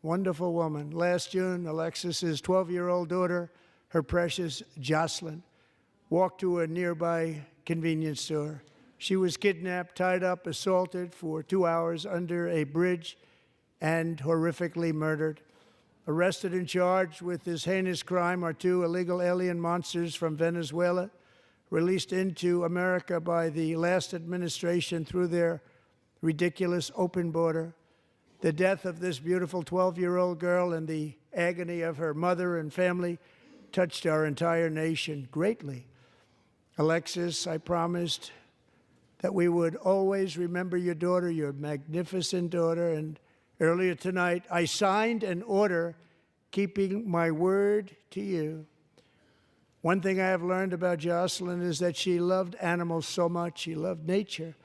Speaker 3: Wonderful woman. Last June, Alexis's 12-year-old daughter, her precious Jocelyn, walked to a nearby convenience store She was kidnapped, tied up, assaulted for 2 hours under a bridge, and horrifically murdered. Arrested and charged with this heinous crime are 2 illegal alien monsters from Venezuela, released into America by the last administration through their ridiculous open border. The death of this beautiful 12-year-old girl and the agony of her mother and family touched our entire nation greatly. Alexis, I promised that we would always remember your daughter, your magnificent daughter, and earlier tonight I signed an order keeping my word to you. One thing I have learned about Jocelyn is that she loved animals so much. She loved nature.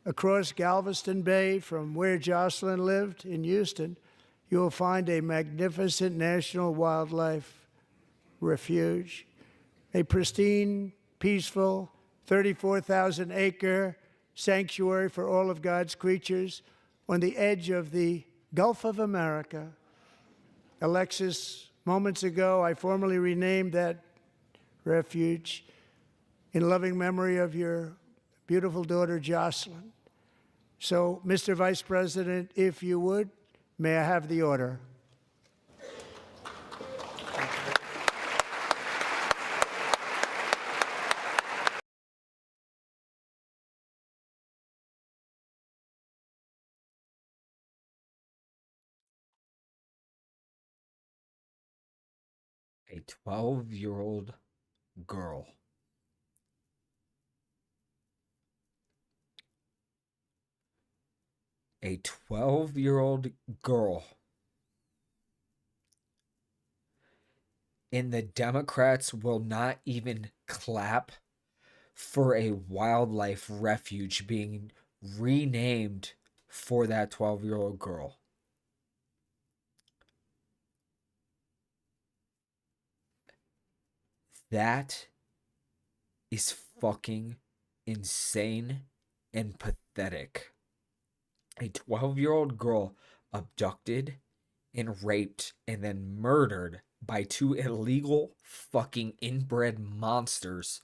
Speaker 3: Across Galveston Bay, from where Jocelyn lived in Houston, you will find a magnificent national wildlife refuge, a pristine, peaceful, 34,000-acre sanctuary for all of God's creatures on the edge of the Gulf of America. Alexis, moments ago, I formally renamed that refuge in loving memory of your beautiful daughter, Jocelyn. So, Mr. Vice President, if you would, may I have the order?
Speaker 2: A 12-year-old girl. A 12-year-old girl. And the Democrats will not even clap for a wildlife refuge being renamed for that 12-year-old girl. That is fucking insane and pathetic. A 12-year-old girl abducted and raped and then murdered by 2 illegal fucking inbred monsters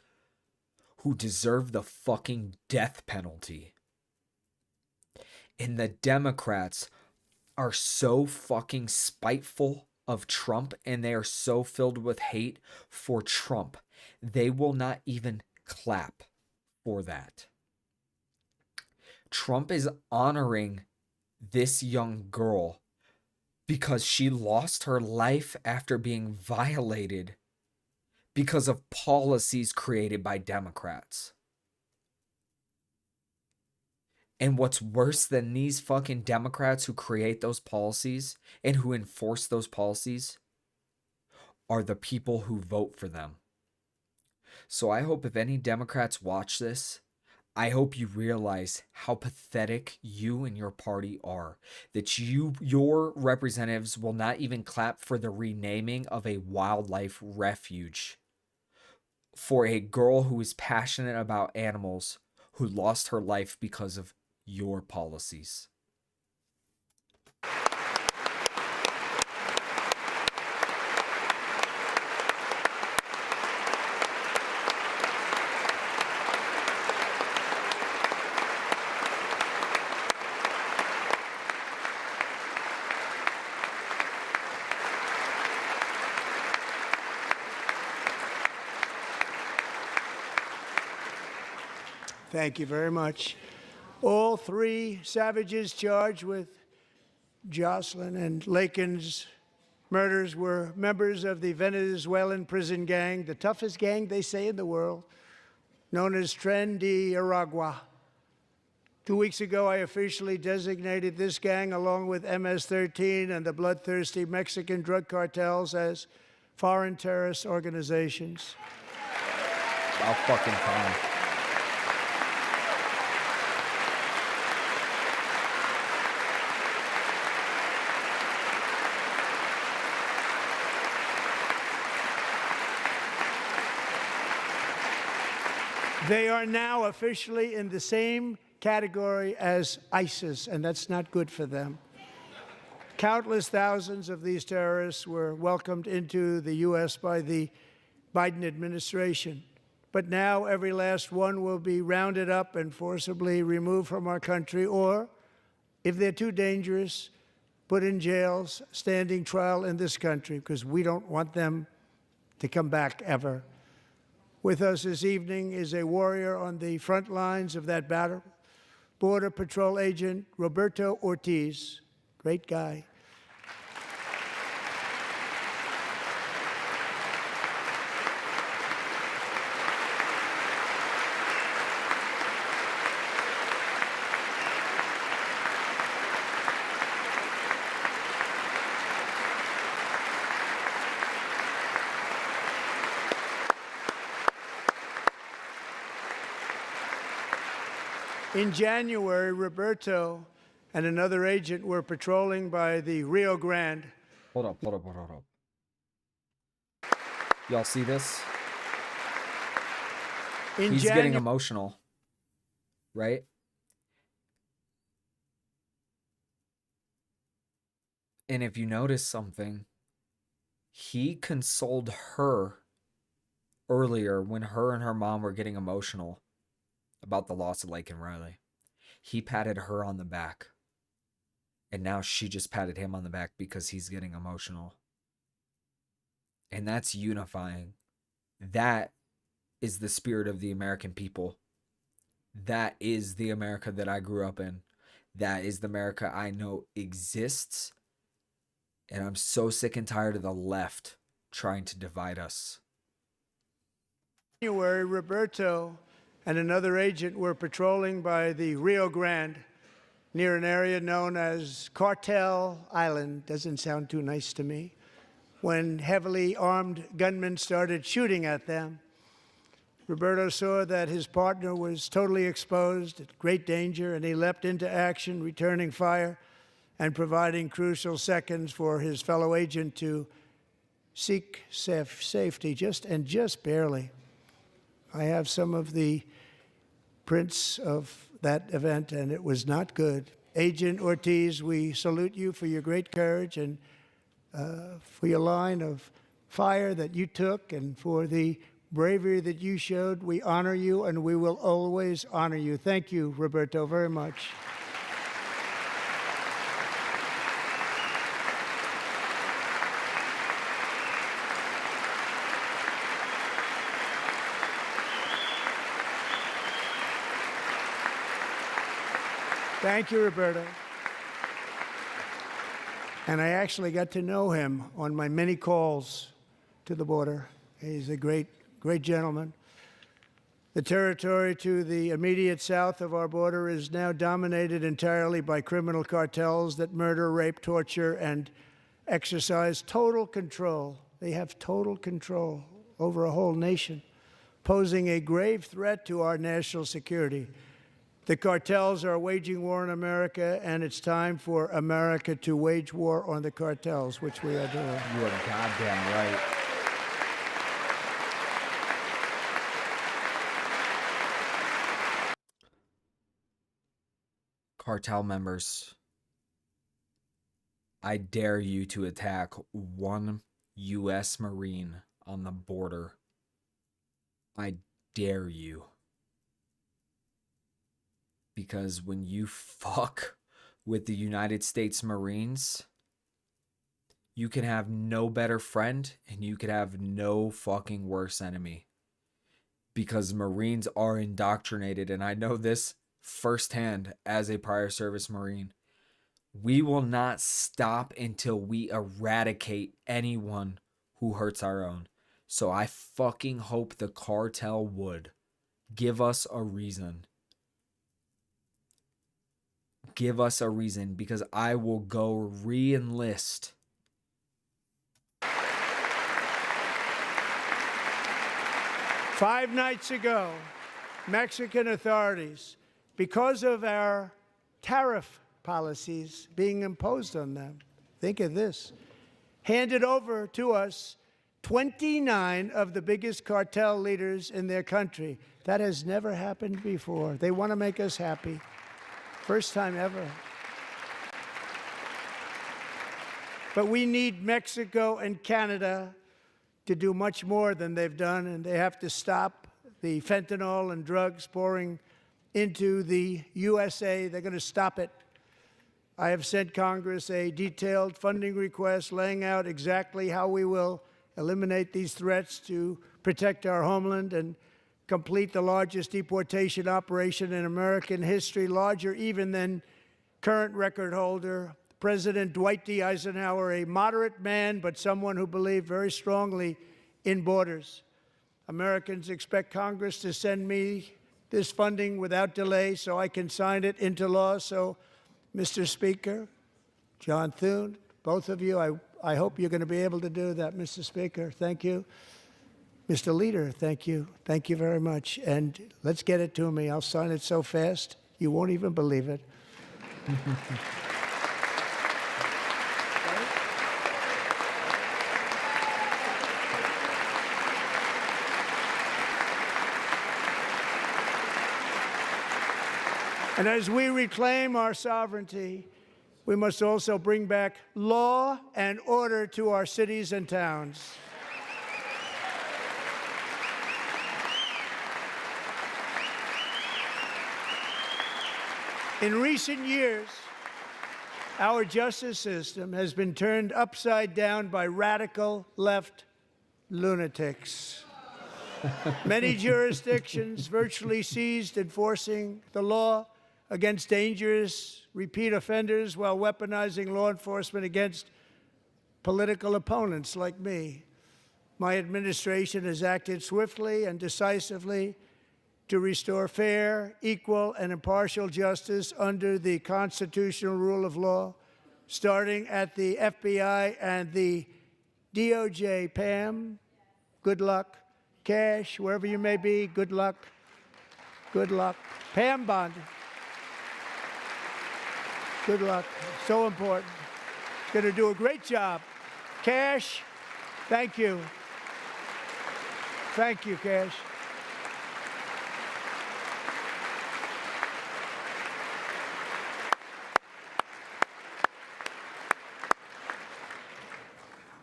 Speaker 2: who deserve the fucking death penalty. And the Democrats are so fucking spiteful of Trump, and they are so filled with hate for Trump. They will not even clap for that. Trump is honoring this young girl because she lost her life after being violated because of policies created by Democrats. And what's worse than these fucking Democrats who create those policies and who enforce those policies are the people who vote for them. So I hope if any Democrats watch this, I hope you realize how pathetic you and your party are. That your representatives will not even clap for the renaming of a wildlife refuge for a girl who is passionate about animals who lost her life because of your policies.
Speaker 3: Thank you very much. All 3 savages charged with Jocelyn and Lakin's murders were members of the Venezuelan prison gang, the toughest gang, they say, in the world, known as Tren de Aragua. 2 weeks ago, I officially designated this gang, along with MS-13 and the bloodthirsty Mexican drug cartels, as foreign terrorist organizations.
Speaker 2: About fucking time.
Speaker 3: They are now officially in the same category as ISIS, and that's not good for them. Countless thousands of these terrorists were welcomed into the U.S. by the Biden administration. but now every last one will be rounded up and forcibly removed from our country, or, if they're too dangerous, put in jails, standing trial in this country, because we don't want them to come back ever. With us this evening is a warrior on the front lines of that battle, Border Patrol Agent Roberto Ortiz. Great guy. In January, Roberto and another agent were patrolling by the Rio Grande.
Speaker 2: Hold up. Y'all see this? He's getting emotional, right? And if you notice something, he consoled her earlier when her and her mom were getting emotional about the loss of Laken Riley. He patted her on the back. And now she just patted him on the back because he's getting emotional. And that's unifying. That is the spirit of the American people. That is the America that I grew up in. That is the America I know exists. And I'm so sick and tired of the left trying to divide us.
Speaker 3: In January, Roberto and another agent were patrolling by the Rio Grande near an area known as Cartel Island. Doesn't sound too nice to me. When heavily armed gunmen started shooting at them, Roberto saw that his partner was totally exposed, at great danger, and he leapt into action, returning fire and providing crucial seconds for his fellow agent to seek safety, just barely. I have some of the prints of that event, and it was not good. Agent Ortiz, we salute you for your great courage and for your line of fire that you took and for the bravery that you showed. We honor you, and we will always honor you. Thank you, Roberto, very much. Thank you, Roberto. And I actually got to know him on my many calls to the border. He's a great gentleman. The territory to the immediate south of our border is now dominated entirely by criminal cartels that murder, rape, torture, and exercise total control. They have total control over a whole nation, posing a grave threat to our national security. The cartels are waging war in America, and it's time for America to wage war on the cartels, which we are doing.
Speaker 2: You are goddamn right. Cartel members, I dare you to attack one U.S. Marine on the border. I dare you. Because when you fuck with the United States Marines, you can have no better friend and you could have no fucking worse enemy. Because Marines are indoctrinated, and I know this firsthand as a prior service Marine. We will not stop until we eradicate anyone who hurts our own. So I fucking hope the cartel would give us a reason. Give us a reason, because I will go re-enlist.
Speaker 3: Five nights ago, Mexican authorities, because of our tariff policies being imposed on them, think of this, handed over to us 29 of the biggest cartel leaders in their country. That has never happened before. They want to make us happy. First time ever. But we need Mexico and Canada to do much more than they've done, and they have to stop the fentanyl and drugs pouring into the USA. They're going to stop it. I have sent Congress a detailed funding request laying out exactly how we will eliminate these threats to protect our homeland and complete the largest deportation operation in American history, larger even than current record holder President Dwight D. Eisenhower, a moderate man, but someone who believed very strongly in borders. Americans expect Congress to send me this funding without delay so I can sign it into law. So, Mr. Speaker, John Thune, both of you, I hope you're going to be able to do that. Mr. Speaker, thank you. Mr. Leader, thank you. Thank you very much. And let's get it to me. I'll sign it so fast, you won't even believe it. And as we reclaim our sovereignty, we must also bring back law and order to our cities and towns. In recent years, our justice system has been turned upside down by radical left lunatics. Many jurisdictions virtually ceased enforcing the law against dangerous repeat offenders while weaponizing law enforcement against political opponents like me. My administration has acted swiftly and decisively to restore fair, equal, and impartial justice under the constitutional rule of law, starting at the FBI and the DOJ. Pam, good luck. Cash, wherever you may be, good luck. Good luck. Pam Bondi. Good luck. So important. Going to do a great job. Cash, thank you. Thank you, Cash.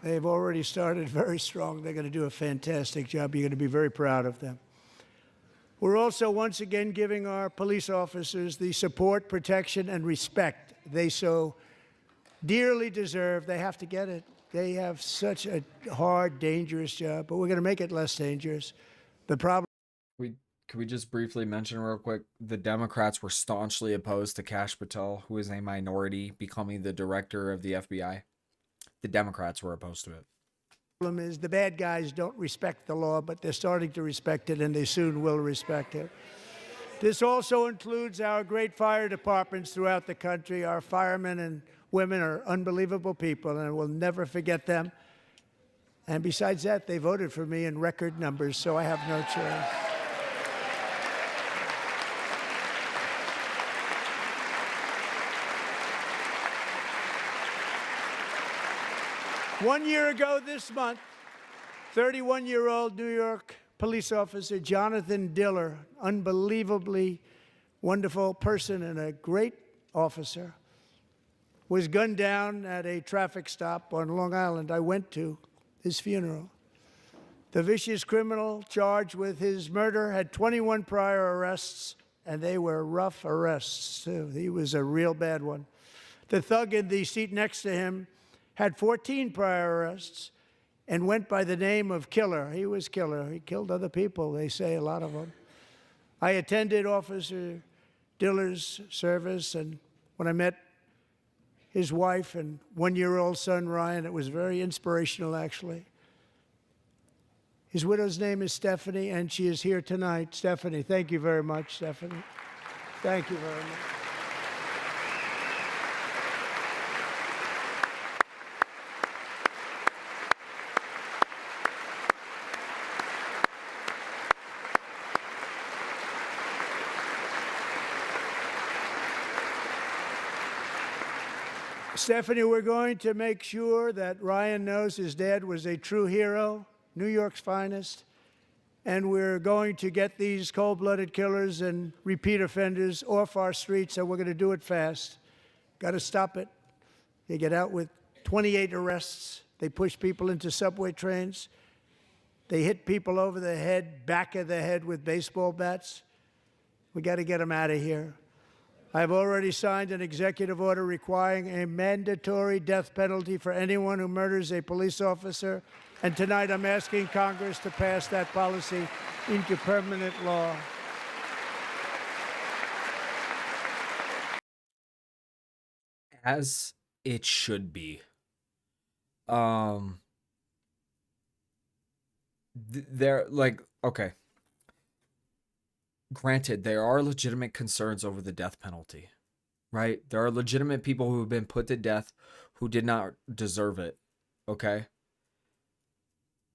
Speaker 3: They've already started very strong. They're going to do a fantastic job. You're going to be very proud of them. We're also once again giving our police officers the support, protection, and respect they so dearly deserve. They have to get it. They have such a hard, dangerous job, but we're going to make it less dangerous. The problem.
Speaker 2: Could we just briefly mention real quick, the Democrats were staunchly opposed to Kash Patel, who is a minority, becoming the director of the FBI. The Democrats were opposed to it.
Speaker 3: The problem is the bad guys don't respect the law, but they're starting to respect it, and they soon will respect it. This also includes our great fire departments throughout the country. Our firemen and women are unbelievable people, and we'll never forget them. And besides that, they voted for me in record numbers, so I have no choice. One year ago this month, 31-year-old New York police officer Jonathan Diller, unbelievably wonderful person and a great officer, was gunned down at a traffic stop on Long Island. I went to his funeral. The vicious criminal charged with his murder had 21 prior arrests, and they were rough arrests, too. He was a real bad one. The thug in the seat next to him had 14 prior arrests and went by the name of Killer. He was Killer. He killed other people, they say, a lot of them. I attended Officer Diller's service, and when I met his wife and one-year-old son, Ryan, it was very inspirational, actually. His widow's name is Stephanie, and she is here tonight. Stephanie, thank you very much, Stephanie. Thank you very much. Stephanie, we're going to make sure that Ryan knows his dad was a true hero, New York's finest, and we're going to get these cold-blooded killers and repeat offenders off our streets, and we're going to do it fast. Got to stop it. They get out with 28 arrests. They push people into subway trains. They hit people over the head, back of the head with baseball bats. We got to get them out of here. I've already signed an executive order requiring a mandatory death penalty for anyone who murders a police officer. And tonight I'm asking Congress to pass that policy into permanent law.
Speaker 2: As it should be. They're like, okay. Granted, there are legitimate concerns over the death penalty, right? There are legitimate people who have been put to death who did not deserve it, okay?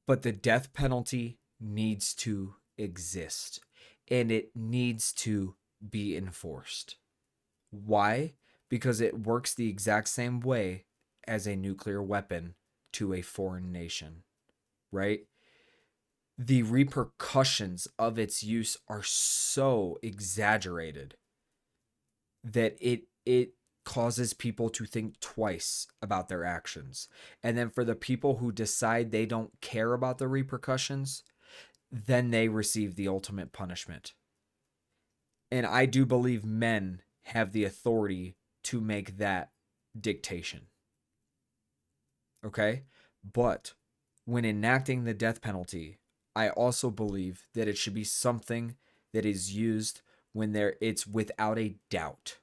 Speaker 2: But the death penalty needs to exist, and it needs to be enforced. Why? Because it works the exact same way as a nuclear weapon to a foreign nation, right? The repercussions of its use are so exaggerated that it causes people to think twice about their actions. And then for the people who decide they don't care about the repercussions, then they receive the ultimate punishment. And I do believe men have the authority to make that dictation. Okay? But when enacting the death penalty, I also believe that it should be something that is used when it's without a doubt,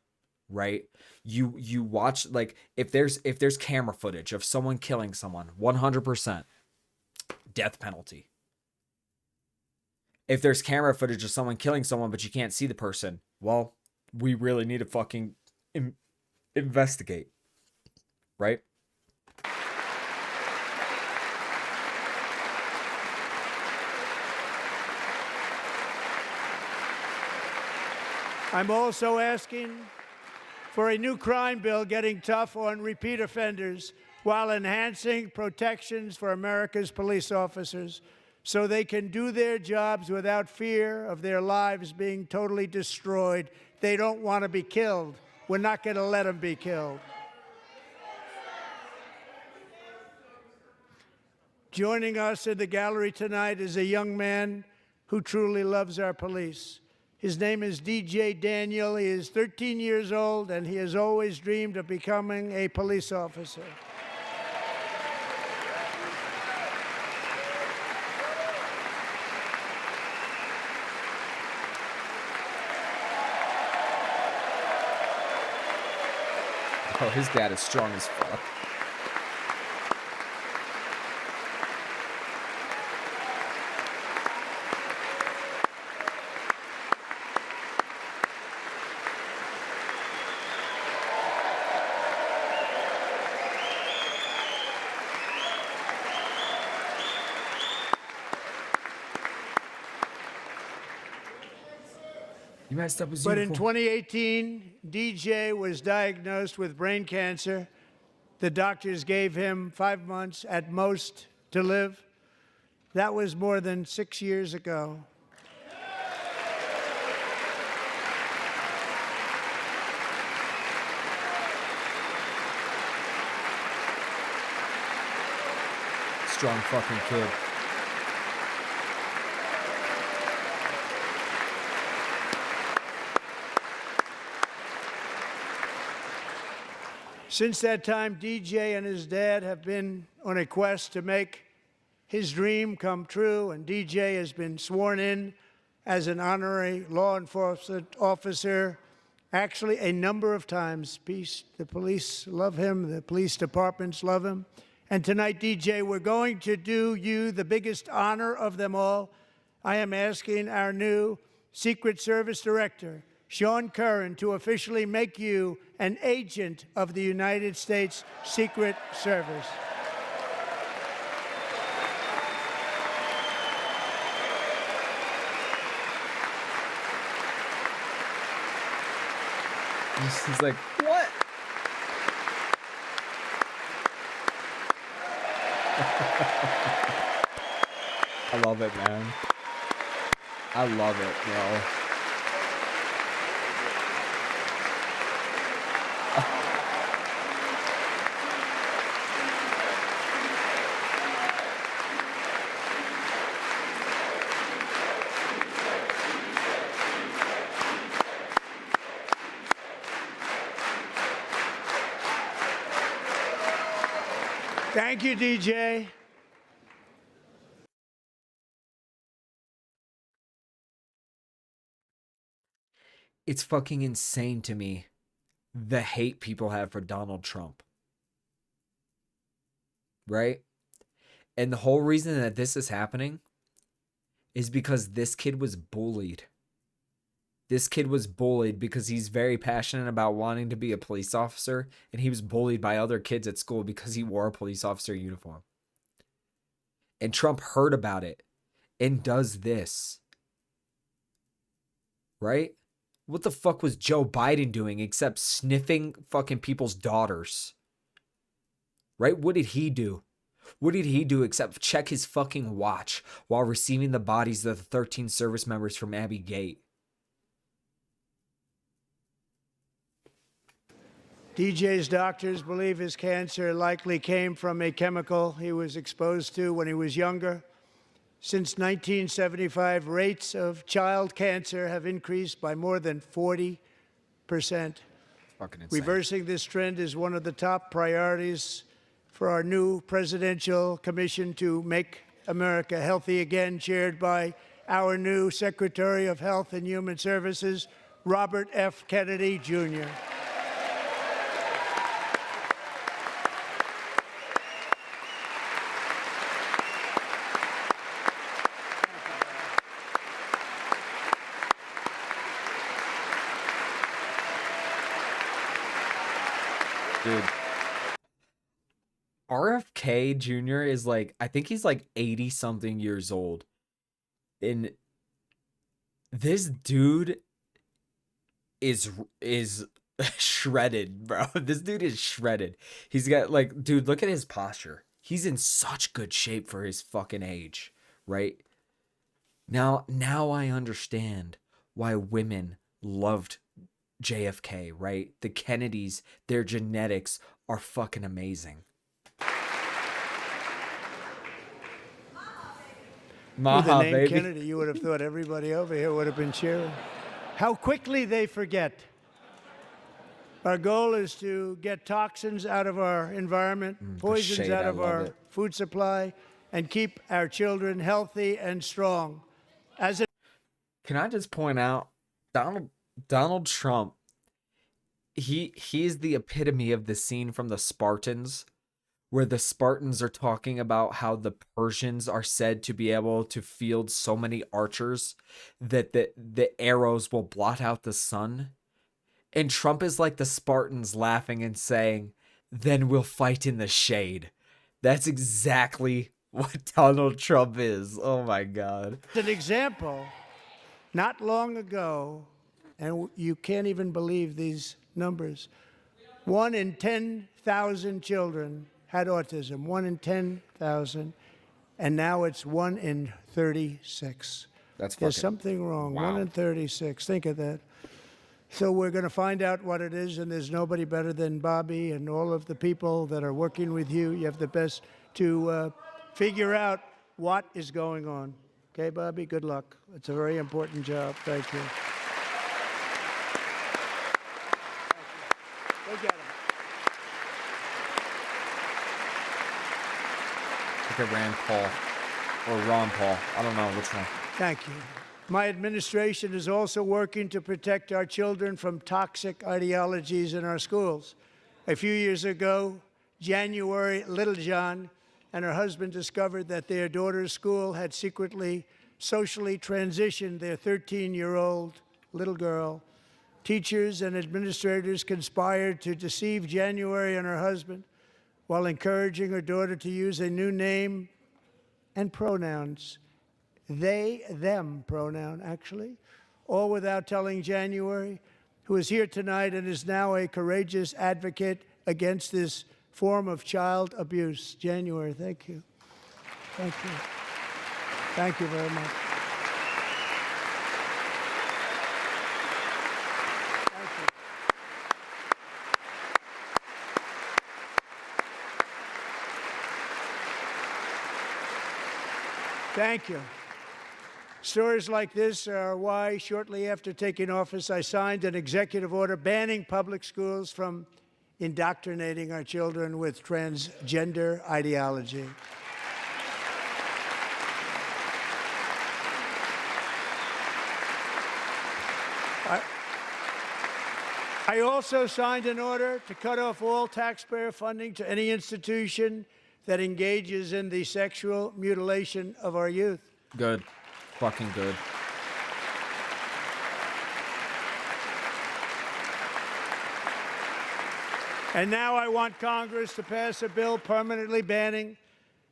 Speaker 2: right? You watch, like, if there's camera footage of someone killing someone, 100% death penalty. If there's camera footage of someone killing someone but you can't see the person, well, we really need to fucking investigate, right?
Speaker 3: I'm also asking for a new crime bill getting tough on repeat offenders while enhancing protections for America's police officers so they can do their jobs without fear of their lives being totally destroyed. They don't want to be killed. We're not going to let them be killed. Joining us in the gallery tonight is a young man who truly loves our police. His name is DJ Daniel. He is 13 years old, and he has always dreamed of becoming a police officer.
Speaker 2: Oh, his dad is strong as fuck. You messed up his
Speaker 3: But in
Speaker 2: uniform.
Speaker 3: 2018, DJ was diagnosed with brain cancer. The doctors gave him 5 months at most to live. That was more than 6 years ago.
Speaker 2: Strong fucking kid.
Speaker 3: Since that time, DJ and his dad have been on a quest to make his dream come true, and DJ has been sworn in as an honorary law enforcement officer, actually a number of times. The police love him, the police departments love him. And tonight, DJ, we're going to do you the biggest honor of them all. I am asking our new Secret Service Director, Sean Curran, to officially make you an agent of the United States Secret Service.
Speaker 2: He's like, what? I love it, man. I love it, bro.
Speaker 3: Thank you, DJ.
Speaker 2: It's fucking insane to me, the hate people have for Donald Trump. Right? And the whole reason that this is happening is because this kid was bullied. This kid was bullied because he's very passionate about wanting to be a police officer, and he was bullied by other kids at school because he wore a police officer uniform. And Trump heard about it and does this. Right? What the fuck was Joe Biden doing except sniffing fucking people's daughters? Right? What did he do? What did he do except check his fucking watch while receiving the bodies of the 13 service members from Abbey Gate?
Speaker 3: DJ's doctors believe his cancer likely came from a chemical he was exposed to when he was younger. Since 1975, rates of child cancer have increased by more than 40%.
Speaker 2: Fucking insane.
Speaker 3: Reversing this trend is one of the top priorities for our new presidential commission to make America healthy again, chaired by our new Secretary of Health and Human Services, Robert F. Kennedy, Jr.
Speaker 2: Dude. RFK Jr. is like, I think he's like 80 something years old. And this dude is shredded, bro. This dude is shredded. He's got like, dude, look at his posture. He's in such good shape for his fucking age, right? Now I understand why women loved JFK, right? The Kennedys, their genetics are fucking amazing.
Speaker 3: With the name
Speaker 2: baby.
Speaker 3: Kennedy, you would have thought everybody over here would have been cheering. How quickly they forget. Our goal is to get toxins out of our environment, poisons out of our food supply, and keep our children healthy and strong.
Speaker 2: Can I just point out, Donald Trump, he is the epitome of the scene from the Spartans, where the Spartans are talking about how the Persians are said to be able to field so many archers that the arrows will blot out the sun. And Trump is like the Spartans, laughing and saying, "Then we'll fight in the shade." That's exactly what Donald Trump is. Oh my God.
Speaker 3: An example, not long ago, and you can't even believe these numbers, 1 in 10,000 children had autism, 1 in 10,000, and now it's 1 in 36.
Speaker 2: That's fucking,
Speaker 3: There's something wrong.
Speaker 2: Wow.
Speaker 3: 1 in 36. Think of that. So we're going to find out what it is, and there's nobody better than Bobby and all of the people that are working with you. You have the best to figure out what is going on. Okay, Bobby? Good luck. It's a very important job. Thank you. Go get him.
Speaker 2: Look at Rand Paul or Ron Paul. I don't know which one.
Speaker 3: Thank you. My administration is also working to protect our children from toxic ideologies in our schools. A few years ago, January, Littlejohn and her husband discovered that their daughter's school had secretly socially transitioned their 13-year-old little girl. Teachers and administrators conspired to deceive January and her husband while encouraging her daughter to use a new name and pronouns. They, them pronoun, actually, all without telling January, who is here tonight and is now a courageous advocate against this form of child abuse. January, thank you. Thank you. Thank you very much. Thank you. Thank you. Stories like this are why, shortly after taking office, I signed an executive order banning public schools from indoctrinating our children with transgender ideology. I also signed an order to cut off all taxpayer funding to any institution that engages in the sexual mutilation of our youth.
Speaker 2: Good. Fucking good.
Speaker 3: And now I want Congress to pass a bill permanently banning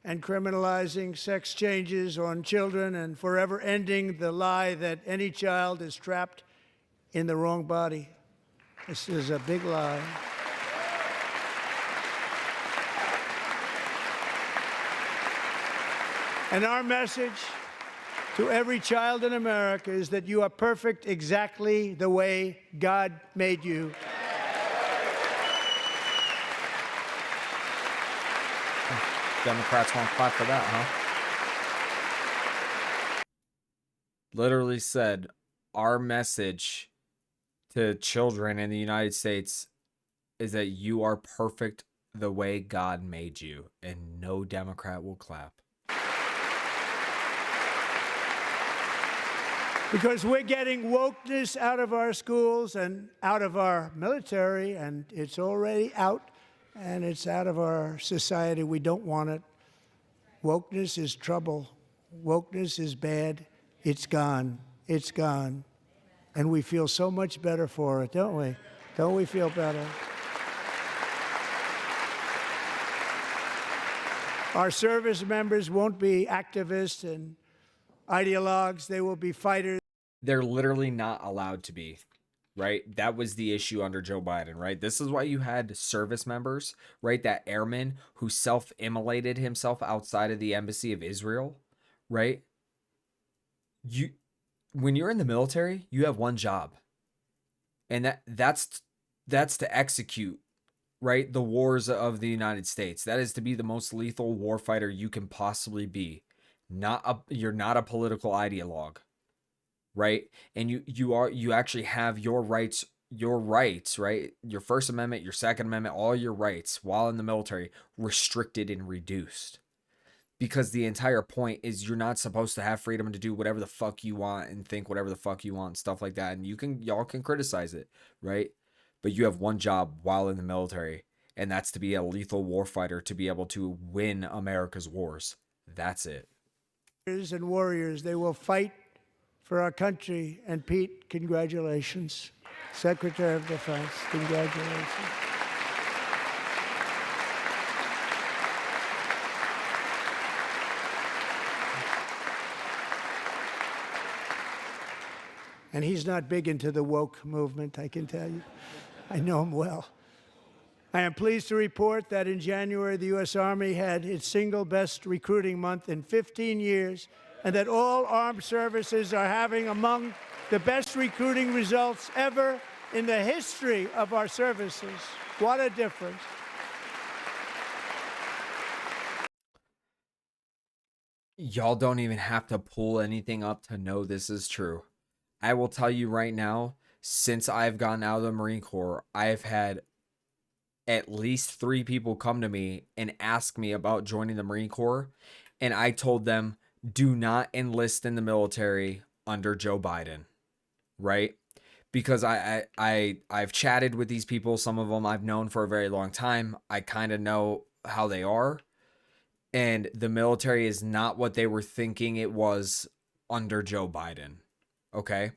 Speaker 3: and criminalizing sex changes on children and forever ending the lie that any child is trapped in the wrong body. This is a big lie. And our message to every child in America is that you are perfect exactly the way God made you.
Speaker 2: Democrats won't clap for that, huh? Literally said, our message to children in the United States is that you are perfect the way God made you, and no Democrat will clap.
Speaker 3: Because we're getting wokeness out of our schools and out of our military, and it's already out, and it's out of our society. We don't want it. Wokeness is trouble. Wokeness is bad. It's gone. It's gone. And we feel so much better for it, don't we? Don't we feel better? Our service members won't be activists and ideologues. They will be fighters.
Speaker 2: They're literally not allowed to be, right? That was the issue under Joe Biden, right? This is why you had service members, right? That airman who self-immolated himself outside of the embassy of Israel, right? When you're in the military, you have one job. And that's to execute, right? The wars of the United States. That is to be the most lethal warfighter you can possibly be. You're not a political ideologue, right? And you actually have your rights, right? Your First Amendment, your Second Amendment, all your rights while in the military restricted and reduced. Because the entire point is you're not supposed to have freedom to do whatever the fuck you want and think whatever the fuck you want and stuff like that. And y'all can criticize it, right? But you have one job while in the military, and that's to be a lethal warfighter to be able to win America's wars. That's it.
Speaker 3: And warriors, they will fight for our country. And Pete, congratulations. Secretary of Defense, congratulations. And he's not big into the woke movement, I can tell you. I know him well. I am pleased to report that in January, the U.S. Army had its single best recruiting month in 15 years, and that all armed services are having among the best recruiting results ever in the history of our services. What a difference.
Speaker 2: Y'all don't even have to pull anything up to know this is true. I will tell you right now, since I've gotten out of the Marine Corps, I've had at least 3 people come to me and ask me about joining the Marine Corps. And I told them, do not enlist in the military under Joe Biden, right? Because I've chatted with these people. Some of them I've known for a very long time. I kind of know how they are. And the military is not what they were thinking it was under Joe Biden. Okay.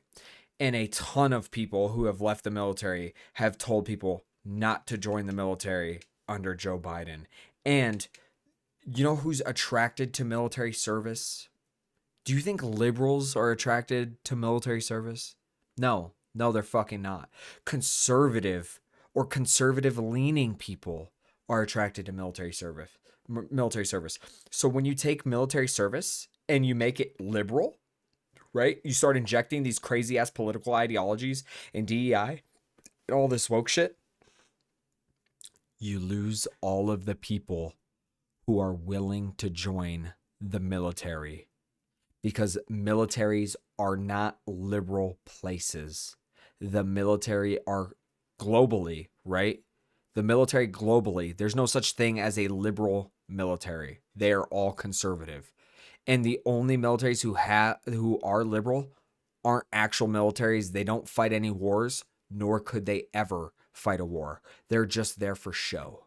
Speaker 2: And a ton of people who have left the military have told people not to join the military under Joe Biden. And you know who's attracted to military service? Do you think liberals are attracted to military service? No, they're fucking not. Conservative or conservative leaning people are attracted to military service. So when you take military service and you make it liberal, right? You start injecting these crazy ass political ideologies and DEI and all this woke shit. You lose all of the people who are willing to join the military, because militaries are not liberal places. The military are globally, right? The military globally, there's no such thing as a liberal military. They are all conservative. And the only militaries who are liberal aren't actual militaries. They don't fight any wars, nor could they ever fight a war. They're just there for show.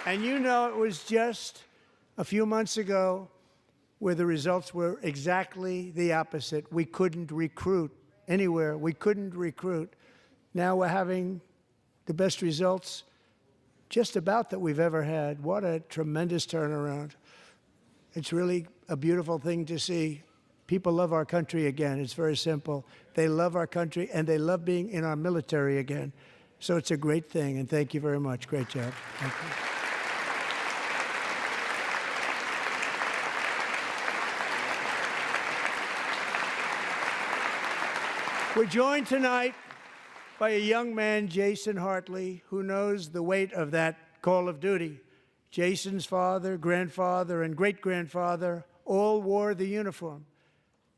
Speaker 3: And you know, it was just a few months ago where the results were exactly the opposite. We couldn't recruit anywhere. We couldn't recruit. Now we're having the best results just about that we've ever had. What a tremendous turnaround. It's really a beautiful thing to see. People love our country again. It's very simple. They love our country, and they love being in our military again. So it's a great thing, and thank you very much. Great job. Thank you. We're joined tonight by a young man, Jason Hartley, who knows the weight of that call of duty. Jason's father, grandfather, and great-grandfather all wore the uniform.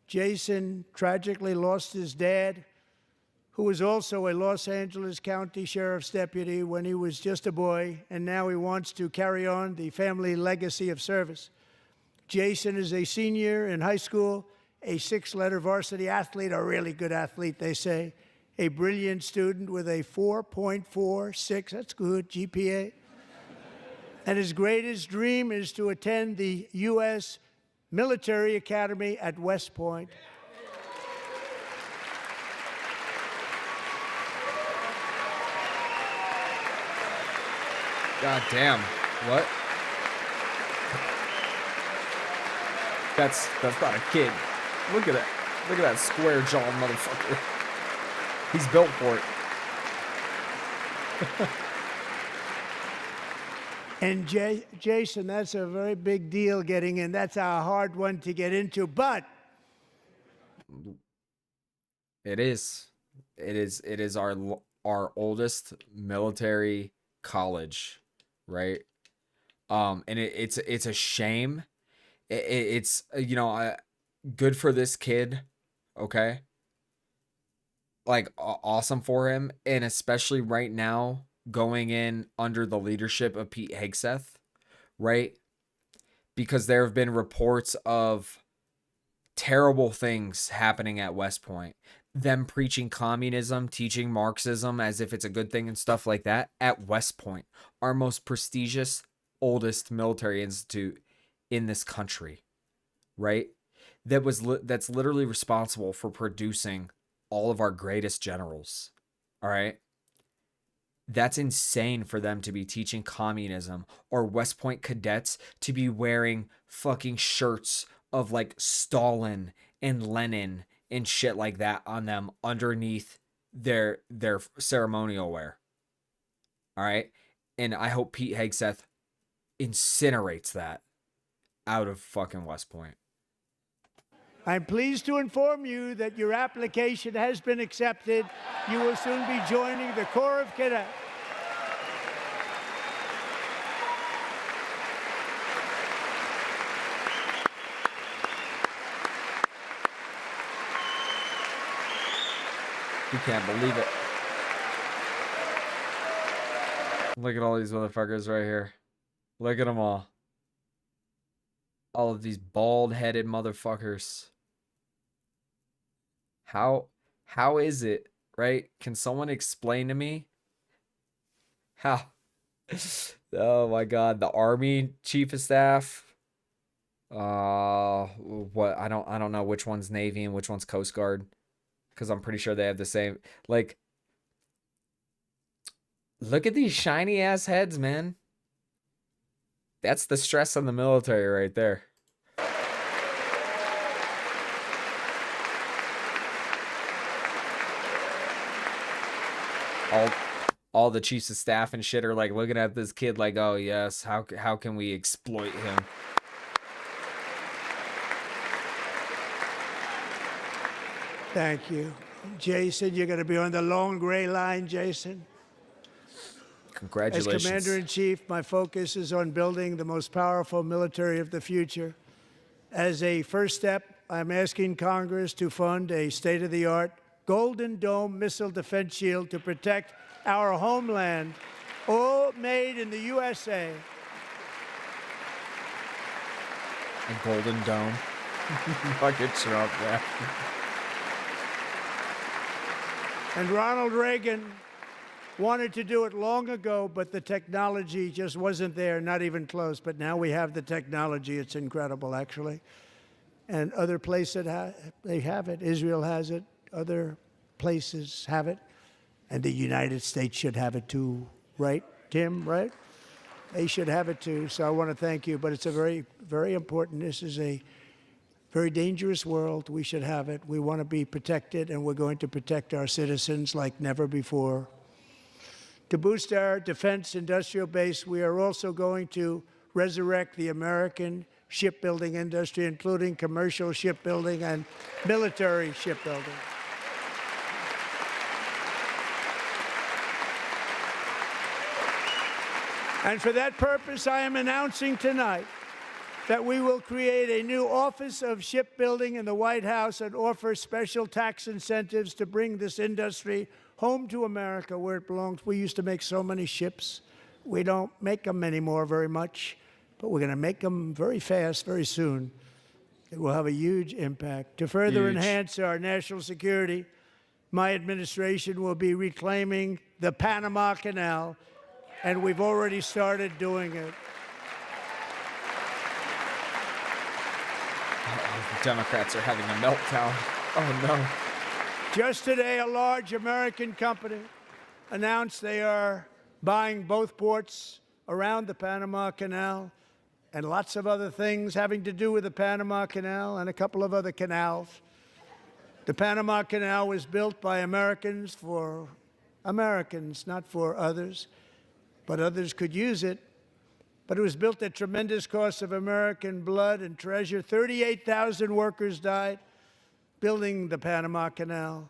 Speaker 3: Jason tragically lost his dad, who was also a Los Angeles County Sheriff's deputy when he was just a boy, and now he wants to carry on the family legacy of service. Jason is a senior in high school, a six-letter varsity athlete, a really good athlete, they say, a brilliant student with a 4.46, that's good, GPA. And his greatest dream is to attend the U.S. Military Academy at West Point.
Speaker 2: God damn. What? That's not a kid. Look at that. Look at that square jaw motherfucker. He's built for it.
Speaker 3: And Jason, that's a very big deal getting in. That's a hard one to get into, but
Speaker 2: It is our oldest military college, right? And it's a shame. It's good for this kid, okay? Like awesome for him, and especially right now going in under the leadership of Pete Hegseth, right? Because there have been reports of terrible things happening at West Point. Them preaching communism, teaching Marxism as if it's a good thing and stuff like that at West Point, our most prestigious, oldest military institute in this country, right? That's literally responsible for producing all of our greatest generals, all right? That's insane for them to be teaching communism, or West Point cadets to be wearing fucking shirts of like Stalin and Lenin and shit like that on them underneath their ceremonial wear. All right? And I hope Pete Hegseth incinerates that out of fucking West Point.
Speaker 3: I'm pleased to inform you that your application has been accepted. You will soon be joining the Corps of Cadets.
Speaker 2: You can't believe it. Look at all these motherfuckers right here. Look at them all. All of these bald-headed motherfuckers. How is it, right? Can someone explain to me how? Oh my God, the Army Chief of Staff. What? I don't know which one's Navy and which one's Coast Guard, because I'm pretty sure they have the same. Like, look at these shiny ass heads, man. That's the stress on the military right there. All the chiefs of staff and shit are like looking at this kid like, oh yes, how can we exploit him?
Speaker 3: Thank you. Jason, you're going to be on the long gray line, Jason.
Speaker 2: Congratulations.
Speaker 3: As Commander-in-Chief, my focus is on building the most powerful military of the future. As a first step I'm asking Congress to fund a state-of-the-art Golden Dome missile defense shield to protect our homeland, all made in the USA.
Speaker 2: A golden dome. Fucking Trump, yeah.
Speaker 3: And Ronald Reagan wanted to do it long ago, but the technology just wasn't there, not even close. But now we have the technology. It's incredible, actually. And other places, they have it. Israel has it. Other places have it. And the United States should have it too, right, Tim, right? They should have it too. So I want to thank you. But it's a very, very important. This is a very dangerous world. We should have it. We want to be protected, and we're going to protect our citizens like never before. To boost our defense industrial base, we are also going to resurrect the American shipbuilding industry, including commercial shipbuilding and military shipbuilding. And for that purpose, I am announcing tonight that we will create a new Office of Shipbuilding in the White House and offer special tax incentives to bring this industry home to America where it belongs. We used to make so many ships. We don't make them anymore very much, but we're going to make them very fast, very soon. It will have a huge impact. To further enhance our national security, my administration will be reclaiming the Panama Canal, and we've already started doing it.
Speaker 2: The Democrats are having a meltdown. Oh, no.
Speaker 3: Just today, a large American company announced they are buying both ports around the Panama Canal and lots of other things having to do with the Panama Canal and a couple of other canals. The Panama Canal was built by Americans for Americans, not for others, but others could use it. But it was built at tremendous cost of American blood and treasure. 38,000 workers died building the Panama Canal.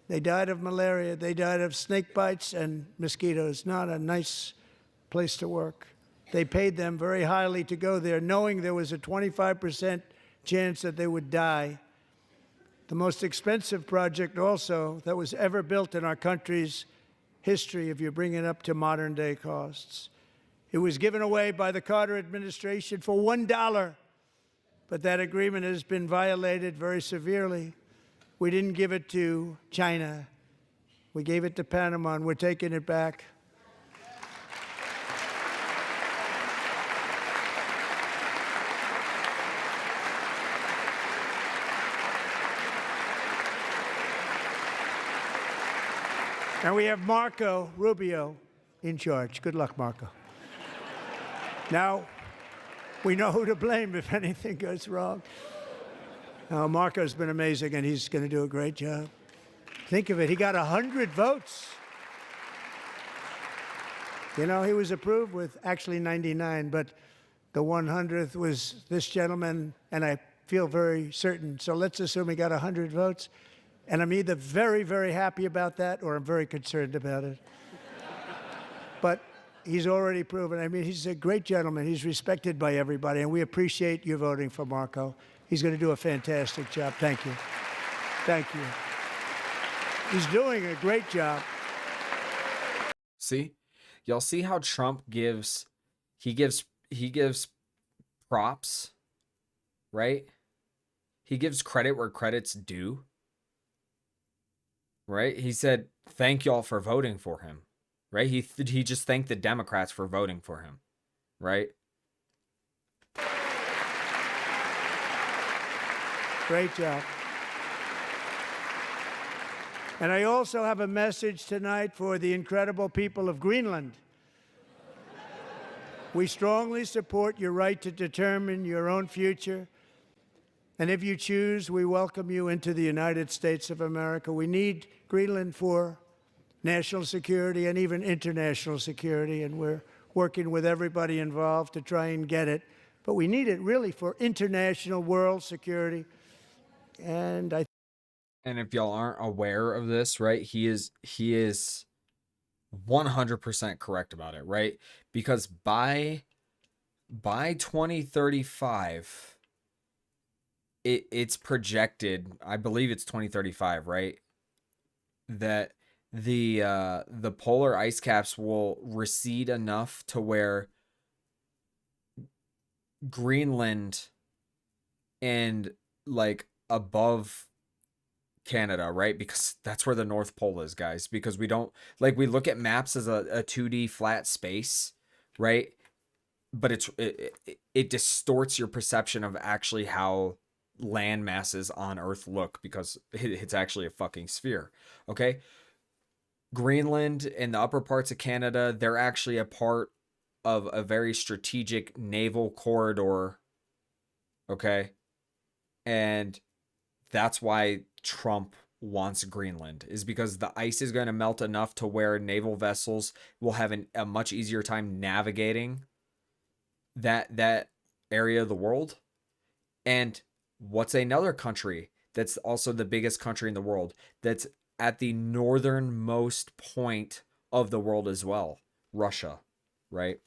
Speaker 3: They died of malaria. They died of snake bites and mosquitoes. Not a nice place to work. They paid them very highly to go there, knowing there was a 25% chance that they would die. The most expensive project also that was ever built in our country's history, if you bring it up to modern day costs. It was given away by the Carter administration for $1, but that agreement has been violated very severely. We didn't give it to China. We gave it to Panama, and we're taking it back. And we have Marco Rubio in charge. Good luck, Marco. Now, we know who to blame if anything goes wrong. Marco's been amazing, and he's going to do a great job. Think of it. He got 100 votes. You know, he was approved with actually 99, but the 100th was this gentleman, and I feel very certain. So let's assume he got 100 votes. And I'm either very, very happy about that or I'm very concerned about it. But he's already proven. I mean, he's a great gentleman. He's respected by everybody, and we appreciate you voting for Marco. He's going to do a fantastic job. Thank you. Thank you. He's doing a great job.
Speaker 2: See? Y'all see how Trump gives props, right? He gives credit where credit's due. Right? He said, "Thank y'all for voting for him." Right? He just thanked the Democrats for voting for him. Right?
Speaker 3: Great job. And I also have a message tonight for the incredible people of Greenland. We strongly support your right to determine your own future. And if you choose, we welcome you into the United States of America. We need Greenland for national security and even international security, and we're working with everybody involved to try and get it. But we need it really for international world security. And
Speaker 2: if y'all aren't aware of this, right, he is 100% correct about it, right? Because by 2035, it's projected, I believe it's 2035, right? That the polar ice caps will recede enough to where Greenland and like above Canada, right? Because that's where the North Pole is, guys. Because we don't like we look at maps as a 2D flat space, right? But it distorts your perception of actually how land masses on Earth look because it's actually a fucking sphere. Okay? Greenland and the upper parts of Canada, they're actually a part of a very strategic naval corridor. Okay? And that's why Trump wants Greenland, is because the ice is going to melt enough to where naval vessels will have a much easier time navigating that area of the world. And what's another country that's also the biggest country in the world that's at the northernmost point of the world as well? Russia, right?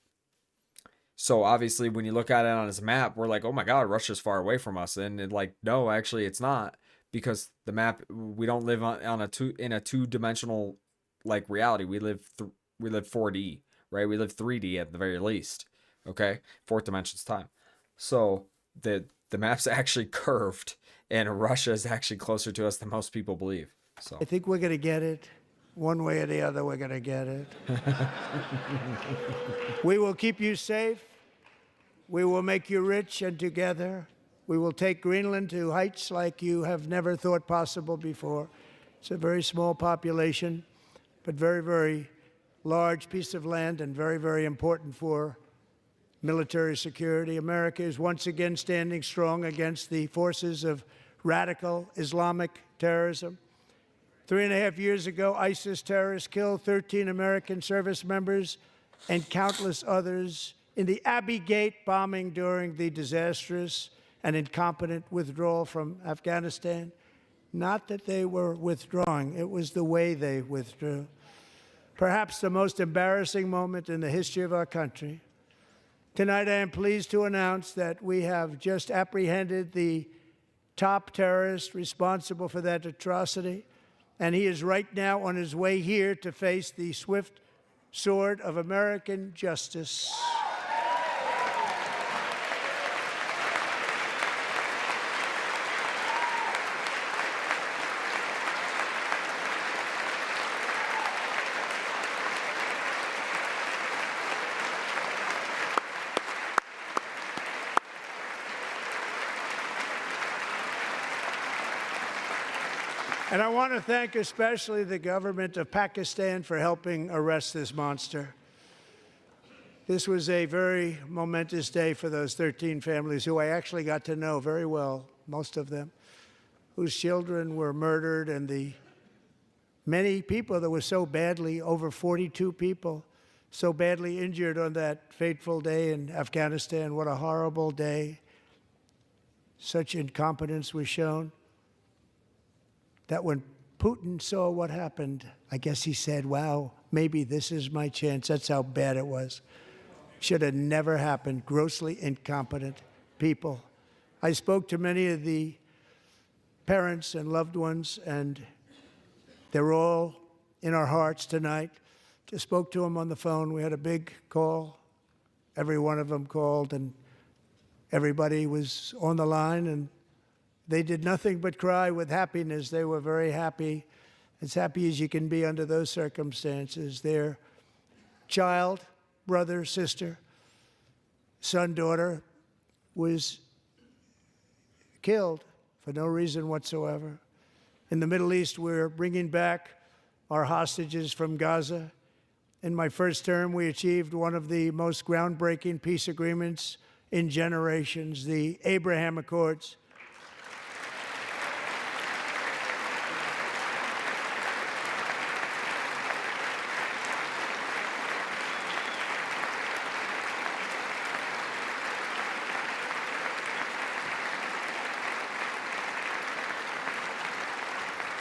Speaker 2: So obviously when you look at it on this map, we're like, oh my God, Russia's far away from us. And like, no, actually it's not, because the map, we don't live on a two-dimensional like reality. We live 4D, right? We live 3D at the very least. Okay. Fourth dimension's time. So the map's actually curved and Russia is actually closer to us than most people believe. So
Speaker 3: I think we're going to get it. One way or the other, we're going to get it. We will keep you safe. We will make you rich, and together we will take Greenland to heights like you have never thought possible before. It's a very small population, but very, very large piece of land and very, very important for military security. America is once again standing strong against the forces of radical Islamic terrorism. 3.5 years ago, ISIS terrorists killed 13 American service members and countless others in the Abbey Gate bombing during the disastrous and incompetent withdrawal from Afghanistan. Not that they were withdrawing, it was the way they withdrew. Perhaps the most embarrassing moment in the history of our country. Tonight, I am pleased to announce that we have just apprehended the top terrorist responsible for that atrocity, and he is right now on his way here to face the swift sword of American justice. And I want to thank especially the government of Pakistan for helping arrest this monster. This was a very momentous day for those 13 families who I actually got to know very well, most of them, whose children were murdered, and the many people that were so badly, over 42 people, so badly injured on that fateful day in Afghanistan. What a horrible day. Such incompetence was shown that when Putin saw what happened, I guess he said, wow, maybe this is my chance. That's how bad it was. Should have never happened. Grossly incompetent people. I spoke to many of the parents and loved ones, and they're all in our hearts tonight. Just spoke to them on the phone. We had a big call. Every one of them called, and everybody was on the line, and they did nothing but cry with happiness. They were very happy, as happy as you can be under those circumstances. Their child, brother, sister, son, daughter was killed for no reason whatsoever. In the Middle East, we're bringing back our hostages from Gaza. In my first term, we achieved one of the most groundbreaking peace agreements in generations, the Abraham Accords.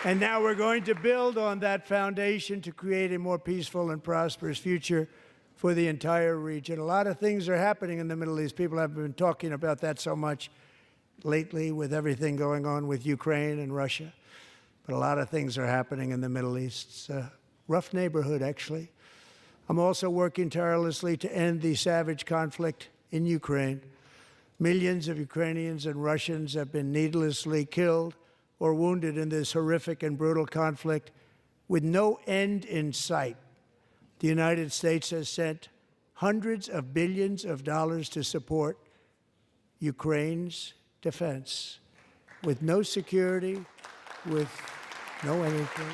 Speaker 3: And now we're going to build on that foundation to create a more peaceful and prosperous future for the entire region. A lot of things are happening in the Middle East. People have been talking about that so much. lately with everything going on with Ukraine and Russia. But a lot of things are happening in the Middle East. It's a rough neighborhood, actually. I'm also working tirelessly to end the savage conflict in Ukraine. Millions of Ukrainians and Russians have been needlessly killed or wounded in this horrific and brutal conflict with no end in sight. The United States has sent hundreds of billions of dollars to support Ukraine's defense with no security, with no anything.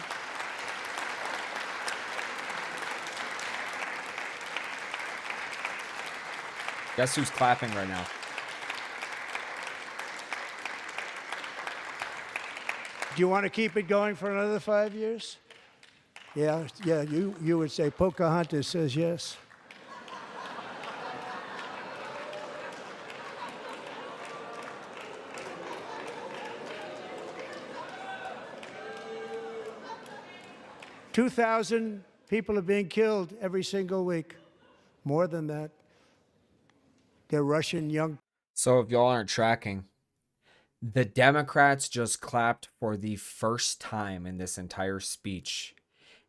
Speaker 2: Guess who's clapping right now?
Speaker 3: Do you want to keep it going for another 5 years? Yeah, you would say Pocahontas says yes. $2,000 people are being killed every single week. More than that. They're Russian young.
Speaker 2: So if y'all aren't tracking, the Democrats just clapped for the first time in this entire speech.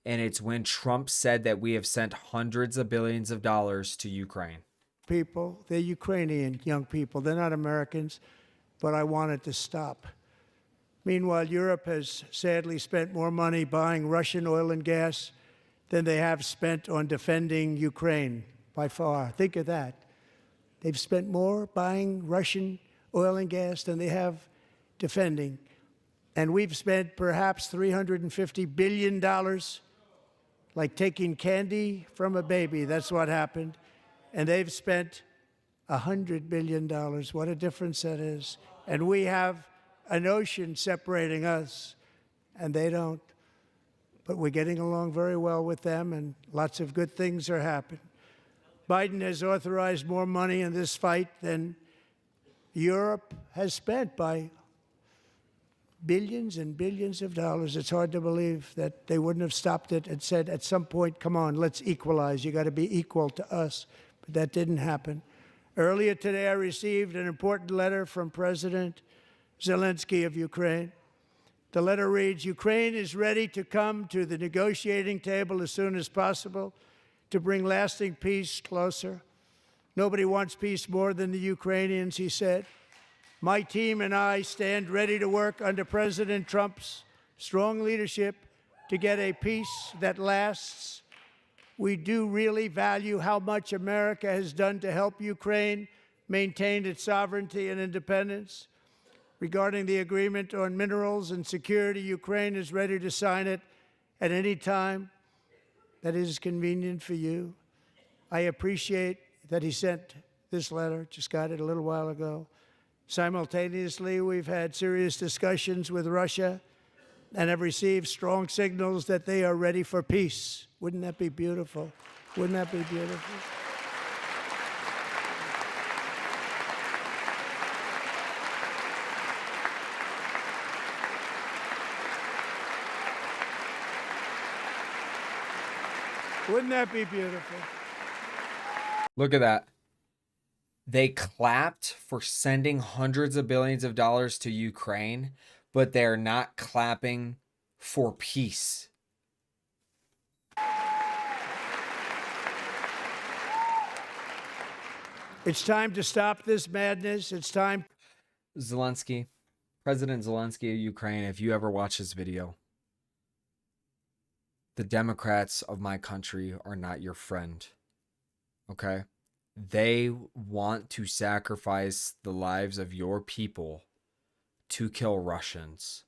Speaker 2: And it's when Trump said that we have sent hundreds of billions of dollars to Ukraine.
Speaker 3: People, they're Ukrainian young people. They're not Americans, but I want it to stop. Meanwhile, Europe has sadly spent more money buying Russian oil and gas than they have spent on defending Ukraine, by far. Think of that. They've spent more buying Russian oil and gas than they have defending. And we've spent perhaps $350 billion, like taking candy from a baby. That's what happened. And they've spent $100 billion. What a difference that is. And we have an ocean separating us, and they don't. But we're getting along very well with them, and lots of good things are happening. Biden has authorized more money in this fight than Europe has spent by billions and billions of dollars. It's hard to believe that they wouldn't have stopped it and said at some point, come on, let's equalize. You got to be equal to us. But that didn't happen. Earlier today, I received an important letter from President Zelensky of Ukraine. The letter reads, Ukraine is ready to come to the negotiating table as soon as possible to bring lasting peace closer. Nobody wants peace more than the Ukrainians, he said. My team and I stand ready to work under President Trump's strong leadership to get a peace that lasts. We do really value how much America has done to help Ukraine maintain its sovereignty and independence. Regarding the agreement on minerals and security, Ukraine is ready to sign it at any time that is convenient for you. I appreciate that he sent this letter, just got it a little while ago. Simultaneously, we've had serious discussions with Russia and have received strong signals that they are ready for peace. Wouldn't that be beautiful? Wouldn't that be beautiful? Wouldn't that be beautiful?
Speaker 2: Look at that. They clapped for sending hundreds of billions of dollars to Ukraine, but they're not clapping for peace.
Speaker 3: It's time to stop this madness. It's time.
Speaker 2: Zelensky, President Zelensky of Ukraine, if you ever watch this video, the Democrats of my country are not your friend. Okay? They want to sacrifice the lives of your people to kill Russians.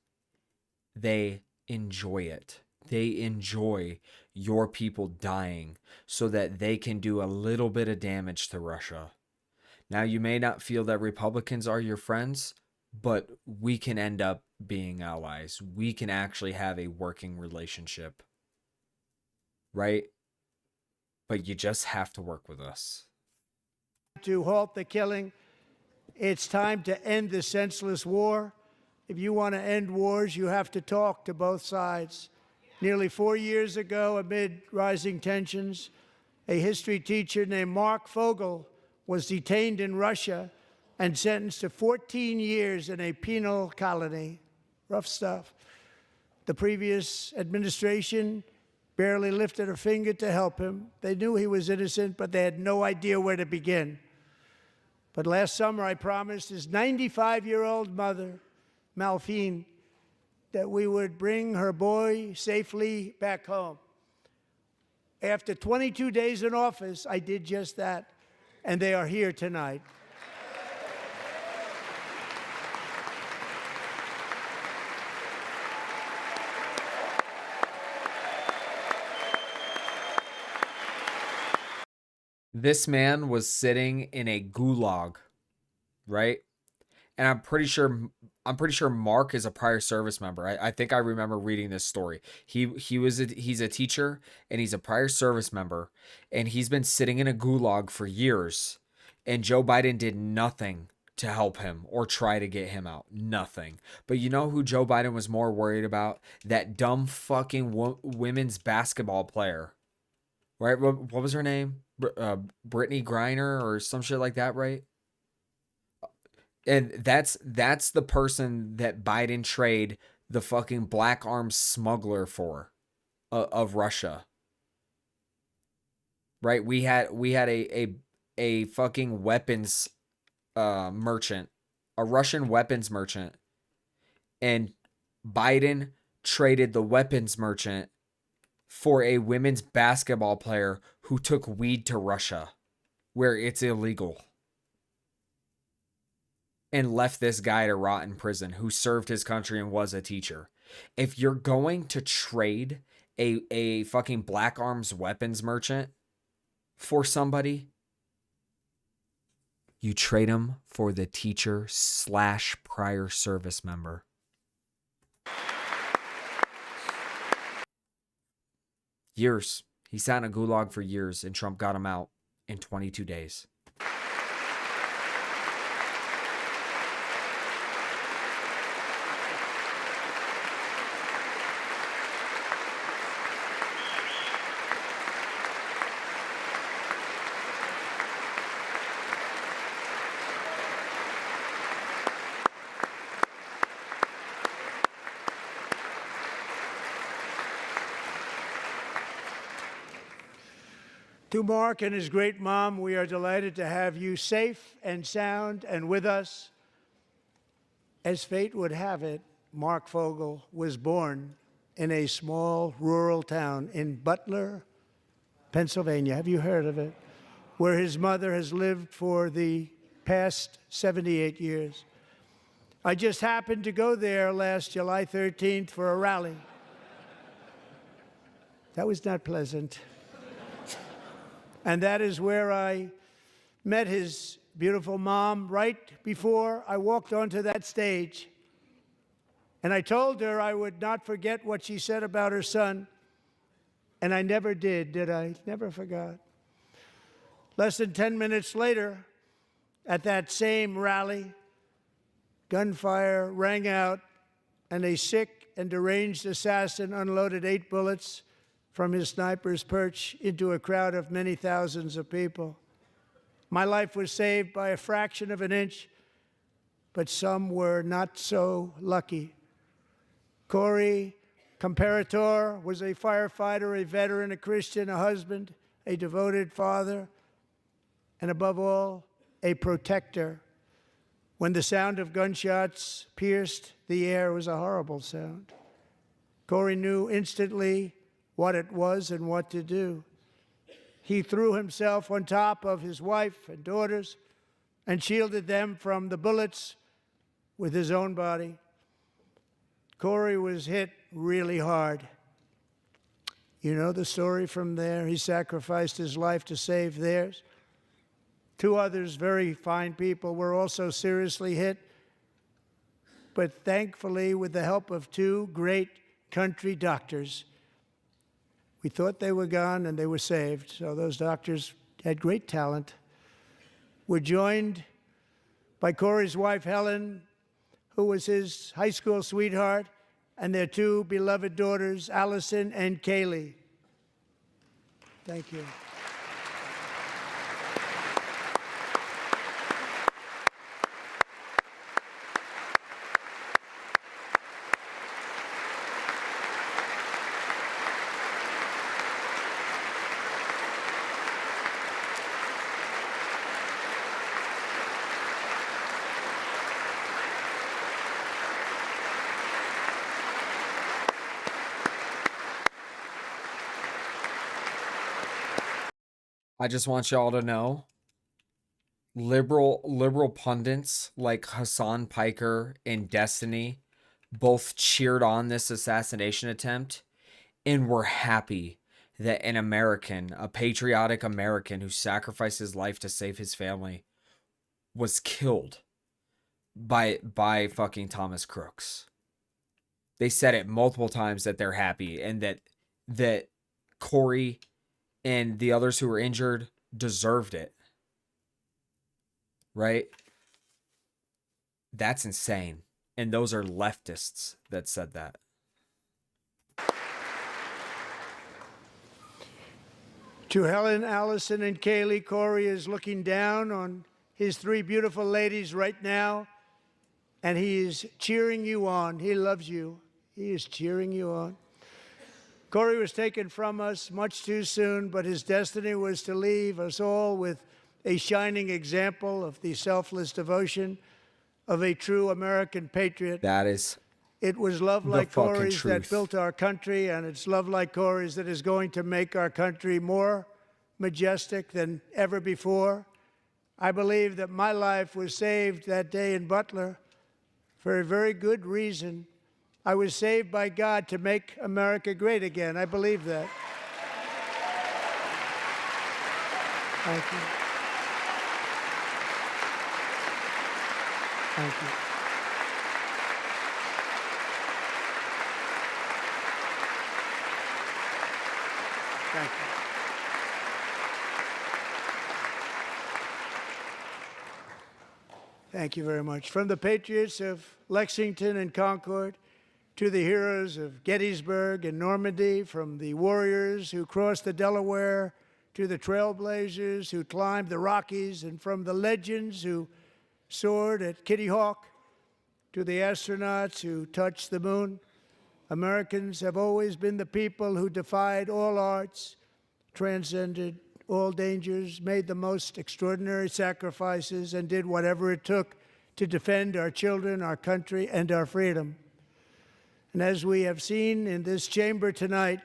Speaker 2: They enjoy it. They enjoy your people dying so that they can do a little bit of damage to Russia. Now, you may not feel that Republicans are your friends, but we can end up being allies. We can actually have a working relationship. Right? But you just have to work with us.
Speaker 3: To halt the killing. It's time to end the senseless war. If you want to end wars, you have to talk to both sides. Nearly 4 years ago, amid rising tensions, a history teacher named Mark Fogel was detained in Russia and sentenced to 14 years in a penal colony. Rough stuff. The previous administration barely lifted a finger to help him. They knew he was innocent, but they had no idea where to begin. But last summer, I promised his 95-year-old mother, Malphine, that we would bring her boy safely back home. After 22 days in office, I did just that, and they are here tonight.
Speaker 2: This man was sitting in a gulag, right? And I'm pretty sure Mark is a prior service member. I think I remember reading this story. He's a teacher and he's a prior service member, and he's been sitting in a gulag for years, and Joe Biden did nothing to help him or try to get him out. Nothing. But you know who Joe Biden was more worried about? That dumb fucking women's basketball player. Right? What was her name? Brittany Griner or some shit like that, right? And that's the person that Biden traded the fucking black arms smuggler for, of Russia. Right? We had a fucking weapons merchant, a Russian weapons merchant, and Biden traded the weapons merchant for a women's basketball player who took weed to Russia, where it's illegal, and left this guy to rot in prison who served his country and was a teacher. If you're going to trade a fucking black arms weapons merchant for somebody, you trade him for the teacher / prior service member. Years. He sat in a gulag for years, and Trump got him out in 22 days.
Speaker 3: To Mark and his great mom, we are delighted to have you safe and sound and with us. As fate would have it, Mark Fogel was born in a small rural town in Butler, Pennsylvania. Have you heard of it? Where his mother has lived for the past 78 years. I just happened to go there last July 13th for a rally. That was not pleasant. And that is where I met his beautiful mom right before I walked onto that stage. And I told her I would not forget what she said about her son. And I never did I? Never forgot. Less than 10 minutes later, at that same rally, gunfire rang out, and a sick and deranged assassin unloaded 8 bullets from his sniper's perch into a crowd of many thousands of people. My life was saved by a fraction of an inch, but some were not so lucky. Corey Comparator was a firefighter, a veteran, a Christian, a husband, a devoted father, and above all, a protector. When the sound of gunshots pierced the air, it was a horrible sound. Corey knew instantly what it was and what to do. He threw himself on top of his wife and daughters and shielded them from the bullets with his own body. Corey was hit really hard. You know the story from there. He sacrificed his life to save theirs. 2 others, very fine people, were also seriously hit. But thankfully, with the help of 2 great country doctors, we thought they were gone and they were saved. So those doctors had great talent. We're joined by Corey's wife, Helen, who was his high school sweetheart, and their 2 beloved daughters, Allison and Kaylee. Thank you.
Speaker 2: I just want y'all to know, liberal pundits like Hassan Piker and Destiny both cheered on this assassination attempt and were happy that an American, a patriotic American who sacrificed his life to save his family, was killed by fucking Thomas Crooks. They said it multiple times that they're happy and that Corey and the others who were injured deserved it. Right? That's insane. And those are leftists that said that.
Speaker 3: To Helen, Allison, and Kaylee, Corey is looking down on his three beautiful ladies right now, and he is cheering you on. He loves you. He is cheering you on. Corey was taken from us much too soon, but his destiny was to leave us all with a shining example of the selfless devotion of a true American patriot.
Speaker 2: That is
Speaker 3: It was love
Speaker 2: the
Speaker 3: like
Speaker 2: fucking
Speaker 3: Corey's that
Speaker 2: truth.
Speaker 3: built our country, and it's love like Corey's that is going to make our country more majestic than ever before. I believe that my life was saved that day in Butler for a very good reason. I was saved by God to make America great again. I believe that. Thank you. Thank you. Thank you. Thank you very much. From the patriots of Lexington and Concord to the heroes of Gettysburg and Normandy, from the warriors who crossed the Delaware to the trailblazers who climbed the Rockies, and from the legends who soared at Kitty Hawk to the astronauts who touched the moon, Americans have always been the people who defied all odds, transcended all dangers, made the most extraordinary sacrifices, and did whatever it took to defend our children, our country, and our freedom. And as we have seen in this chamber tonight,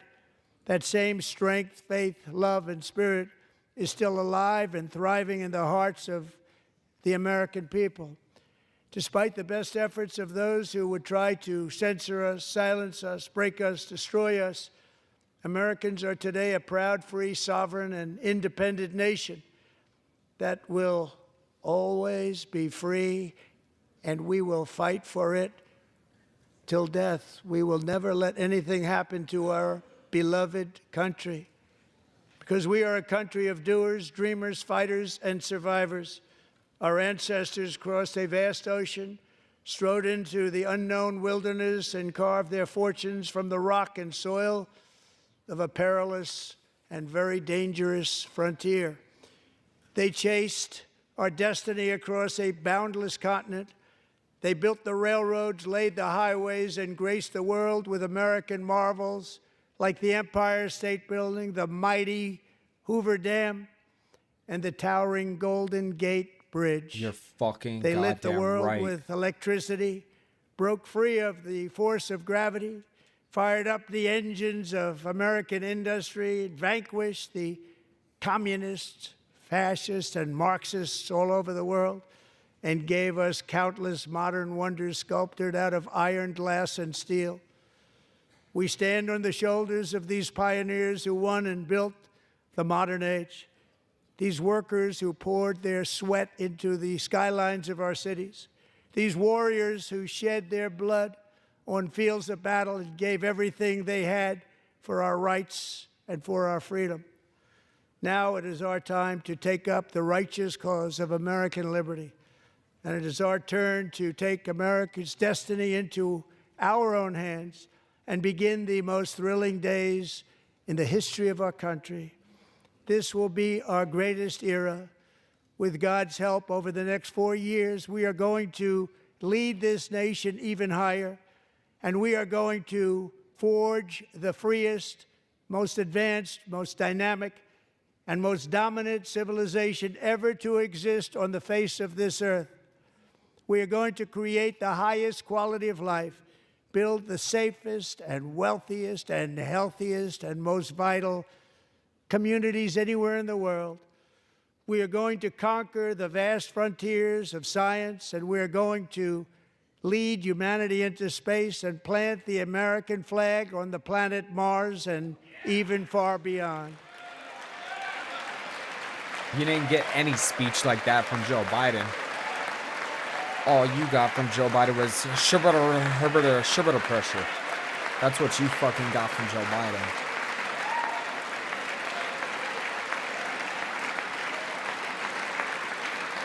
Speaker 3: that same strength, faith, love, and spirit is still alive and thriving in the hearts of the American people. Despite the best efforts of those who would try to censor us, silence us, break us, destroy us, Americans are today a proud, free, sovereign, and independent nation that will always be free, and we will fight for it till death. We will never let anything happen to our beloved country, because we are a country of doers, dreamers, fighters, and survivors. Our ancestors crossed a vast ocean, strode into the unknown wilderness, and carved their fortunes from the rock and soil of a perilous and very dangerous frontier. They chased our destiny across a boundless continent. They built the railroads, laid the highways, and graced the world with American marvels like the Empire State Building, the mighty Hoover Dam, and the towering Golden Gate Bridge.
Speaker 2: You're fucking
Speaker 3: They lit the
Speaker 2: goddamn
Speaker 3: world
Speaker 2: right.
Speaker 3: with electricity, broke free of the force of gravity, fired up the engines of American industry, vanquished the communists, fascists, and Marxists all over the world, and gave us countless modern wonders sculptured out of iron, glass, and steel. We stand on the shoulders of these pioneers who won and built the modern age. These workers who poured their sweat into the skylines of our cities. These warriors who shed their blood on fields of battle and gave everything they had for our rights and for our freedom. Now it is our time to take up the righteous cause of American liberty. And it is our turn to take America's destiny into our own hands and begin the most thrilling days in the history of our country. This will be our greatest era. With God's help, over the next 4 years, we are going to lead this nation even higher, and we are going to forge the freest, most advanced, most dynamic, and most dominant civilization ever to exist on the face of this earth. We are going to create the highest quality of life, build the safest and wealthiest and healthiest and most vital communities anywhere in the world. We are going to conquer the vast frontiers of science, and we are going to lead humanity into space and plant the American flag on the planet Mars and even far beyond.
Speaker 2: You didn't get any speech like that from Joe Biden. All you got from Joe Biden was shibboleth pressure. That's what you fucking got from Joe Biden.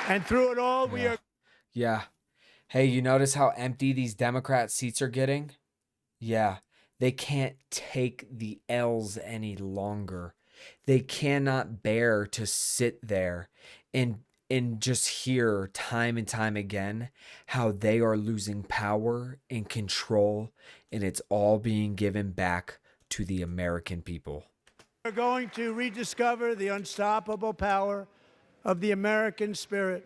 Speaker 3: And through it all, we are...
Speaker 2: Yeah. Hey, you notice how empty these Democrat seats are getting? Yeah. They can't take the L's any longer. They cannot bear to sit there and just hear time and time again how they are losing power and control, and it's all being given back to the American people.
Speaker 3: We're going to rediscover the unstoppable power of the American spirit,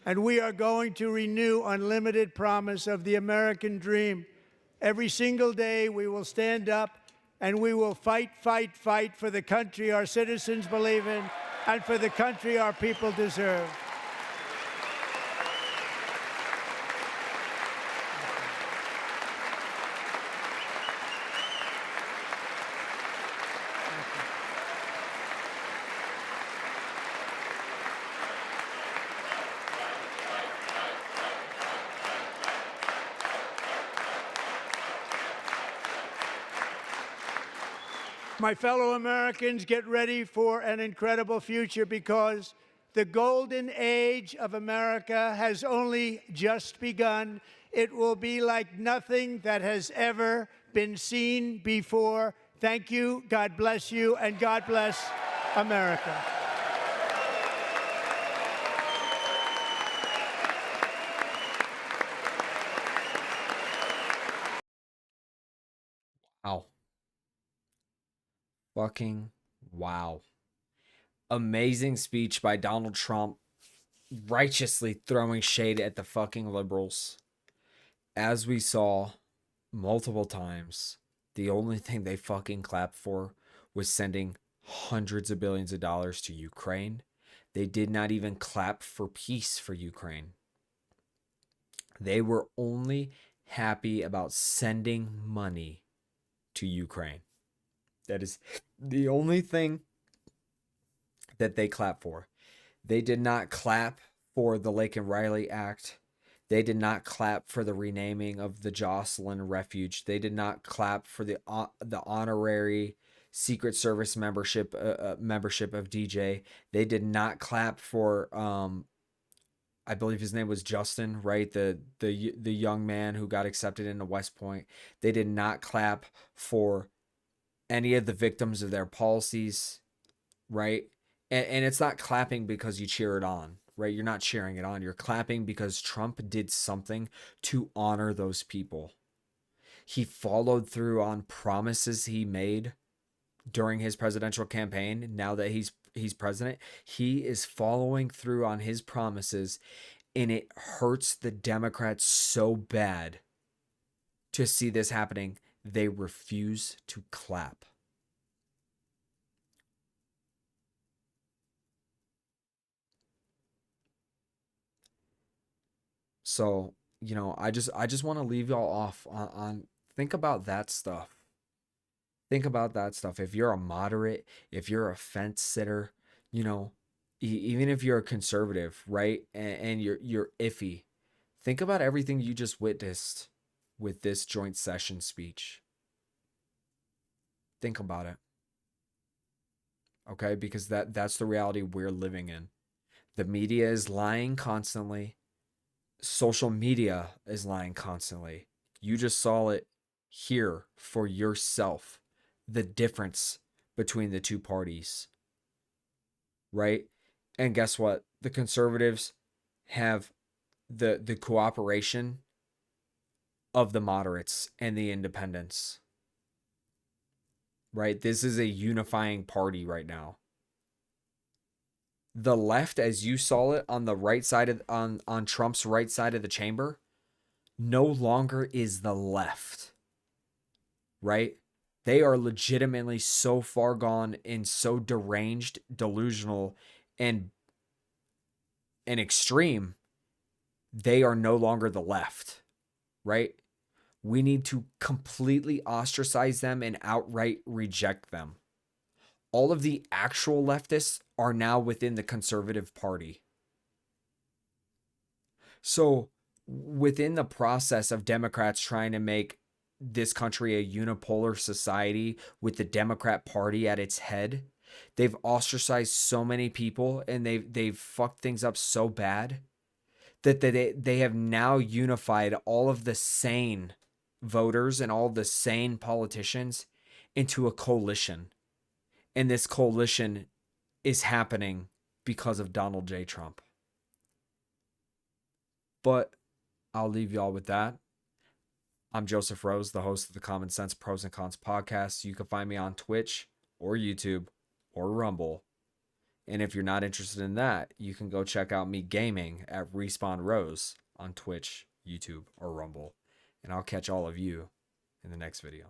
Speaker 3: and we are going to renew unlimited promise of the American dream. Every single day we will stand up and we will fight, fight, fight for the country our citizens believe in and for the country our people deserve. My fellow Americans, get ready for an incredible future, because the golden age of America has only just begun. It will be like nothing that has ever been seen before. Thank you, God bless you, and God bless America.
Speaker 2: Wow. Fucking wow. Amazing speech by Donald Trump, righteously throwing shade at the fucking liberals. As we saw multiple times, the only thing they fucking clapped for was sending hundreds of billions of dollars to Ukraine. They did not even clap for peace for Ukraine. They were only happy about sending money to Ukraine. That is the only thing that they clap for. They did not clap for the Lake and Riley Act. They did not clap for the renaming of the Jocelyn Refuge. They did not clap for the honorary Secret Service membership of DJ. They did not clap for I believe his name was Justin, right? The young man who got accepted into West Point. They did not clap for any of the victims of their policies, right? And it's not clapping because you cheer it on, right? You're not cheering it on. You're clapping because Trump did something to honor those people. He followed through on promises he made during his presidential campaign. Now that he's president, he is following through on his promises, and it hurts the Democrats so bad to see this happening. They refuse to clap. So, I just want to leave y'all off on think about that stuff. Think about that stuff. If you're a moderate, if you're a fence sitter, even if you're a conservative, right? And you're iffy. Think about everything you just witnessed with this joint session speech. Think about it. Okay? Because that's the reality we're living in. The media is lying constantly. Social media is lying constantly. You just saw it here for yourself. The difference between the two parties. Right? And guess what? The conservatives have the cooperation of the moderates and the independents. Right? This is a unifying party right now. The left, as you saw it on the right side of on Trump's right side of the chamber, no longer is the left. Right? They are legitimately so far gone and so deranged, delusional, and extreme. They are no longer the left, right? We need to completely ostracize them and outright reject them. All of the actual leftists are now within the conservative party. So, within the process of Democrats trying to make this country a unipolar society with the Democrat Party at its head, they've ostracized so many people and they've fucked things up so bad that they have now unified all of the sane voters and all the sane politicians into a coalition. And this coalition is happening because of Donald J. Trump. But I'll leave y'all with that. I'm Joseph Rose, the host of the Common Sense Pros and Cons podcast. You can find me on Twitch or YouTube or Rumble. And if you're not interested in that, you can go check out me gaming at Respawn Rose on Twitch, YouTube, or Rumble. And I'll catch all of you in the next video.